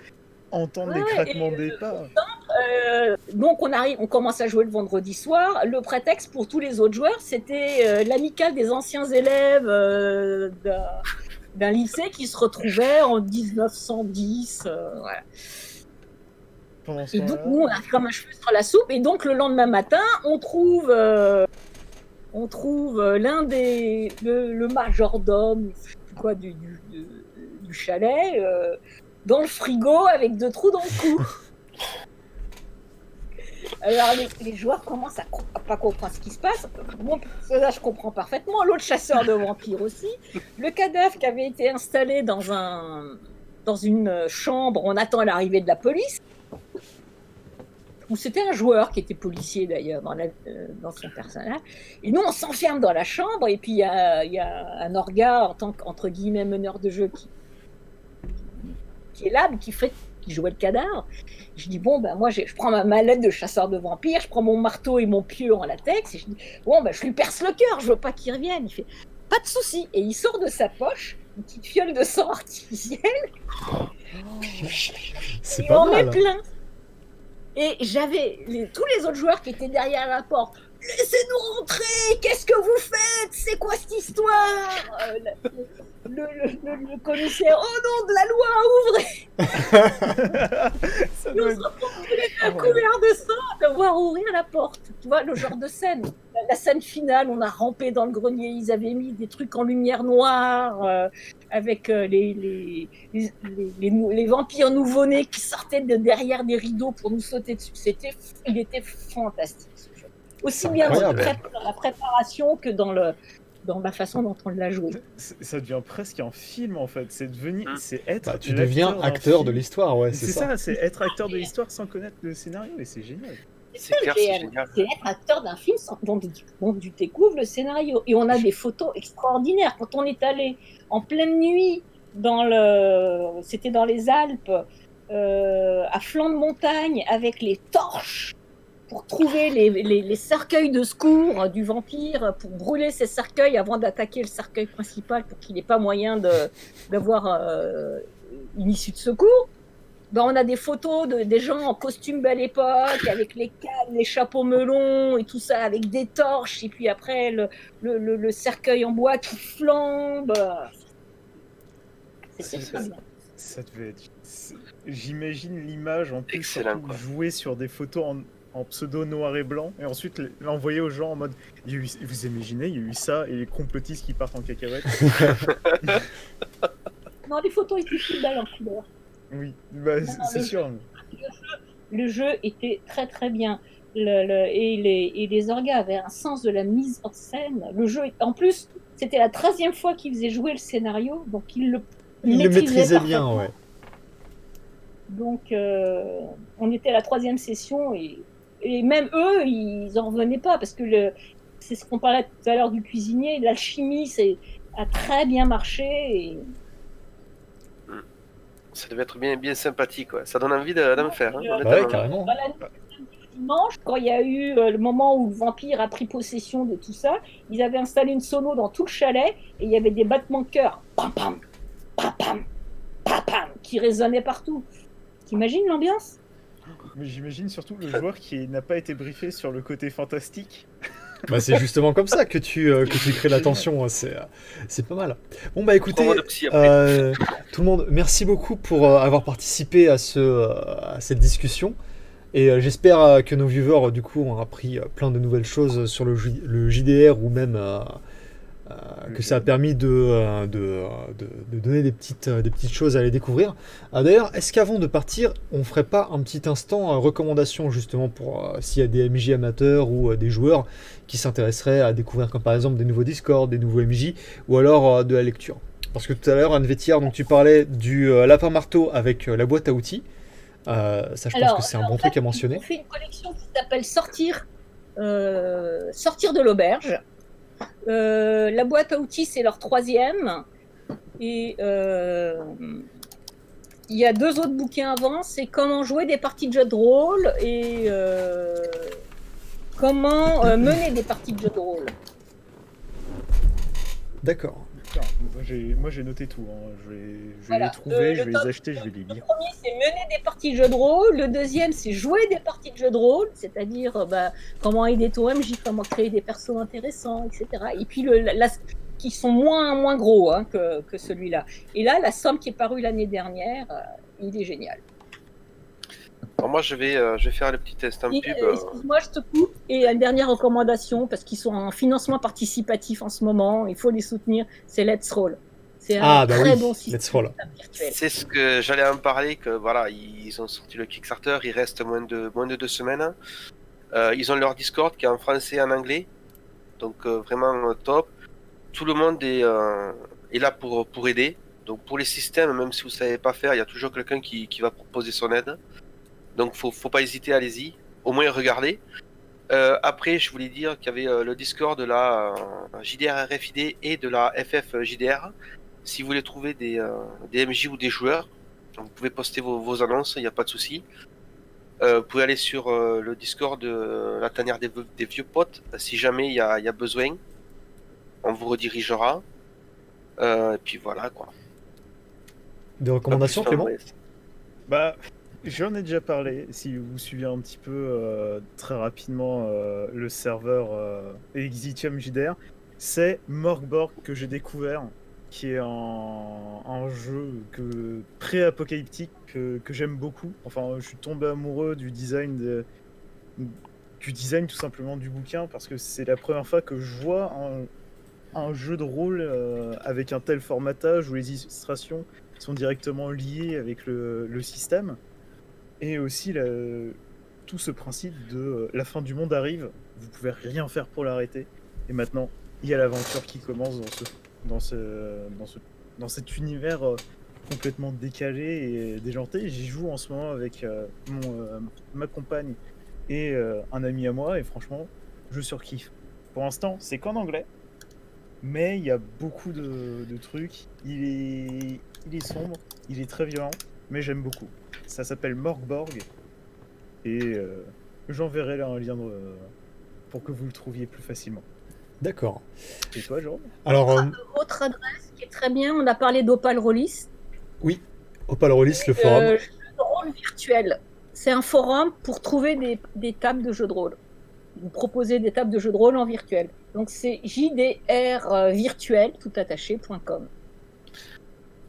S4: entendre les
S3: Ouais,
S4: craquements des pas.
S3: Donc on commence à jouer le vendredi soir. Le prétexte pour tous les autres joueurs, c'était l'amicale des anciens élèves d'un lycée qui se retrouvait en 1910. Voilà.
S4: Pendant ce
S3: Et donc
S4: temps-là,
S3: nous, on a comme un cheveu sur la soupe. Et donc le lendemain matin, on trouve le majordome quoi, du chalet dans le frigo avec 2 trous dans le cou. Alors les joueurs commencent à pas comprendre ce qui se passe. Mon personnage je comprends parfaitement, l'autre chasseur de vampires aussi. Le cadavre qui avait été installé dans une chambre, on attend l'arrivée de la police. Ou c'était un joueur qui était policier d'ailleurs dans son personnage. Et nous on s'enferme dans la chambre et puis il y a un orga en tant qu'entre guillemets meneur de jeu qui est là, mais qui jouait le cadavre. Je dis, bon, ben moi, je prends ma mallette de chasseur de vampires, je prends mon marteau et mon pieu en latex, et je dis, bon, ben je lui perce le cœur, je veux pas qu'il revienne. Il fait, pas de souci. Et il sort de sa poche une petite fiole de sang artificielle,
S1: C'est
S3: et
S1: pas
S3: on met
S1: mal.
S3: plein. Et j'avais tous les autres joueurs qui étaient derrière la porte. Laissez-nous rentrer, qu'est-ce que vous faites? C'est quoi cette histoire? Le commissaire, oh non, de la loi, ouvrez!
S4: ça
S3: Nous
S4: doit
S3: on
S4: être...
S3: se retrouve couvert de sang, de voir ouvrir la porte. Tu vois, le genre de scène. La scène finale, on a rampé dans le grenier, ils avaient mis des trucs en lumière noire, avec les vampires nouveau-nés qui sortaient de derrière des rideaux pour nous sauter dessus. Il était fantastique, ce jeu. Aussi
S1: C'est
S3: bien dans
S1: incroyable.
S3: la préparation que dans la façon dont on l'a joué.
S4: Ça devient presque un film en fait. C'est être
S1: Bah, tu deviens acteur de l'histoire, ouais,
S4: C'est ça, c'est être acteur de l'histoire sans connaître le scénario et c'est génial.
S2: C'est clair, c'est génial.
S3: C'est être acteur d'un film dont tu découvres le scénario. Et on a des photos extraordinaires. Quand on est allé en pleine nuit c'était dans les Alpes, à flanc de montagne, avec les torches pour trouver les cercueils de secours du vampire, pour brûler ces cercueils avant d'attaquer le cercueil principal pour qu'il n'ait pas moyen d'avoir une issue de secours. Ben, on a des photos des gens en costume Belle Époque, avec les cannes, les chapeaux melons et tout ça, avec des torches, et puis après le cercueil en bois qui flambe. C'était très bien.
S4: Ça devait être... J'imagine l'image en plus,
S2: excellent,
S4: surtout
S2: quoi.
S4: jouer sur des photos en pseudo noir et blanc, et ensuite l'envoyer aux gens en mode vous imaginez, il y a eu ça, et les complotistes qui partent en cacahuète.
S3: Non, les photos étaient plus belles en couleur.
S4: Oui, bah, c'est sûr.
S3: Le jeu était très très bien. Et les orgas avaient un sens de la mise en scène. Le jeu, en plus, c'était la 13e fois qu'ils faisaient jouer le scénario, donc ils le
S1: maîtrisait bien,
S3: parfaitement.
S1: ouais.
S3: Donc, on était à la 3e session et même eux, ils en revenaient pas parce que c'est ce qu'on parlait tout à l'heure du cuisinier, l'alchimie a très bien marché. Et...
S2: Ça devait être bien, bien sympathique, ouais. Ça donne envie d'en faire. Hein,
S1: Ouais, carrément.
S3: Dans la nuit du dimanche, quand il y a eu le moment où le vampire a pris possession de tout ça, ils avaient installé une sono dans tout le chalet et il y avait des battements de cœur, pam pam, pam pam, pam pam, qui résonnaient partout. T'imagines l'ambiance?
S4: Mais j'imagine surtout le joueur qui n'a pas été briefé sur le côté fantastique.
S1: Bah, c'est justement comme ça que tu crées la tension, hein, c'est pas mal. Bon bah écoutez, tout le monde, merci beaucoup pour avoir participé à cette discussion. Et j'espère que nos viewers du coup ont appris plein de nouvelles choses sur le JDR ou même que ça a permis de donner des petites choses à aller découvrir. D'ailleurs, est-ce qu'avant de partir, on ferait pas un petit instant recommandation justement pour s'il y a des MJ amateurs ou des joueurs qui s'intéresseraient à découvrir comme par exemple des nouveaux Discord, des nouveaux MJ ou alors de la lecture. Parce que tout à l'heure, Anne Vétière, donc tu parlais du lapin marteau avec la boîte à outils. Ça, je pense que c'est un bon truc à mentionner.
S3: On fait une collection qui s'appelle Sortir de l'auberge. La boîte à outils, c'est leur 3e. Et il y a 2 autres bouquins avant. C'est comment jouer des parties de jeux de rôle et comment mener des parties de jeux de rôle.
S1: D'accord.
S4: Putain, moi j'ai noté tout. Hein. Je vais
S3: Voilà.
S4: les trouver, je vais
S3: top-
S4: les acheter, je vais les
S3: Le
S4: lire.
S3: premier, c'est mener des parties de jeux de rôle. Le deuxième, c'est jouer des parties de jeux de rôle, c'est-à-dire comment aider ton MJ, comment créer des persos intéressants, etc. Et puis, qui sont moins gros hein, que celui-là. Et là, la somme qui est parue l'année dernière, il est génial.
S2: Alors moi, je vais faire le petit test en
S3: Et,
S2: pub.
S3: excuse-moi, je te coupe. Et une dernière recommandation, parce qu'ils sont en financement participatif en ce moment, il faut les soutenir, c'est Let's Roll. C'est un très bon système
S1: Let's Roll.
S3: virtuel.
S2: C'est ce que j'allais en parler, que voilà, ils ont sorti le Kickstarter, il reste moins de 2 semaines. Ils ont leur Discord qui est en français et en anglais, donc vraiment top. Tout le monde est là pour aider. Donc pour les systèmes, même si vous savez pas faire, il y a toujours quelqu'un qui va proposer son aide. Donc faut pas hésiter, allez-y. Au moins regardez. Après, je voulais dire qu'il y avait le Discord de la JDR RFID et de la FF JDR. Si vous voulez trouver des MJ ou des joueurs, vous pouvez poster vos annonces, il n'y a pas de souci. Vous pouvez aller sur le Discord de la tanière des vieux potes. Si jamais il y a besoin, on vous redirigera. Et puis voilà quoi.
S1: Des recommandations,
S2: Pas plus,
S1: Clément?
S4: Bah, j'en ai déjà parlé. Si vous suivez un petit peu très rapidement le serveur Exitium JDR, c'est Morgborg que j'ai découvert, qui est un jeu pré-apocalyptique que j'aime beaucoup. Enfin, je suis tombé amoureux du design tout simplement du bouquin, parce que c'est la première fois que je vois un jeu de rôle avec un tel formatage où les illustrations sont directement liées avec le système. Et aussi tout ce principe de la fin du monde arrive, vous pouvez rien faire pour l'arrêter. Et maintenant, il y a l'aventure qui commence dans cet univers complètement décalé et déjanté. J'y joue en ce moment avec ma compagne et un ami à moi, et franchement, je surkiffe. Pour l'instant, c'est qu'en anglais, mais il y a beaucoup de trucs. Il est sombre, il est très violent, mais j'aime beaucoup. Ça s'appelle Morgborg, et j'enverrai là un lien pour que vous le trouviez plus facilement.
S1: D'accord.
S4: Et toi, Jérôme?
S1: Alors,
S3: Autre adresse qui est très bien, on a parlé d'Opal Rollis.
S1: oui, Opal Rollis, le forum.
S3: Jeu de rôle virtuel. C'est un forum pour trouver des tables de jeux de rôle. Vous proposez des tables de jeux de rôle en virtuel. Donc c'est jdrvirtuel, toutattaché.com.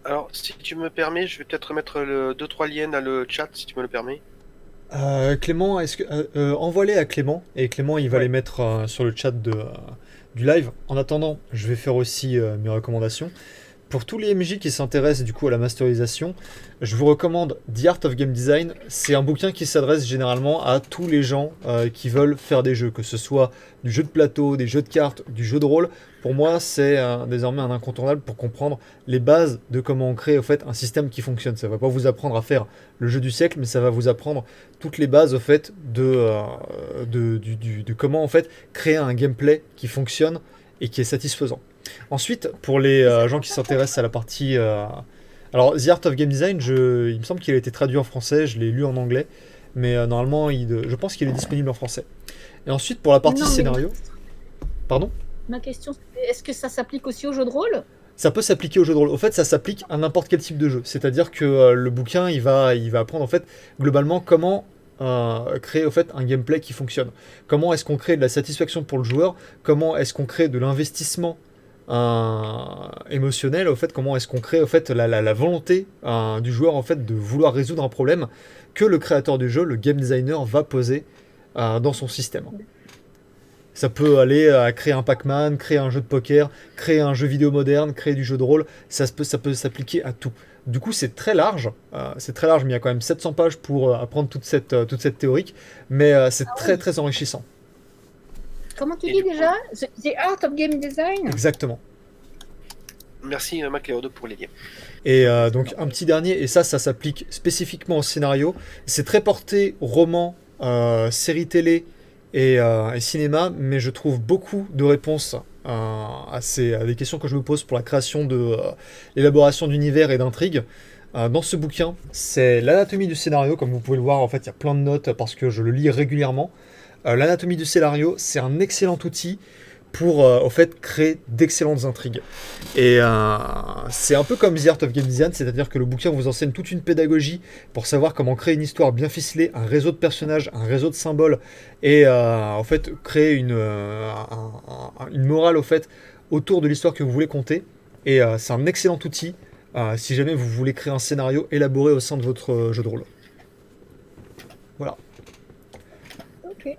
S2: Alors, si tu me permets, je vais peut-être mettre 2-3 liens dans le chat, si tu me le permets.
S1: Clément, envoie-les à Clément, et Clément il va
S4: Ouais.
S1: les mettre sur le chat du live. En attendant, je vais faire aussi mes recommandations. Pour tous les MJ qui s'intéressent du coup à la masterisation, je vous recommande The Art of Game Design. C'est un bouquin qui s'adresse généralement à tous les gens qui veulent faire des jeux, que ce soit du jeu de plateau, des jeux de cartes, du jeu de rôle. Pour moi, c'est désormais un incontournable pour comprendre les bases de comment on crée au fait un système qui fonctionne. Ça va pas vous apprendre à faire le jeu du siècle, mais ça va vous apprendre toutes les bases au fait de comment en fait créer un gameplay qui fonctionne et qui est satisfaisant. Ensuite, pour les gens qui s'intéressent à la partie... Alors, The Art of Game Design, il me semble qu'il a été traduit en français, je l'ai lu en anglais, mais normalement, je pense qu'il est disponible en français. Et ensuite, pour la partie
S3: Non, mais-
S1: scénario... Pardon ?
S3: Ma question, c'est est-ce que ça s'applique aussi aux jeux de rôle?
S1: Ça peut s'appliquer au jeu de rôle. Au fait, ça s'applique à n'importe quel type de jeu. C'est-à-dire que le bouquin, il va apprendre en fait globalement comment créer au fait un gameplay qui fonctionne. Comment est-ce qu'on crée de la satisfaction pour le joueur? Comment est-ce qu'on crée de l'investissement émotionnel? Au fait, comment est-ce qu'on crée au fait la volonté du joueur en fait de vouloir résoudre un problème que le créateur du jeu, le game designer, va poser dans son système. Ça peut aller à créer un Pac-Man, créer un jeu de poker, créer un jeu vidéo moderne, créer du jeu de rôle. Ça peut s'appliquer à tout. Du coup, c'est très large. Mais il y a quand même 700 pages pour apprendre toute cette théorique. Mais c'est très, très enrichissant.
S3: Comment tu
S2: Et
S3: dis
S2: du coup-
S3: déjà? The Art of Game Design?
S1: Exactement.
S2: Merci MacLeod pour les liens.
S1: Et donc, un petit dernier, et ça s'applique spécifiquement au scénario. C'est très porté roman, série télé et cinéma, mais je trouve beaucoup de réponses à des questions que je me pose pour la création de l'élaboration d'univers et d'intrigues. Dans ce bouquin, c'est l'anatomie du scénario, comme vous pouvez le voir, en fait, il y a plein de notes parce que je le lis régulièrement. L'anatomie du scénario, c'est un excellent outil pour au fait créer d'excellentes intrigues. Et c'est un peu comme The Art of Game Design, c'est-à-dire que le bouquin vous enseigne toute une pédagogie pour savoir comment créer une histoire bien ficelée, un réseau de personnages, un réseau de symboles, et en fait créer une morale au fait autour de l'histoire que vous voulez conter. Et c'est un excellent outil si jamais vous voulez créer un scénario élaboré au sein de votre jeu de rôle. Voilà.
S3: Ok.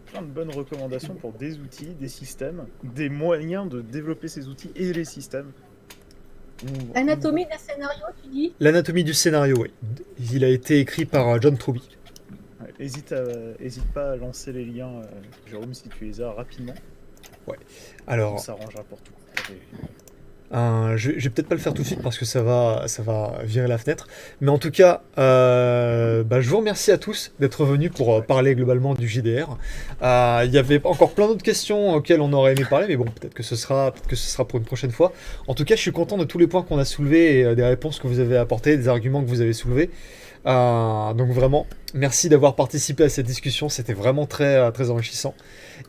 S4: Plein de bonnes recommandations pour des outils, des systèmes, des moyens de développer ces outils et les systèmes.
S3: Anatomie d'un scénario, tu dis?
S1: L'anatomie du scénario, oui. Il a été écrit par John Truby.
S4: Ouais, hésite pas à lancer les liens, Jérôme, si tu les as rapidement. On
S1: Alors,
S4: s'arrangera pour tout.
S1: je vais peut-être pas le faire tout de suite parce que ça va virer la fenêtre. Mais en tout cas, je vous remercie à tous d'être venus pour parler globalement du JDR. Il y avait encore plein d'autres questions auxquelles on aurait aimé parler, mais bon, peut-être que ce sera pour une prochaine fois. En tout cas, je suis content de tous les points qu'on a soulevés et des réponses que vous avez apportées, des arguments que vous avez soulevés. Donc vraiment, merci d'avoir participé à cette discussion, c'était vraiment très, très enrichissant.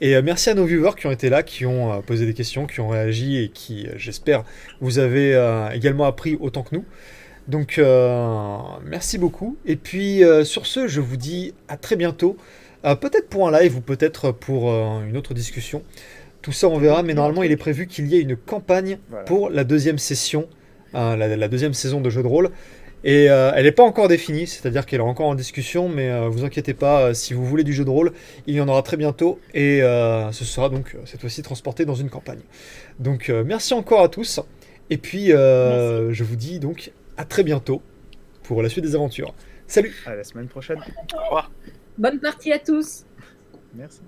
S1: Et merci à nos viewers qui ont été là, qui ont posé des questions, qui ont réagi et qui, j'espère, vous avez également appris autant que nous. Donc merci beaucoup. Et puis sur ce, je vous dis à très bientôt, peut-être pour un live ou peut-être pour une autre discussion. Tout ça on verra, mais normalement il est prévu qu'il y ait une campagne pour la deuxième session, la deuxième saison de jeu de rôle. Et elle n'est pas encore définie, c'est-à-dire qu'elle est encore en discussion, mais vous inquiétez pas, si vous voulez du jeu de rôle, il y en aura très bientôt, et ce sera donc cette fois-ci transporté dans une campagne. Donc merci encore à tous, et puis je vous dis donc à très bientôt pour la suite des aventures. Salut!
S4: À la semaine prochaine.
S2: Au revoir.
S3: Bonne partie à tous.
S4: Merci.